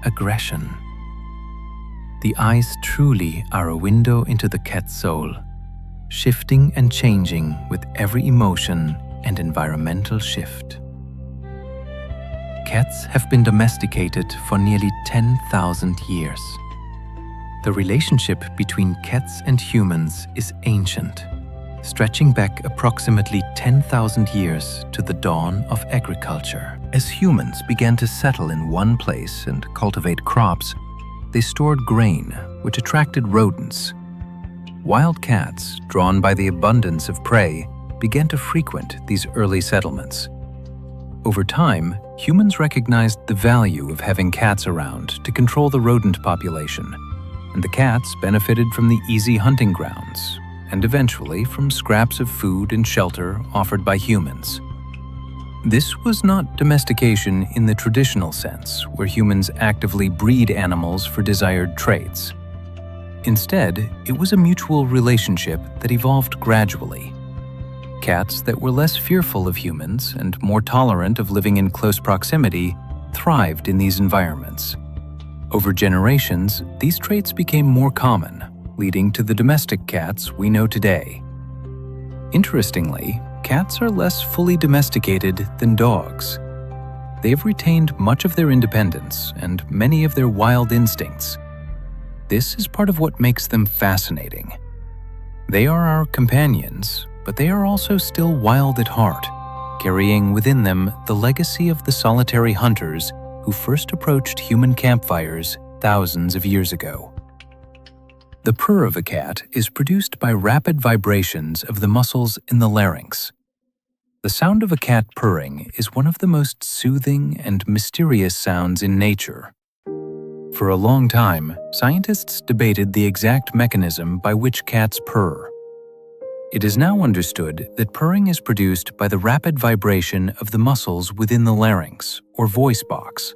B: aggression. The eyes truly are a window into the cat's soul, shifting and changing with every emotion and environmental shift. Cats have been domesticated for nearly 10,000 years. The relationship between cats and humans is ancient, stretching back approximately 10,000 years to the dawn of agriculture. As humans began to settle in one place and cultivate crops, they stored grain, which attracted rodents. Wild cats, drawn by the abundance of prey, began to frequent these early settlements. Over time, humans recognized the value of having cats around to control the rodent population, and the cats benefited from the easy hunting grounds, and eventually from scraps of food and shelter offered by humans. This was not domestication in the traditional sense, where humans actively breed animals for desired traits. Instead, it was a mutual relationship that evolved gradually. Cats that were less fearful of humans and more tolerant of living in close proximity thrived in these environments. Over generations, these traits became more common, leading to the domestic cats we know today. Interestingly, cats are less fully domesticated than dogs. They have retained much of their independence and many of their wild instincts. This is part of what makes them fascinating. They are our companions, but they are also still wild at heart, carrying within them the legacy of the solitary hunters who first approached human campfires thousands of years ago. The purr of a cat is produced by rapid vibrations of the muscles in the larynx. The sound of a cat purring is one of the most soothing and mysterious sounds in nature. For a long time, scientists debated the exact mechanism by which cats purr. It is now understood that purring is produced by the rapid vibration of the muscles within the larynx, or voice box.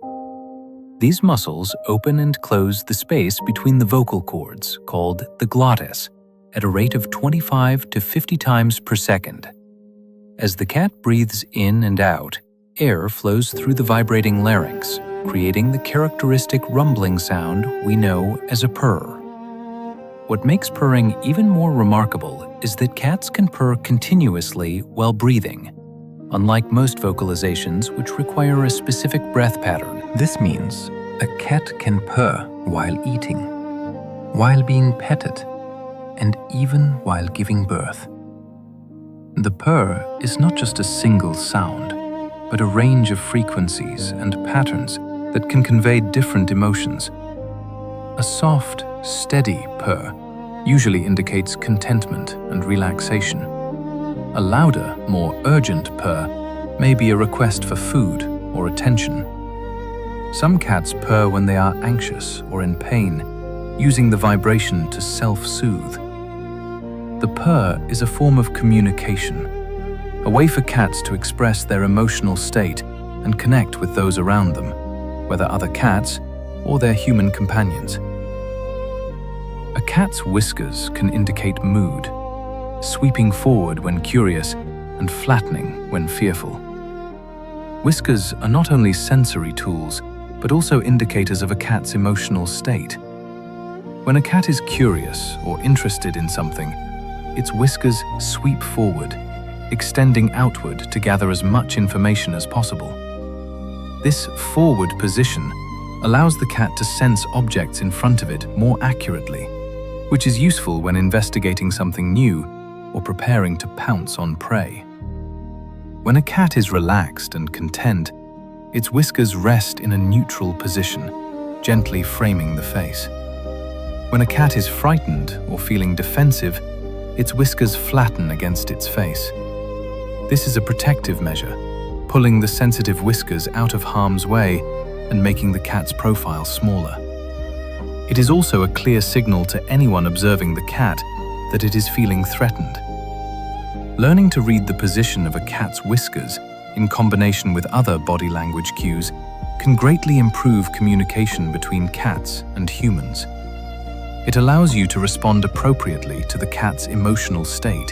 B: These muscles open and close the space between the vocal cords, called the glottis, at a rate of 25 to 50 times per second. As the cat breathes in and out, air flows through the vibrating larynx, creating the characteristic rumbling sound we know as a purr. What makes purring even more remarkable is that cats can purr continuously while breathing, unlike most vocalizations which require a specific breath pattern.
C: This means a cat can purr while eating, while being petted, and even while giving birth. The purr is not just a single sound, but a range of frequencies and patterns that can convey different emotions. A soft, steady purr usually indicates contentment and relaxation. A louder, more urgent purr may be a request for food or attention. Some cats purr when they are anxious or in pain, using the vibration to self-soothe. The purr is a form of communication, a way for cats to express their emotional state and connect with those around them, whether other cats or their human companions. A cat's whiskers can indicate mood, sweeping forward when curious and flattening when fearful. Whiskers are not only sensory tools, but also indicators of a cat's emotional state. When a cat is curious or interested in something, its whiskers sweep forward, extending outward to gather as much information as possible. This forward position allows the cat to sense objects in front of it more accurately, which is useful when investigating something new or preparing to pounce on prey. When a cat is relaxed and content, its whiskers rest in a neutral position, gently framing the face. When a cat is frightened or feeling defensive, its whiskers flatten against its face. This is a protective measure, pulling the sensitive whiskers out of harm's way and making the cat's profile smaller. It is also a clear signal to anyone observing the cat that it is feeling threatened. Learning to read the position of a cat's whiskers in combination with other body language cues can greatly improve communication between cats and humans. It allows you to respond appropriately to the cat's emotional state,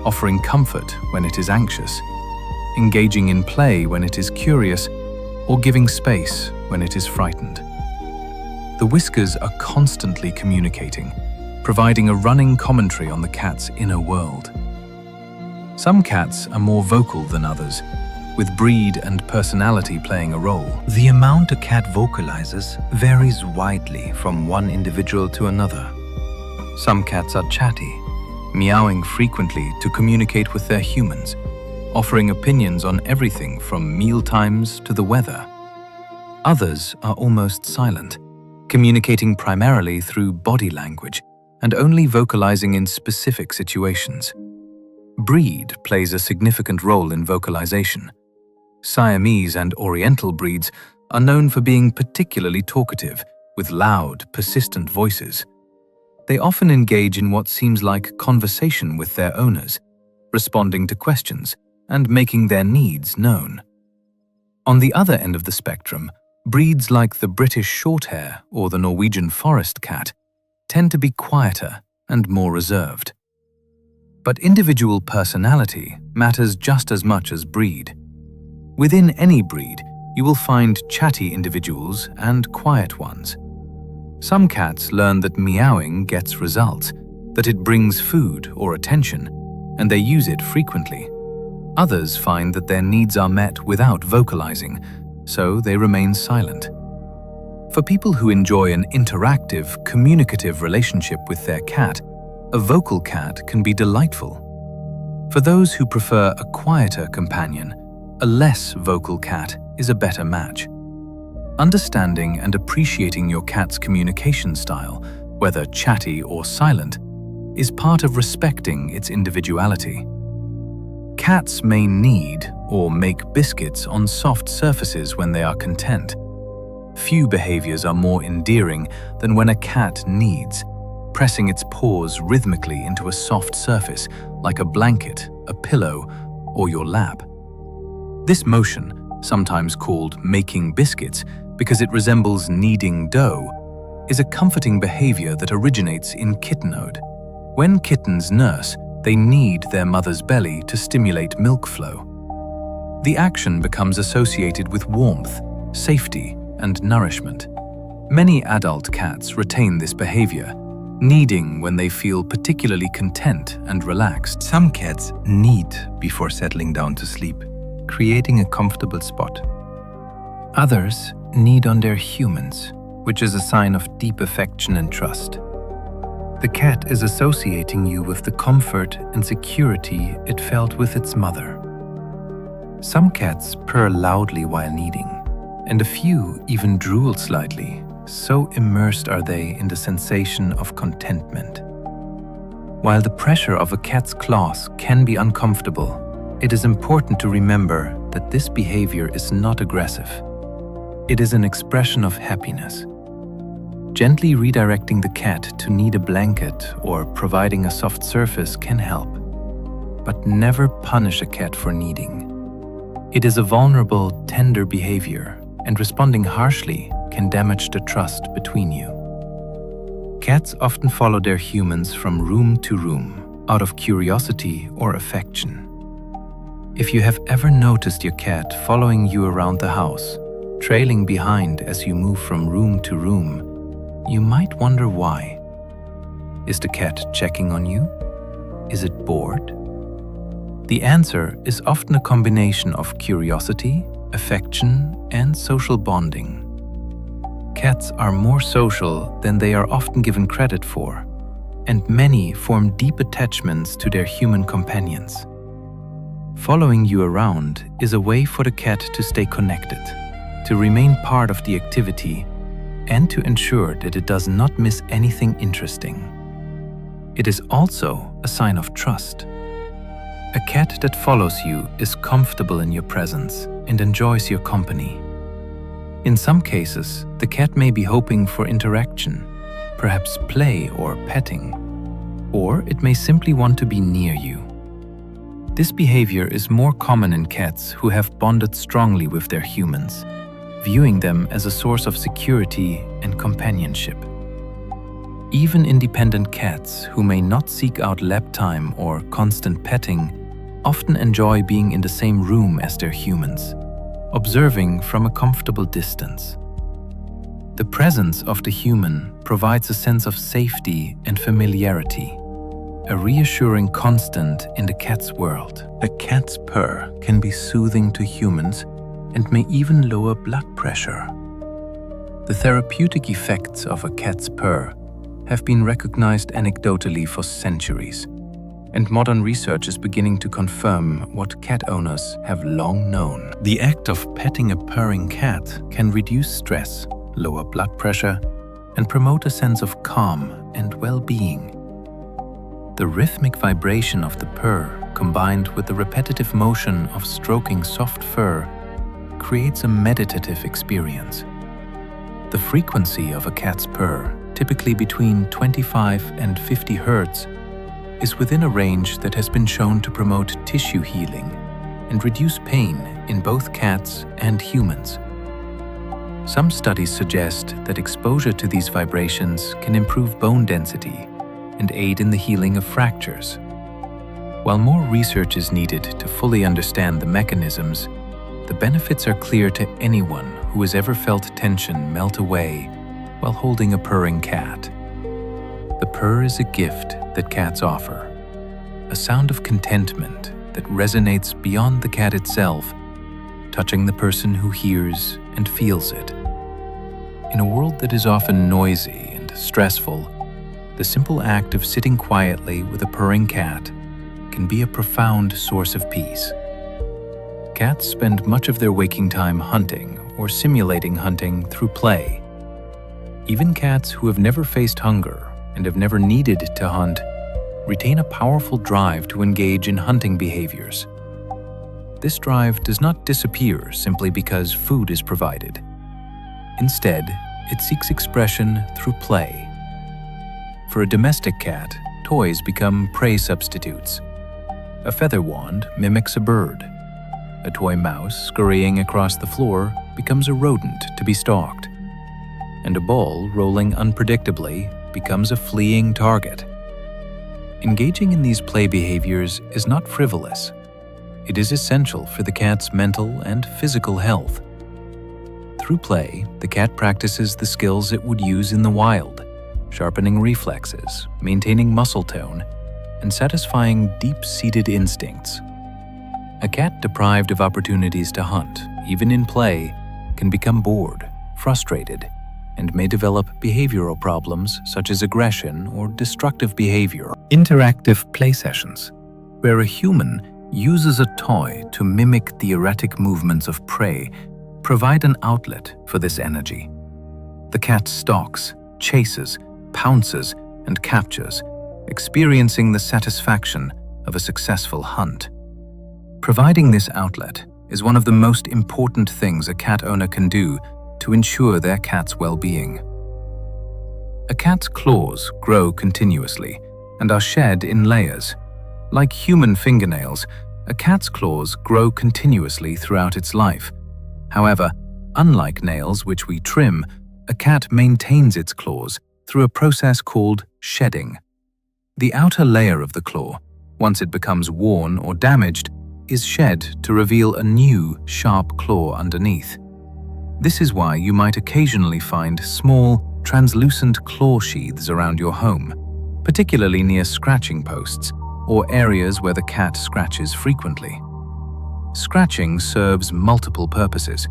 C: offering comfort when it is anxious, engaging in play when it is curious, or giving space when it is frightened. The whiskers are constantly communicating, providing a running commentary on the cat's inner world. Some cats are more vocal than others, with breed and personality playing a role.
A: The amount a cat vocalizes varies widely from one individual to another.
B: Some cats are chatty, meowing frequently to communicate with their humans, offering opinions on everything from meal times to the weather. Others are almost silent, communicating primarily through body language and only vocalizing in specific situations. Breed plays a significant role in vocalization. Siamese and Oriental breeds are known for being particularly talkative, with loud, persistent voices. They often engage in what seems like conversation with their owners, responding to questions and making their needs known.
C: On the other end of the spectrum, breeds like the British Shorthair or the Norwegian Forest Cat tend to be quieter and more reserved. But individual personality matters just as much as breed. Within any breed, you will find chatty individuals and quiet ones. Some cats learn that meowing gets results, that it brings food or attention, and they use it frequently. Others find that their needs are met without vocalizing, so they remain silent. For people who enjoy an interactive, communicative relationship with their cat, a vocal cat can be delightful. For those who prefer a quieter companion, a less vocal cat is a better match. Understanding and appreciating your cat's communication style, whether chatty or silent, is part of respecting its individuality. Cats may knead or make biscuits on soft surfaces when they are content. Few behaviors are more endearing than when a cat kneads, pressing its paws rhythmically into a soft surface like a blanket, a pillow, or your lap. This motion, sometimes called making biscuits because it resembles kneading dough, is a comforting behavior that originates in kittenhood. When kittens nurse, they knead their mother's belly to stimulate milk flow. The action becomes associated with warmth, safety, and nourishment. Many adult cats retain this behavior, kneading when they feel particularly content and relaxed.
A: Some cats knead before settling down to sleep, creating a comfortable spot. Others knead on their humans, which is a sign of deep affection and trust. The cat is associating you with the comfort and security it felt with its mother. Some cats purr loudly while kneading, and a few even drool slightly, so immersed are they in the sensation of contentment. While the pressure of a cat's claws can be uncomfortable, it is important to remember that this behavior is not aggressive. It is an expression of happiness. Gently redirecting the cat to knead a blanket or providing a soft surface can help, but never punish a cat for kneading. It is a vulnerable, tender behavior, and responding harshly can damage the trust between you. Cats often follow their humans from room to room, out of curiosity or affection. If you have ever noticed your cat following you around the house, trailing behind as you move from room to room, you might wonder why. Is the cat checking on you? Is it bored? The answer is often a combination of curiosity, affection, and social bonding. Cats are more social than they are often given credit for, and many form deep attachments to their human companions. Following you around is a way for the cat to stay connected, to remain part of the activity, and to ensure that it does not miss anything interesting. It is also a sign of trust. A cat that follows you is comfortable in your presence and enjoys your company. In some cases, the cat may be hoping for interaction, perhaps play or petting, or it may simply want to be near you. This behavior is more common in cats who have bonded strongly with their humans, viewing them as a source of security and companionship. Even independent cats who may not seek out lap time or constant petting often enjoy being in the same room as their humans, observing from a comfortable distance. The presence of the human provides a sense of safety and familiarity, a reassuring constant in the cat's world. A cat's purr can be soothing to humans and may even lower blood pressure. The therapeutic effects of a cat's purr have been recognized anecdotally for centuries, and modern research is beginning to confirm what cat owners have long known. The act of petting a purring cat can reduce stress, lower blood pressure, and promote a sense of calm and well-being. The rhythmic vibration of the purr, combined with the repetitive motion of stroking soft fur, creates a meditative experience. The frequency of a cat's purr, typically between 25 and 50 Hz, is within a range that has been shown to promote tissue healing, and reduce pain in both cats and humans. Some studies suggest that exposure to these vibrations can improve bone density and aid in the healing of fractures. While more research is needed to fully understand the mechanisms, the benefits are clear to anyone who has ever felt tension melt away while holding a purring cat. The purr is a gift that cats offer, a sound of contentment that resonates beyond the cat itself, touching the person who hears and feels it. In a world that is often noisy and stressful, the simple act of sitting quietly with a purring cat can be a profound source of peace. Cats spend much of their waking time hunting or simulating hunting through play. Even cats who have never faced hunger and have never needed to hunt retain a powerful drive to engage in hunting behaviors. This drive does not disappear simply because food is provided. Instead, it seeks expression through play. For a domestic cat, toys become prey substitutes. A feather wand mimics a bird. A toy mouse scurrying across the floor becomes a rodent to be stalked. And a ball rolling unpredictably becomes a fleeing target. Engaging in these play behaviors is not frivolous. It is essential for the cat's mental and physical health. Through play, the cat practices the skills it would use in the wild, sharpening reflexes, maintaining muscle tone, and satisfying deep-seated instincts. A cat deprived of opportunities to hunt, even in play, can become bored, frustrated, and may develop behavioral problems such as aggression or destructive behavior.
C: Interactive play sessions, where a human uses a toy to mimic the erratic movements of prey, provide an outlet for this energy. The cat stalks, chases, pounces, and captures, experiencing the satisfaction of a successful hunt. Providing this outlet is one of the most important things a cat owner can do to ensure their cat's well-being. A cat's claws grow continuously and are shed in layers. Like human fingernails, a cat's claws grow continuously throughout its life. However, unlike nails which we trim, a cat maintains its claws through a process called shedding. The outer layer of the claw, once it becomes worn or damaged, is shed to reveal a new, sharp claw underneath. This is why you might occasionally find small, translucent claw sheaths around your home, particularly near scratching posts or areas where the cat scratches frequently. Scratching serves multiple purposes.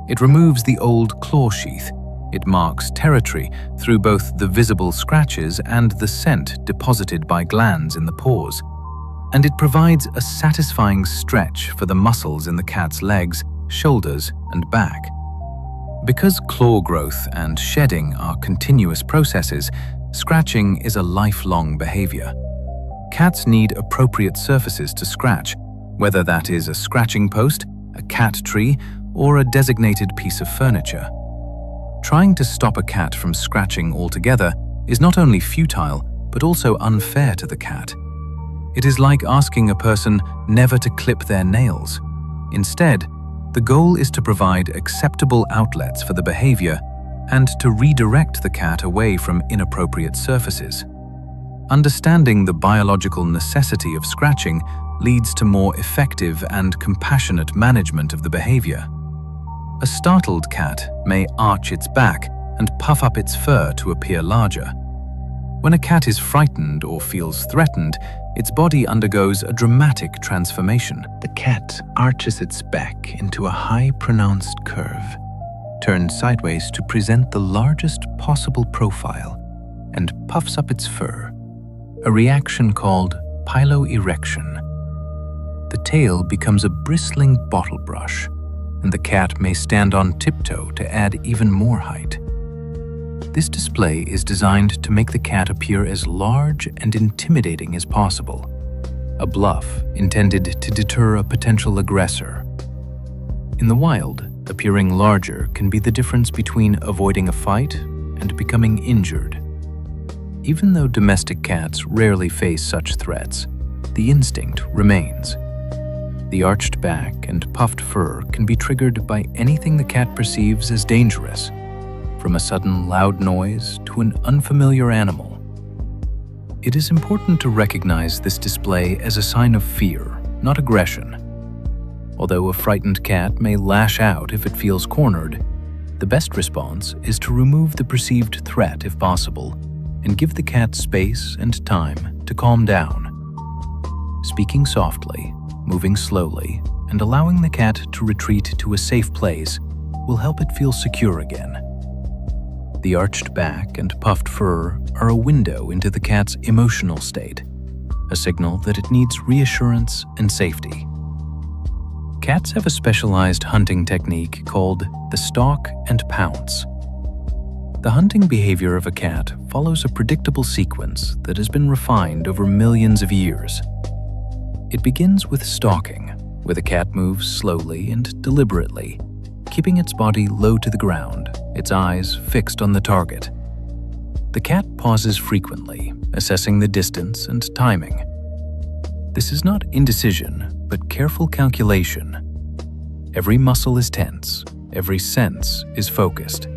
C: It removes the old claw sheath. It marks territory through both the visible scratches and the scent deposited by glands in the paws. And it provides a satisfying stretch for the muscles in the cat's legs, shoulders, and back. Because claw growth and shedding are continuous processes, scratching is a lifelong behavior. Cats need appropriate surfaces to scratch, whether that is a scratching post, a cat tree, or a designated piece of furniture. Trying to stop a cat from scratching altogether is not only futile, but also unfair to the cat. It is like asking a person never to clip their nails. Instead, the goal is to provide acceptable outlets for the behavior and to redirect the cat away from inappropriate surfaces. Understanding the biological necessity of scratching leads to more effective and compassionate management of the behavior. A startled cat may arch its back and puff up its fur to appear larger. When a cat is frightened or feels threatened, its body undergoes a dramatic transformation. The cat arches its back into a high, pronounced curve, turns sideways to present the largest possible profile, and puffs up its fur, a reaction called piloerection. The tail becomes a bristling bottle brush, and the cat may stand on tiptoe to add even more height. This display is designed to make the cat appear as large and intimidating as possible, a bluff intended to deter a potential aggressor. In the wild, appearing larger can be the difference between avoiding a fight and becoming injured. Even though domestic cats rarely face such threats, the instinct remains.
B: The arched back and puffed fur can be triggered by anything the cat perceives as dangerous, from a sudden loud noise to an unfamiliar animal. It is important to recognize this display as a sign of fear, not aggression. Although a frightened cat may lash out if it feels cornered, the best response is to remove the perceived threat if possible and give the cat space and time to calm down. Speaking softly, moving slowly, and allowing the cat to retreat to a safe place will help it feel secure again. The arched back and puffed fur are a window into the cat's emotional state, a signal that it needs reassurance and safety. Cats have a specialized hunting technique called the stalk and pounce. The hunting behavior of a cat follows a predictable sequence that has been refined over millions of years. It begins with stalking, where the cat moves slowly and deliberately, keeping its body low to the ground, its eyes fixed on the target. The cat pauses frequently, assessing the distance and timing. This is not indecision, but careful calculation. Every muscle is tense, every sense is focused.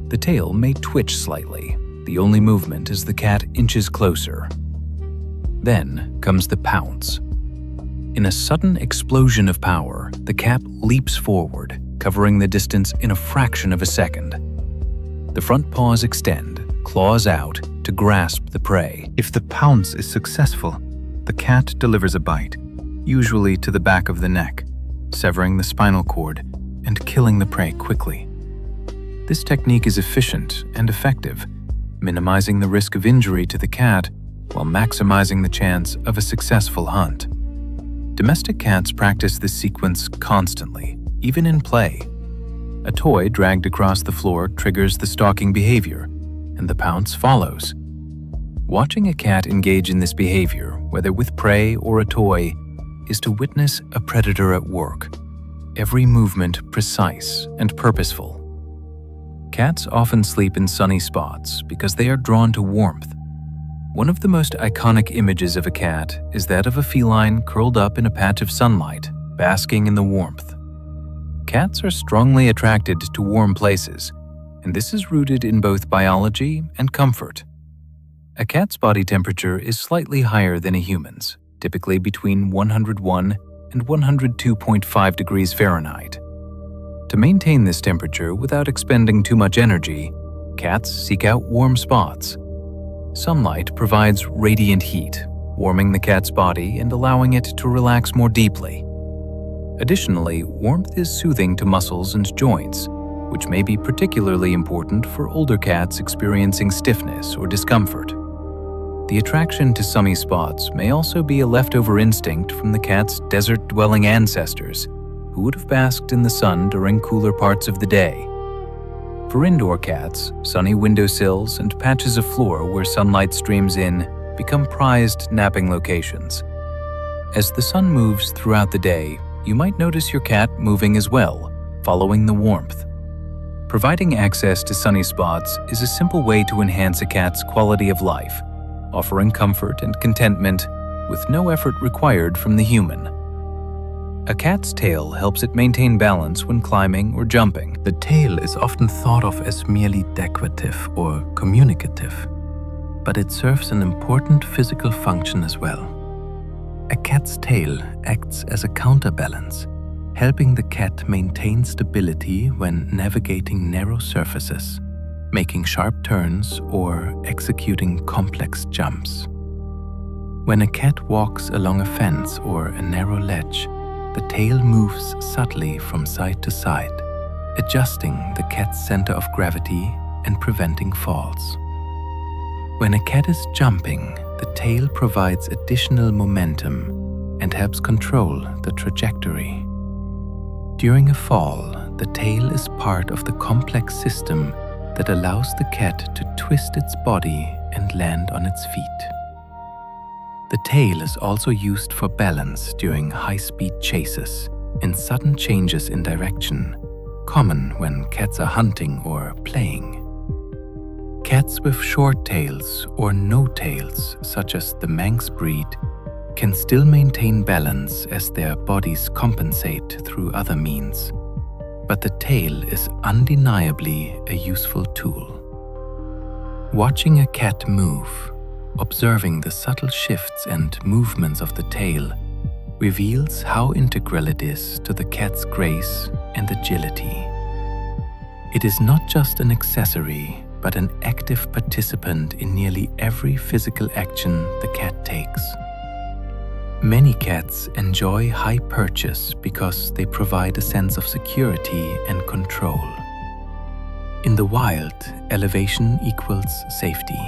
B: The tail may twitch slightly, the only movement as the cat inches closer. Then comes the pounce. In a sudden explosion of power, the cat leaps forward, covering the distance in a fraction of a second. The front paws extend, claws out, to grasp the prey.
C: If the pounce is successful, the cat delivers a bite, usually to the back of the neck, severing the spinal cord and killing the prey quickly. This technique is efficient and effective, minimizing the risk of injury to the cat while maximizing the chance of a successful hunt. Domestic cats practice this sequence constantly, even in play. A toy dragged across the floor triggers the stalking behavior, and the pounce follows. Watching a cat engage in this behavior, whether with prey or a toy, is to witness a predator at work, every movement precise and purposeful. Cats often sleep in sunny spots because they are drawn to warmth. One of the most iconic images of a cat is that of a feline curled up in a patch of sunlight, basking in the warmth. Cats are strongly attracted to warm places, and this is rooted in both biology and comfort. A cat's body temperature is slightly higher than a human's, typically between 101 and 102.5 degrees Fahrenheit. To maintain this temperature without expending too much energy, cats seek out warm spots. Sunlight provides radiant heat, warming the cat's body and allowing it to relax more deeply. Additionally, warmth is soothing to muscles and joints, which may be particularly important for older cats experiencing stiffness or discomfort. The attraction to sunny spots may also be a leftover instinct from the cat's desert-dwelling ancestors, who would have basked in the sun during cooler parts of the day. For indoor cats, sunny windowsills and patches of floor where sunlight streams in become prized napping locations. As the sun moves throughout the day, you might notice your cat moving as well, following the warmth. Providing access to sunny spots is a simple way to enhance a cat's quality of life, offering comfort and contentment with no effort required from the human. A cat's tail helps it maintain balance when climbing or jumping. The tail is often thought of as merely decorative or communicative, but it serves an important physical function as well. A cat's tail acts as a counterbalance, helping the cat maintain stability when navigating narrow surfaces, making sharp turns, or executing complex jumps. When a cat walks along a fence or a narrow ledge, the tail moves subtly from side to side, adjusting the cat's center of gravity and preventing falls. When a cat is jumping, the tail provides additional momentum and helps control the trajectory. During a fall, the tail is part of the complex system that allows the cat to twist its body and land on its feet. The tail is also used for balance during high-speed chases and sudden changes in direction, common when cats are hunting or playing. Cats with short tails or no tails, such as the Manx breed,
B: can still maintain balance as their bodies compensate through other means, but the tail is undeniably a useful tool. Watching a cat move, observing the subtle shifts and movements of the tail, reveals how integral it is to the cat's grace and agility. It is not just an accessory, but an active participant in nearly every physical action the cat takes. Many cats enjoy high perches because they provide a sense of security and control. In the wild, elevation equals safety.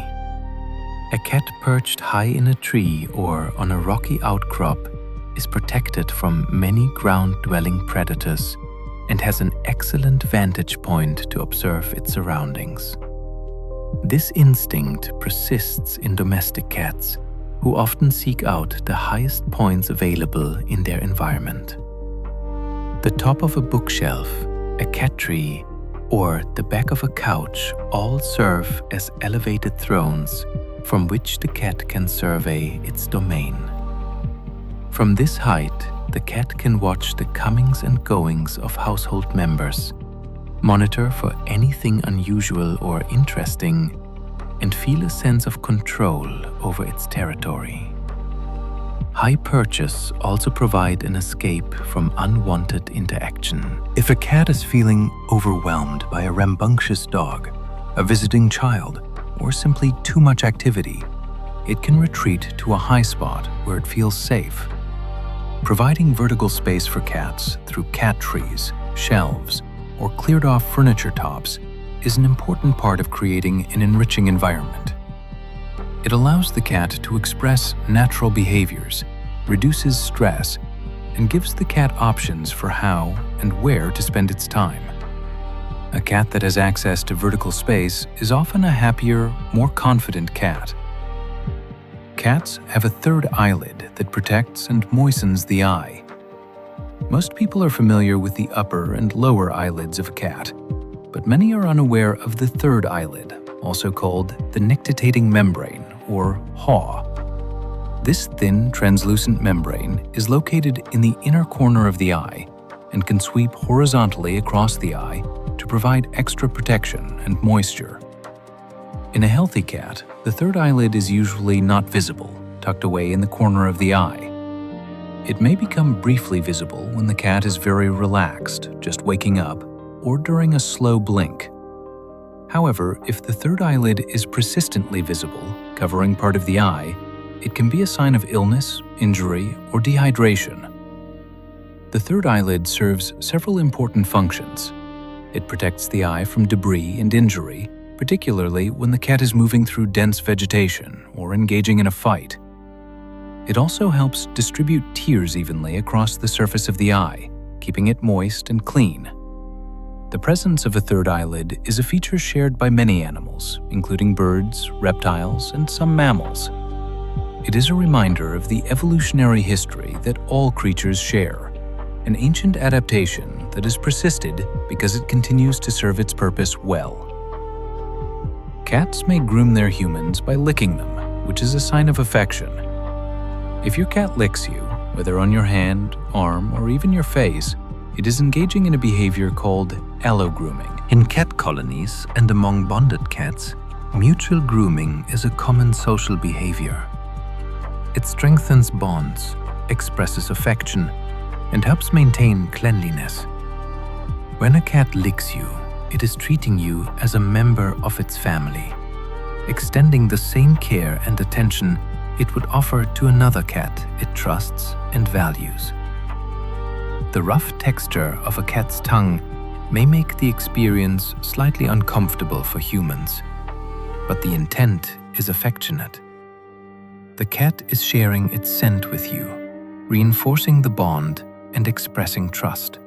B: A cat perched high in a tree or on a rocky outcrop is protected from many ground-dwelling predators and has an excellent vantage point to observe its surroundings. This instinct persists in domestic cats, who often seek out the highest points available in their environment. The top of a bookshelf, a cat tree, or the back of a couch all serve as elevated thrones from which the cat can survey its domain. From this height, the cat can watch the comings and goings of household members, monitor for anything unusual or interesting, and feel a sense of control over its territory. High perches also provide an escape from unwanted interaction.
C: If a cat is feeling overwhelmed by a rambunctious dog, a visiting child, or simply too much activity, it can retreat to a high spot where it feels safe. Providing vertical space for cats through cat trees, shelves, or cleared-off furniture tops is an important part of creating an enriching environment. It allows the cat to express natural behaviors, reduces stress, and gives the cat options for how and where to spend its time. A cat that has access to vertical space is often a happier, more confident cat. Cats have a third eyelid that protects and moistens the eye. Most people are familiar with the upper and lower eyelids of a cat, but many are unaware of the third eyelid, also called the nictitating membrane, or haw. This thin, translucent membrane is located in the inner corner of the eye and can sweep horizontally across the eye to provide extra protection and moisture. In a healthy cat, the third eyelid is usually not visible, tucked away in the corner of the eye. It may become briefly visible when the cat is very relaxed, just waking up, or during a slow blink. However, if the third eyelid is persistently visible, covering part of the eye, it can be a sign of illness, injury, or dehydration. The third eyelid serves several important functions. It protects the eye from debris and injury, particularly when the cat is moving through dense vegetation or engaging in a fight. It also helps distribute tears evenly across the surface of the eye, keeping it moist and clean. The presence of a third eyelid is a feature shared by many animals, including birds, reptiles, and some mammals. It is a reminder of the evolutionary history that all creatures share, an ancient adaptation that has persisted because it continues to serve its purpose well. Cats may groom their humans by licking them, which is a sign of affection. If your cat licks you, whether on your hand, arm, or even your face, it is engaging in a behavior called allogrooming.
B: In cat colonies and among bonded cats, mutual grooming is a common social behavior. It strengthens bonds, expresses affection, and helps maintain cleanliness. When a cat licks you, it is treating you as a member of its family, extending the same care and attention it would offer to another cat it trusts and values. The rough texture of a cat's tongue may make the experience slightly uncomfortable for humans, but the intent is affectionate. The cat is sharing its scent with you, reinforcing the bond and expressing trust.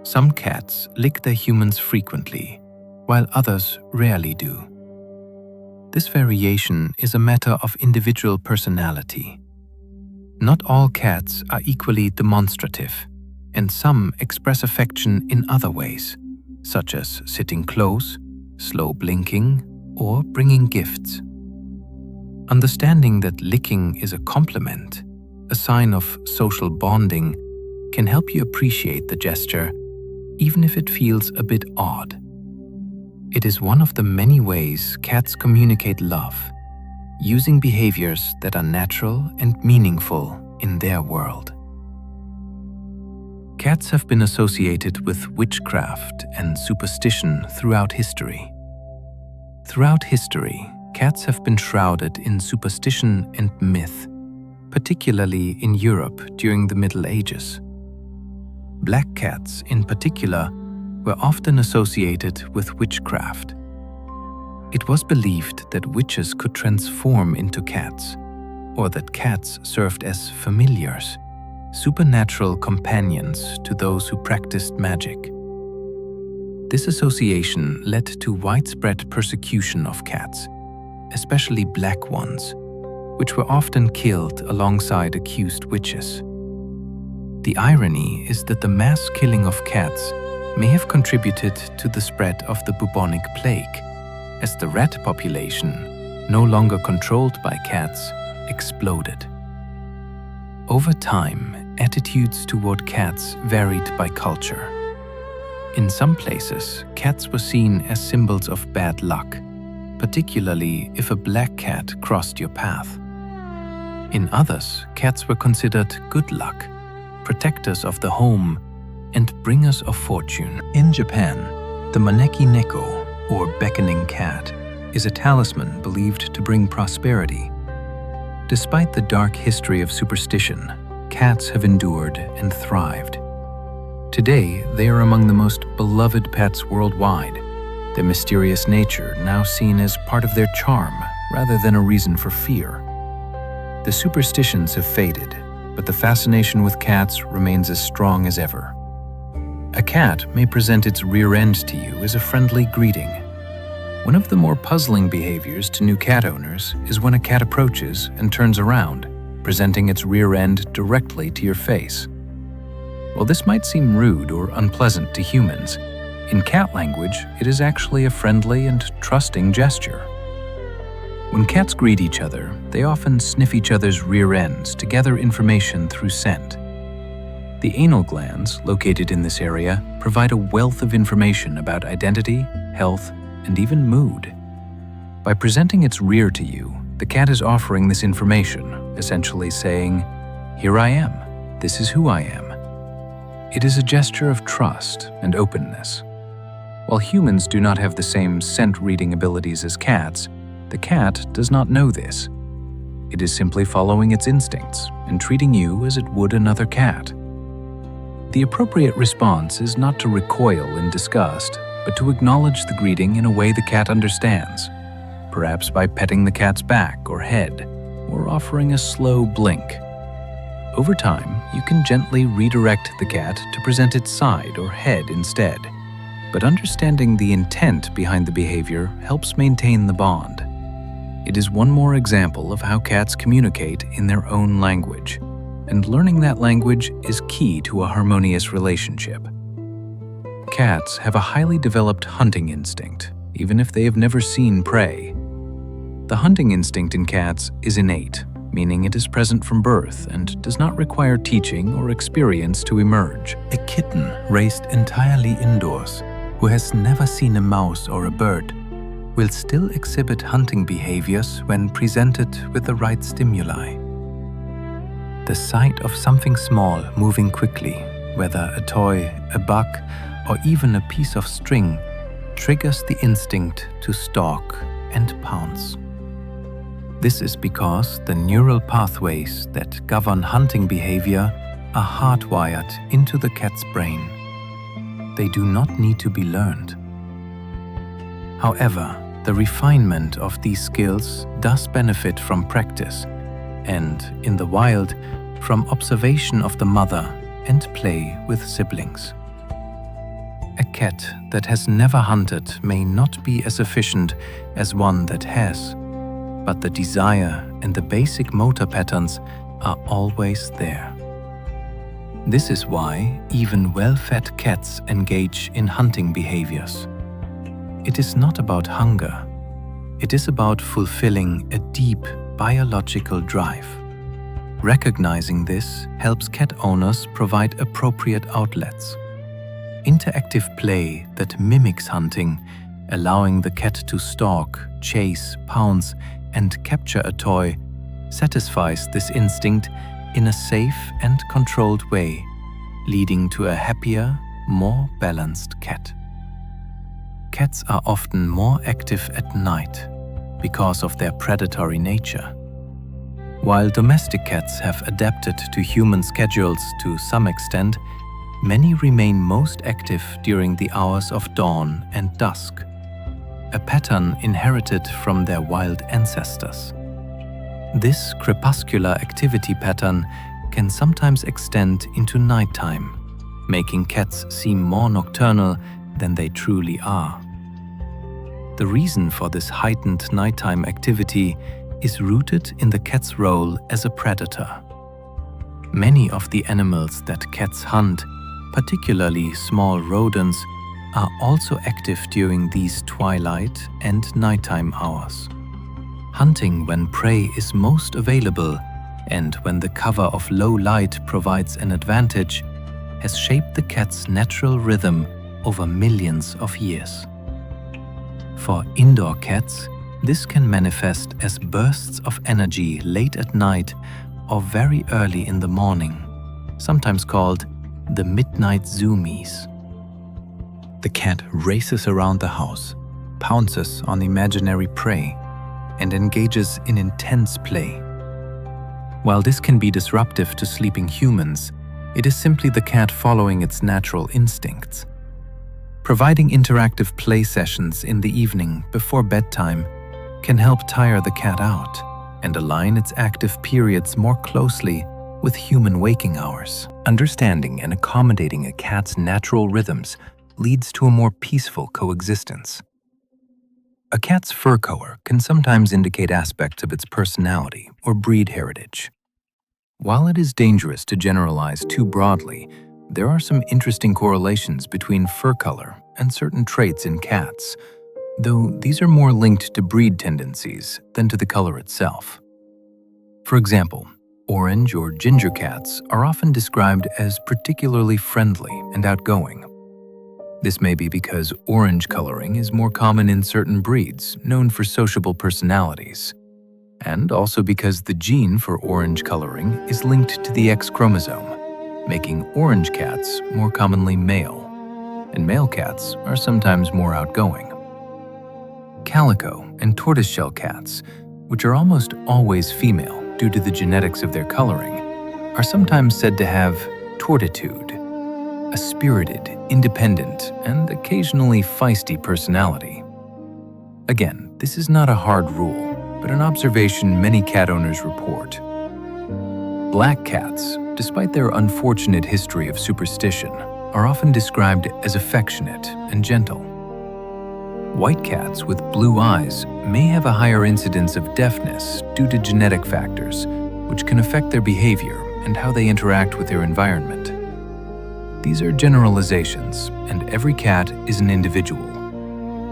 B: Some cats lick their humans frequently, while others rarely do. This variation is a matter of individual personality. Not all cats are equally demonstrative, and some express affection in other ways, such as sitting close, slow blinking, or bringing gifts.
A: Understanding that licking is a compliment, a sign of social bonding, can help you appreciate the gesture, even if it feels a bit odd. It is one of the many ways cats communicate love, using behaviors that are natural and meaningful in their world. Cats have been associated with witchcraft and superstition throughout history. Throughout history, cats have been shrouded in superstition and myth, particularly in Europe during the Middle Ages. Black cats, in particular, were often associated with witchcraft. It was believed that witches could transform into cats, or that cats served as familiars, supernatural companions to those who practiced magic. This association led to widespread persecution of cats, especially black ones, which were often killed alongside accused witches. The irony is that the mass killing of cats may have contributed to the spread of the bubonic plague, as the rat population, no longer controlled by cats, exploded. Over time, attitudes toward cats varied by culture. In some places, cats were seen as symbols of bad luck, particularly if a black cat crossed your path. In others, cats were considered good luck, protectors of the home, and bringers of fortune. In Japan, the maneki neko, or beckoning cat, is a talisman believed to bring prosperity. Despite the dark history of superstition, cats have endured and thrived. Today, they are among the most beloved pets worldwide, their mysterious nature now seen as part of their charm rather than a reason for fear. The superstitions have faded, but the fascination with cats remains as strong as ever. A cat may present its rear end to you as a friendly greeting. One of the more puzzling behaviors to new cat owners is when a cat approaches and turns around, presenting its rear end directly to your face. While this might seem rude or unpleasant to humans, in cat language, it is actually a friendly and trusting gesture. When cats greet each other, they often sniff each other's rear ends to gather information through scent. The anal glands, located in this area, provide a wealth of information about identity, health, and even mood. By presenting its rear to you, the cat is offering this information, essentially saying, "Here I am. This is who I am." It is a gesture of trust and openness. While humans do not have the same scent-reading abilities as cats, the cat does not know this. It is simply following its instincts and treating you as it would another cat. The appropriate response is not to recoil in disgust, but to acknowledge the greeting in a way the cat understands, perhaps by petting the cat's back or head, or offering a slow blink. Over time, you can gently redirect the cat to present its side or head instead, but understanding the intent behind the behavior helps maintain the bond. It is one more example of how cats communicate in their own language, and learning that language is key to a harmonious relationship. Cats have a highly developed hunting instinct, even if they have never seen prey. The hunting instinct in cats is innate, meaning it is present from birth and does not require teaching or experience to emerge.
C: A kitten raised entirely indoors, who has never seen a mouse or a bird, will still exhibit hunting behaviors when presented with the right stimuli. The sight of something small moving quickly, whether a toy, a bug, or even a piece of string, triggers the instinct to stalk and pounce. This is because the neural pathways that govern hunting behavior are hardwired into the cat's brain. They do not need to be learned. However, the refinement of these skills does benefit from practice and, in the wild, from observation of the mother and play with siblings. A cat that has never hunted may not be as efficient as one that has, but the desire and the basic motor patterns are always there. This is why even well-fed cats engage in hunting behaviors. It is not about hunger. It is about fulfilling a deep
A: biological drive. Recognizing this helps cat owners provide appropriate outlets. Interactive play that mimics hunting, allowing the cat to stalk, chase, pounce, and capture a toy, satisfies this instinct in a safe and controlled way, leading to a happier, more balanced cat. Cats are often more active at night because of their predatory nature. While domestic cats have adapted to human schedules to some extent, many remain most active during the hours of dawn and dusk, a pattern inherited from their wild ancestors. This crepuscular activity pattern can sometimes extend into nighttime, making cats seem more nocturnal than they truly are. The reason for this heightened nighttime activity is rooted in the cat's role as a predator. Many of the animals that cats hunt, particularly small rodents, are also active during these twilight and nighttime hours. Hunting when prey is most available and when the cover of low light provides an advantage has shaped the cat's natural rhythm over millions of years. For indoor cats, this can manifest as bursts of energy late at night or very early in the morning, sometimes called the midnight zoomies.
C: The cat races around the house, pounces on imaginary prey, and engages in intense play. While this can be disruptive to sleeping humans, it is simply the cat following its natural instincts. Providing interactive play sessions in the evening before bedtime can help tire the cat out and align its active periods more closely with human waking hours.
B: Understanding and accommodating a cat's natural rhythms leads to a more peaceful coexistence. A cat's fur color can sometimes indicate aspects of its personality or breed heritage. While it is dangerous to generalize too broadly, there are some interesting correlations between fur color and certain traits in cats, though these are more linked to breed tendencies than to the color itself. For example, orange or ginger cats are often described as particularly friendly and outgoing. This may be because orange coloring is more common in certain breeds known for sociable personalities, and also because the gene for orange coloring is linked to the X chromosome, making orange cats more commonly male, and male cats are sometimes more outgoing. Calico and tortoiseshell cats, which are almost always female due to the genetics of their coloring, are sometimes said to have tortitude, a spirited, independent, and occasionally feisty personality. Again, this is not a hard rule, but an observation many cat owners report. Black cats, despite their unfortunate history of superstition, are often described as affectionate and gentle. White cats with blue eyes may have a higher incidence of deafness due to genetic factors, which can affect their behavior and how they interact with their environment. These are generalizations, and every cat is an individual.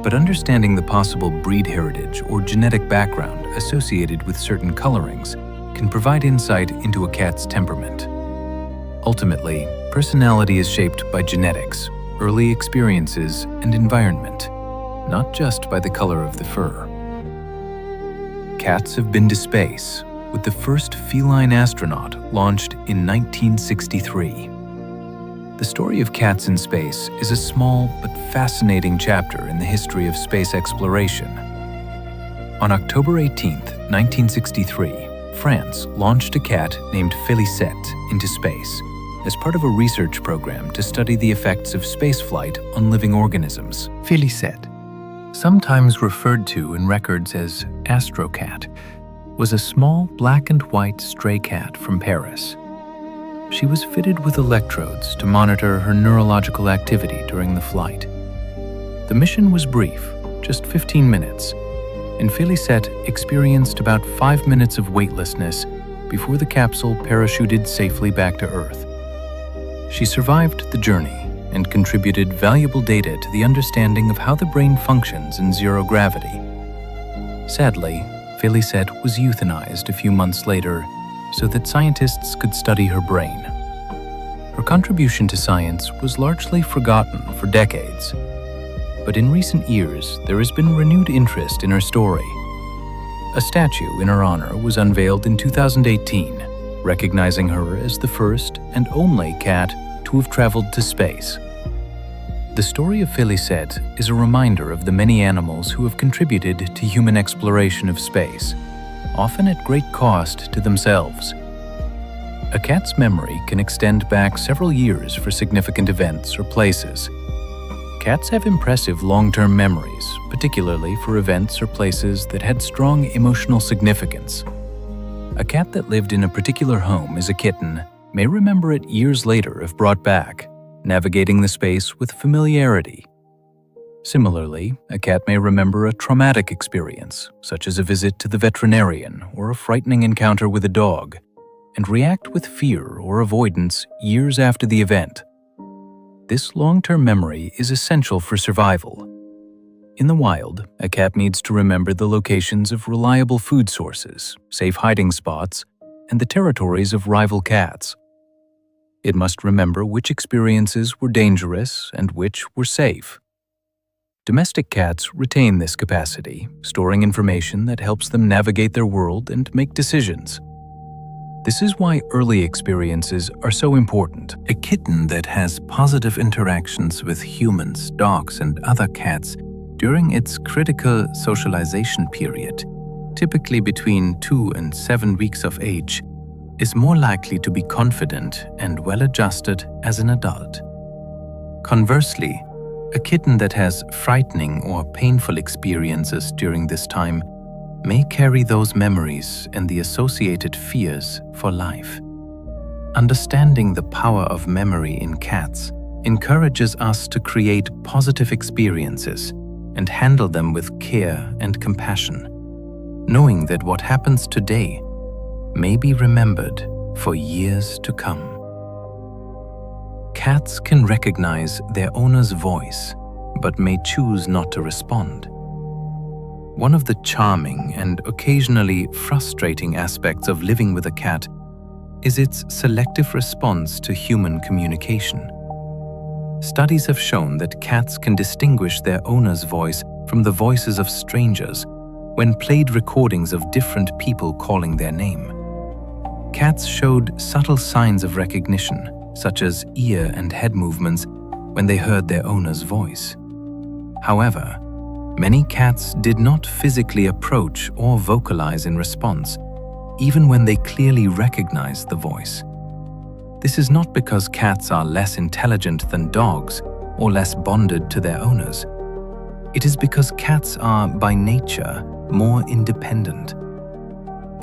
B: But understanding the possible breed heritage or genetic background associated with certain colorings can provide insight into a cat's temperament. Ultimately, personality is shaped by genetics, early experiences, and environment, not just by the color of the fur. Cats have been to space, with the first feline astronaut launched in 1963. The story of cats in space is a small but fascinating chapter in the history of space exploration. On October 18, 1963, France launched a cat named Feline into space as part of a research program to study the effects of spaceflight on living organisms. Feline, sometimes referred to in records as Astrocat, was a small black and white stray cat from Paris. She was fitted with electrodes to monitor her neurological activity during the flight. The mission was brief, just 15 minutes, and Feline experienced about 5 minutes of weightlessness before the capsule parachuted safely back to Earth. She survived the journey and contributed valuable data to the understanding of how the brain functions in zero gravity. Sadly, Felicette was euthanized a few months later so that scientists could study her brain. Her contribution to science was largely forgotten for decades, but in recent years there has been renewed interest in her story. A statue in her honor was unveiled in 2018, recognizing her as the first and only cat to have traveled to space. The story of Felicette is a reminder of the many animals who have contributed to human exploration of space, often at great cost to themselves. A cat's memory can extend back several years for significant events or places. Cats have impressive long-term memories, particularly for events or places that had strong emotional significance. A cat that lived in a particular home as a kitten may remember it years later if brought back, navigating the space with familiarity. Similarly, a cat may remember a traumatic experience, such as a visit to the veterinarian or a frightening encounter with a dog, and react with fear or avoidance years after the event. This long-term memory is essential for survival. In the wild, a cat needs to remember the locations of reliable food sources, safe hiding spots, and the territories of rival cats. It must remember which experiences were dangerous and which were safe. Domestic cats retain this capacity, storing information that helps them navigate their world and make decisions. This is why early experiences are so important.
C: A kitten that has positive interactions with humans, dogs, and other cats during its critical socialization period, typically between 2 and 7 weeks of age, is more likely to be confident and well-adjusted as an adult. Conversely, a kitten that has frightening or painful experiences during this time may carry those memories and the associated fears for life. Understanding the power of memory in cats encourages us to create positive experiences and handle them with care and compassion, knowing that what happens today may be remembered for years to come. Cats can recognize their owner's voice, but may choose not to respond. One of the charming and occasionally frustrating aspects of living with a cat is its selective response to human communication. Studies have shown that cats can distinguish their owner's voice from the voices of strangers when played recordings of different people calling their name. Cats showed subtle signs of recognition, such as ear and head movements, when they heard their owner's voice. However, many cats did not physically approach or vocalize in response, even when they clearly recognized the voice. This is not because cats are less intelligent than dogs or less bonded to their owners. It is because cats are, by nature, more independent.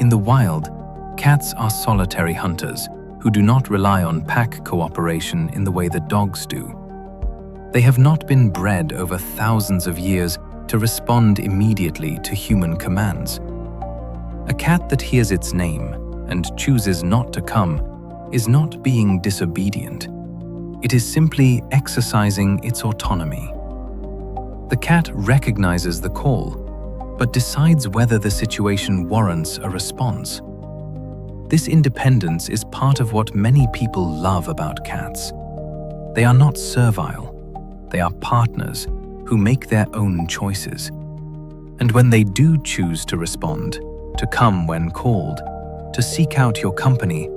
C: In the wild, cats are solitary hunters who do not rely on pack cooperation in the way that dogs do. They have not been bred over thousands of years to respond immediately to human commands. A cat that hears its name and chooses not to come is not being disobedient. It is simply exercising its autonomy. The cat recognizes the call, but decides whether the situation warrants a response. This independence is part of what many people love about cats. They are not servile. They are partners who make their own choices. And when they do choose to respond, to come when called, to seek out your company,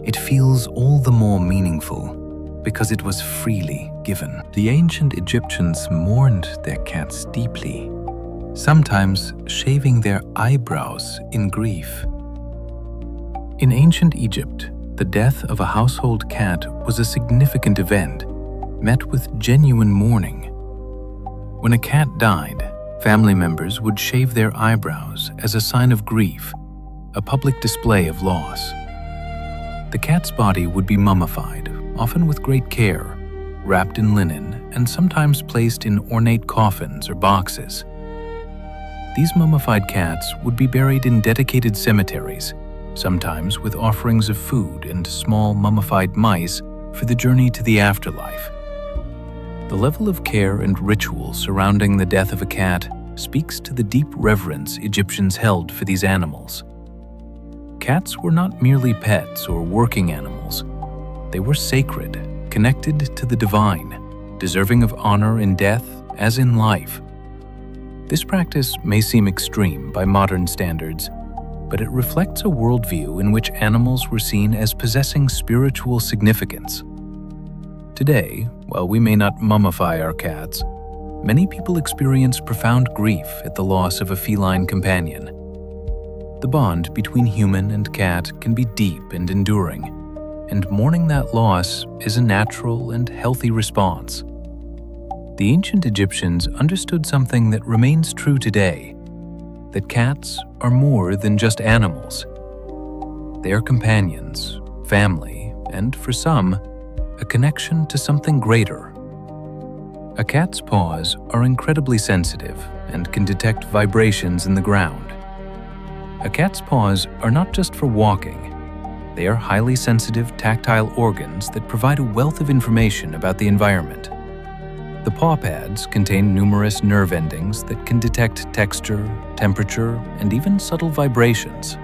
C: it feels all the more meaningful because it was freely given. The ancient Egyptians mourned their cats deeply, sometimes shaving their eyebrows in grief. In ancient Egypt, the death of a household cat was a significant event, met with genuine mourning. When a cat died, family members would shave their eyebrows as a sign of grief, a public display of loss. The cat's body would be mummified, often with great care, wrapped in linen and sometimes placed in ornate coffins or boxes. These mummified cats would be buried in dedicated cemeteries, sometimes with offerings of food and small mummified mice for the journey to the afterlife. The level of care and ritual surrounding the death of a cat speaks to the deep reverence Egyptians held for these animals. Cats were not merely pets or working animals. They were sacred, connected to the divine, deserving of honor in death as in life. This practice may seem extreme by modern standards, but it reflects a worldview in which animals were seen as possessing spiritual significance. Today, while we may not mummify our cats, many people experience profound grief at the loss of a feline companion. The bond between human and cat can be deep and enduring, and mourning that loss is a natural and healthy response. The ancient Egyptians understood something that remains true today, that cats are more than just animals. They are companions, family, and for some, a connection to something greater. A cat's paws are incredibly sensitive and can detect vibrations in the ground. A cat's paws are not just for walking. They are highly sensitive tactile organs that provide a wealth of information about the environment. The paw pads contain numerous nerve endings that can detect texture, temperature, and even subtle vibrations.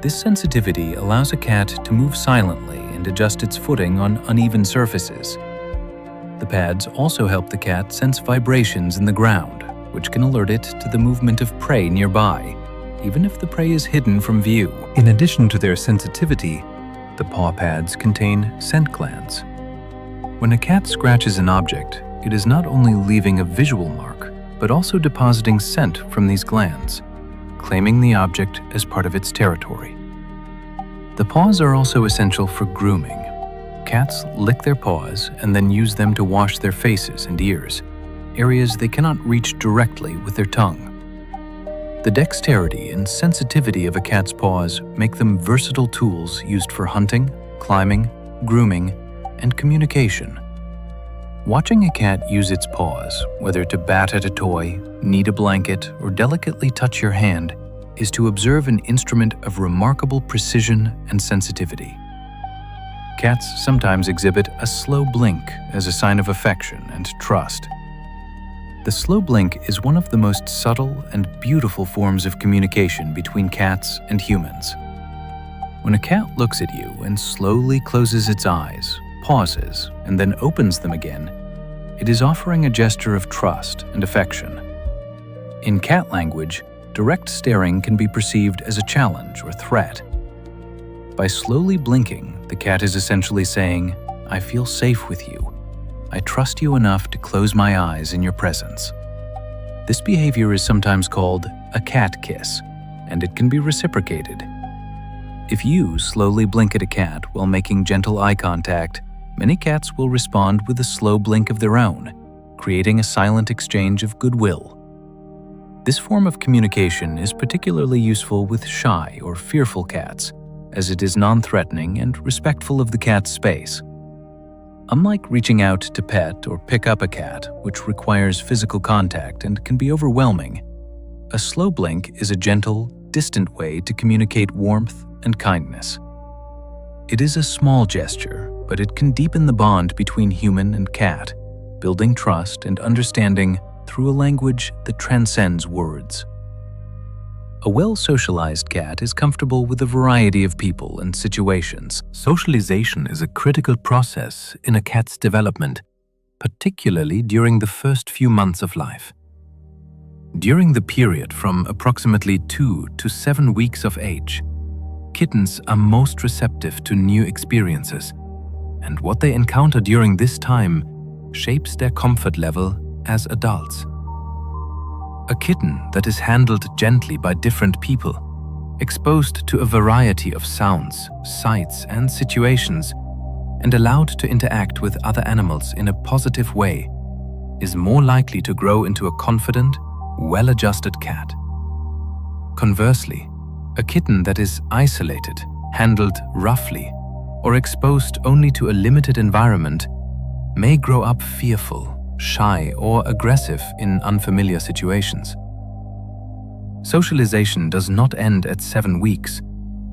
C: This sensitivity allows a cat to move silently and adjust its footing on uneven surfaces. The pads also help the cat sense vibrations in the ground, which can alert it to the movement of prey nearby, even if the prey is hidden from view. In addition to their sensitivity, the paw pads contain scent glands. When a cat scratches an object, it is not only leaving a visual mark, but also depositing scent from these glands, claiming the object as part of its territory. The paws are also essential for grooming. Cats lick their paws and then use them to wash their faces and ears, areas they cannot reach directly with their tongue. The dexterity and sensitivity of a cat's paws make them versatile tools used for hunting, climbing, grooming, and communication. Watching a cat use its paws, whether to bat at a toy, knead a blanket, or delicately touch your hand, is to observe an instrument of remarkable precision and sensitivity. Cats sometimes exhibit a slow blink as a sign of affection and trust. The slow blink is one of the most subtle and beautiful forms of communication between cats and humans. When a cat looks at you and slowly closes its eyes, pauses, and then opens them again, it is offering a gesture of trust and affection. In cat language, direct staring can be perceived as a challenge or threat. By slowly blinking, the cat is essentially saying, "I feel safe with you. I trust you enough to close my eyes in your presence." This behavior is sometimes called a cat kiss, and it can be reciprocated. If you slowly blink at a cat while making gentle eye contact, many cats will respond with a slow blink of their own, creating a silent exchange of goodwill. This form of communication is particularly useful with shy or fearful cats, as it is non-threatening and respectful of the cat's space. Unlike reaching out to pet or pick up a cat, which requires physical contact and can be overwhelming, a slow blink is a gentle, distant way to communicate warmth and kindness. It is a small gesture, but it can deepen the bond between human and cat, building trust and understanding through a language that transcends words. A well-socialized cat is comfortable with a variety of people and situations. Socialization is a critical process in a cat's development, particularly during the first few months of life. During the period from approximately 2 to 7 weeks of age, kittens are most receptive to new experiences, and what they encounter during this time shapes their comfort level as adults. A kitten that is handled gently by different people, exposed to a variety of sounds, sights, and situations, and allowed to interact with other animals in a positive way, is more likely to grow into a confident, well-adjusted cat. Conversely, a kitten that is isolated, handled roughly, or exposed only to a limited environment may grow up fearful, shy, or aggressive in unfamiliar situations. Socialization does not end at 7 weeks,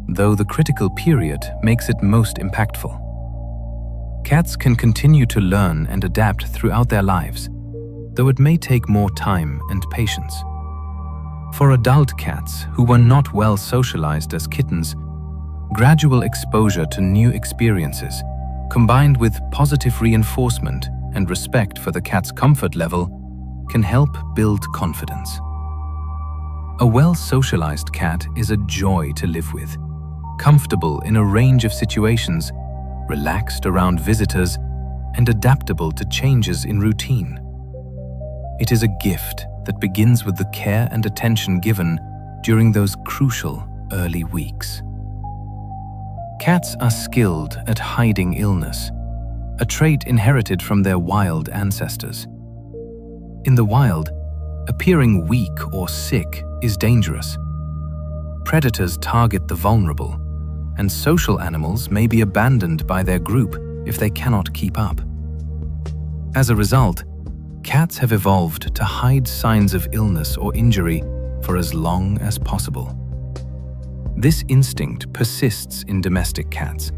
C: though the critical period makes it most impactful. Cats can continue to learn and adapt throughout their lives.
B: though it may take more time and patience. For adult cats who were not well socialized as kittens, gradual exposure to new experiences, combined with positive reinforcement and respect for the cat's comfort level, can help build confidence. A well-socialized cat is a joy to live with, comfortable in a range of situations, relaxed around visitors, and adaptable to changes in routine. It is a gift that begins with the care and attention given during those crucial early weeks. Cats are skilled at hiding illness, a trait inherited from their wild ancestors. In the wild, appearing weak or sick is dangerous. Predators target the vulnerable, and social animals may be abandoned by their group if they cannot keep up. As a result, cats have evolved to hide signs of illness or injury for as long as possible. This instinct persists in domestic cats,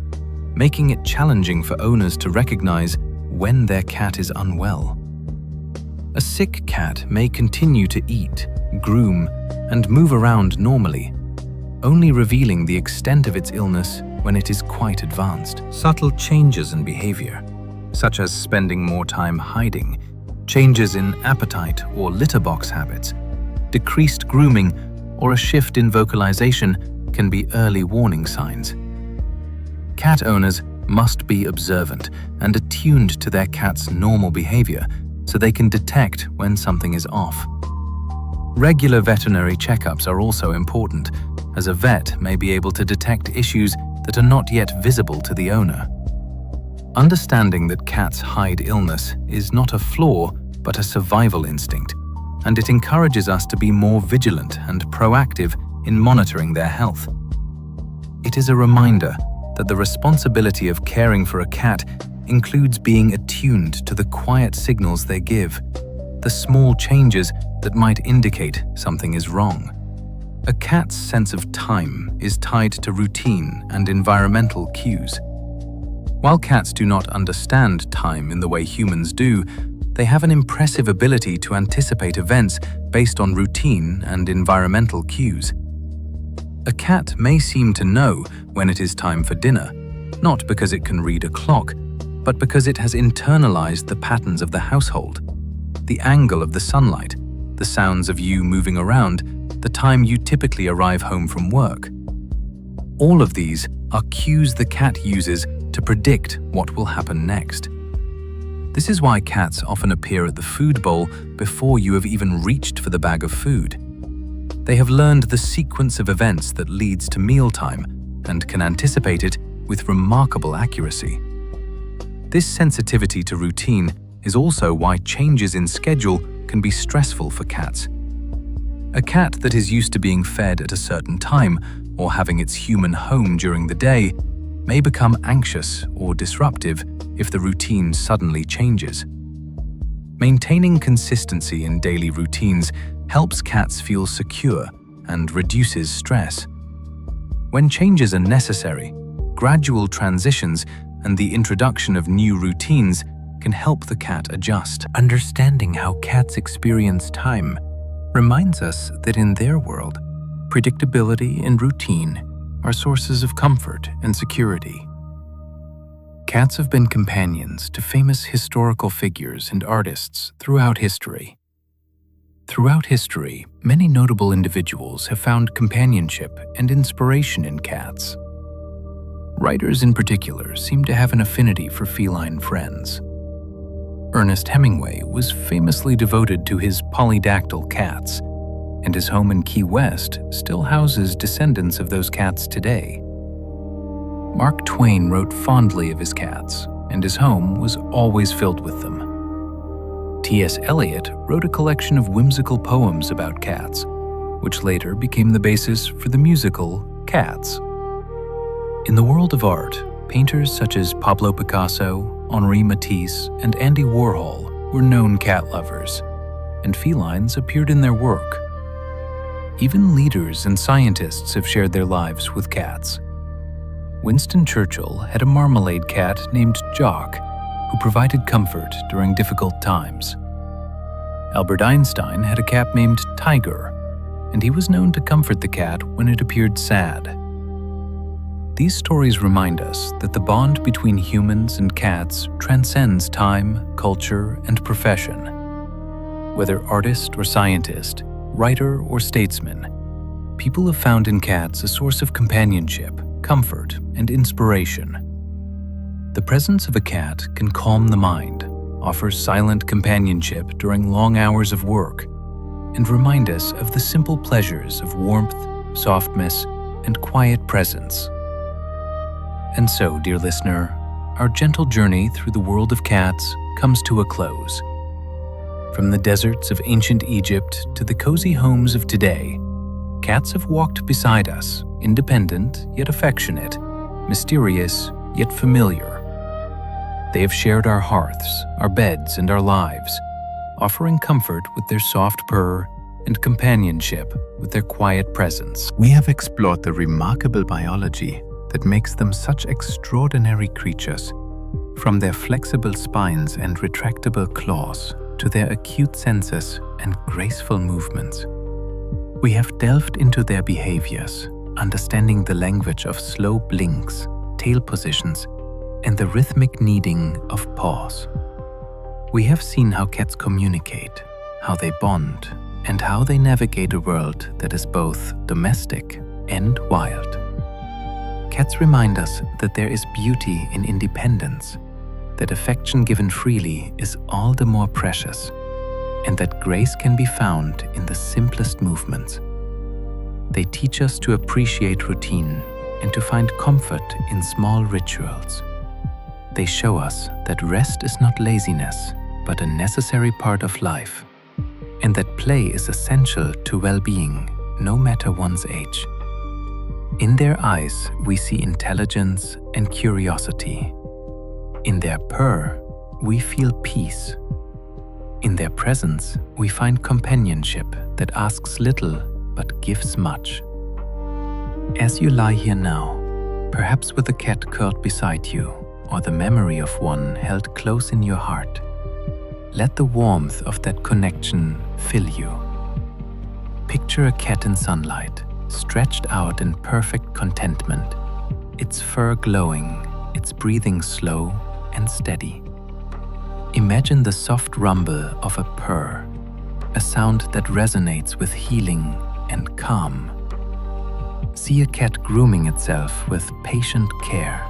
B: making it challenging for owners to recognize when their cat is unwell. A sick cat may continue to eat, groom, and move around normally, only revealing the extent of its illness when it is quite advanced. Subtle changes in behavior, such as spending more time hiding, changes in appetite or litter box habits, decreased grooming, or a shift in vocalization can be early warning signs. Cat owners must be observant and attuned to their cat's normal behavior so they can detect when something is off. Regular veterinary checkups are also important, as a vet may be able to detect issues that are not yet visible to the owner. Understanding that cats hide illness is not a flaw, but a survival instinct, and it encourages us to be more vigilant and proactive in monitoring their health. It is a reminder that the responsibility of caring for a cat includes being attuned to the quiet signals they give, the small changes that might indicate something is wrong. A cat's sense of time is tied to routine and environmental cues. While cats do not understand time in the way humans do, they have an impressive ability to anticipate events based on routine and environmental cues. A cat may seem to know when it is time for dinner, not because it can read a clock, but because it has internalized the patterns of the household, the angle of the sunlight, the sounds of you moving around, the time you typically arrive home from work. All of these are cues the cat uses to predict what will happen next. This is why cats often appear at the food bowl before you have even reached for the bag of food. They have learned the sequence of events that leads to mealtime and can anticipate it with remarkable accuracy. This sensitivity to routine is also why changes in schedule can be stressful for cats. A cat that is used to being fed at a certain time or having its human home during the day may become anxious or disruptive if the routine suddenly changes. Maintaining consistency in daily routines helps cats feel secure and reduces stress. When changes are necessary, gradual transitions and the introduction of new routines can help the cat adjust. Understanding how cats experience time reminds us that in their world, predictability and routine are sources of comfort and security. Cats have been companions to famous historical figures and artists throughout history. Throughout history, many notable individuals have found companionship and inspiration in cats. Writers in particular seem to have an affinity for feline friends. Ernest Hemingway was famously devoted to his polydactyl cats, and his home in Key West still houses descendants of those cats today. Mark Twain wrote fondly of his cats, and his home was always filled with them. T.S. Eliot wrote a collection of whimsical poems about cats, which later became the basis for the musical Cats. In the world of art, painters such as Pablo Picasso, Henri Matisse, and Andy Warhol were known cat lovers, and felines appeared in their work. Even leaders and scientists have shared their lives with cats. Winston Churchill had a marmalade cat named Jock, who provided comfort during difficult times.
A: Albert Einstein had a cat named Tiger, and he was known to comfort the cat when it appeared sad. These stories remind us that the bond between humans and cats transcends time, culture, and profession. Whether artist or scientist, writer or statesman, people have found in cats a source of companionship, comfort, and inspiration. The presence of a cat can calm the mind, offer silent companionship during long hours of work, and remind us of the simple pleasures of warmth, softness, and quiet presence. And so, dear listener, our gentle journey through the world of cats comes to a close. From the deserts of ancient Egypt to the cozy homes of today, cats have walked beside us, independent yet affectionate, mysterious yet familiar. They have shared our hearths, our beds, and our lives, offering comfort with their soft purr and companionship with their quiet presence.
C: We have explored the remarkable biology that makes them such extraordinary creatures, from their flexible spines and retractable claws to their acute senses and graceful movements. We have delved into their behaviors, understanding the language of slow blinks, tail positions, and the rhythmic kneading of paws. We have seen how cats communicate, how they bond, and how they navigate a world that is both domestic and wild. Cats remind us that there is beauty in independence, that affection given freely is all the more precious, and that grace can be found in the simplest movements. They teach us to appreciate routine and to find comfort in small rituals. They show us that rest is not laziness, but a necessary part of life, and that play is essential to well-being, no matter one's age. In their eyes, we see intelligence and curiosity. In their purr, we feel peace. In their presence, we find companionship that asks little but gives much. As you lie here now, perhaps with a cat curled beside you, or the memory of one held close in your heart, let the warmth of that connection fill you. Picture a cat in sunlight, stretched out in perfect contentment, its fur glowing, its breathing slow and steady. Imagine the soft rumble of a purr, a sound that resonates with healing and calm. See a cat grooming itself with patient care,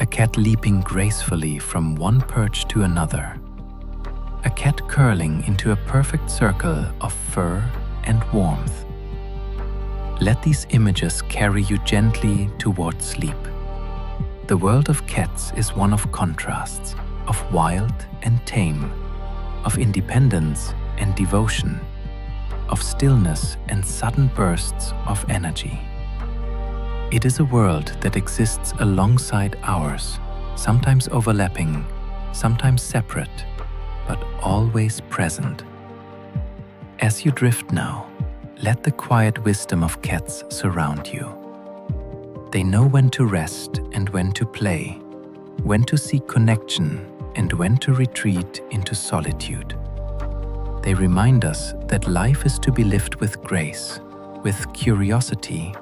C: a cat leaping gracefully from one perch to another, a cat curling into a perfect circle of fur and warmth. Let these images carry you gently toward sleep. The world of cats is one of contrasts, of wild and tame, of independence and devotion, of stillness and sudden bursts of energy. It is a world that exists alongside ours, sometimes overlapping, sometimes separate, but always present. As you drift now, let the quiet wisdom of cats surround you. They know when to rest and when to play, when to seek connection and when to retreat into solitude. They remind us that life is to be lived with grace, with curiosity,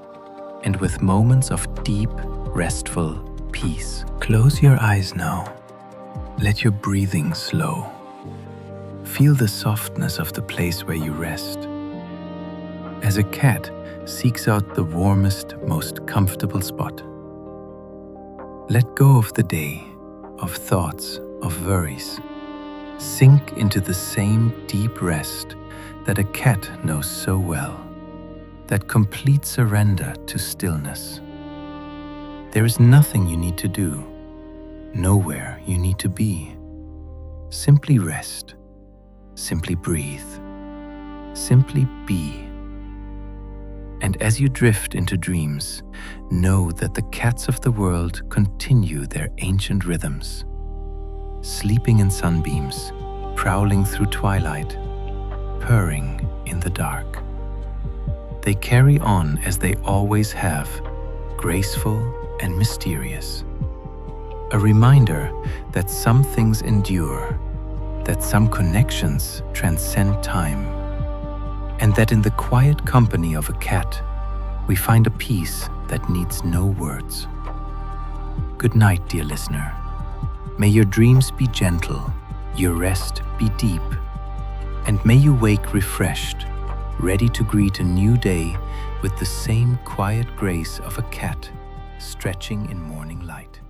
C: and with moments of deep, restful peace. Close your eyes now. Let your breathing slow. Feel the softness of the place where you rest. As a cat seeks out the warmest, most comfortable spot. Let go of the day, of thoughts, of worries. Sink into the same deep rest that a cat knows so well, that complete surrender to stillness. There is nothing you need to do, nowhere you need to be. Simply rest, simply breathe, simply be. And as you drift into dreams, know that the cats of the world continue their ancient rhythms, sleeping in sunbeams, prowling through twilight, purring in the dark. They carry on as they always have, graceful and mysterious. A reminder that some things endure,
A: that some connections transcend time, and that in the quiet company of a cat, we find a peace that needs no words. Good night, dear listener. May your dreams be gentle, your rest be deep, and may you wake refreshed, ready to greet a new day with the same quiet grace of a cat stretching in morning light.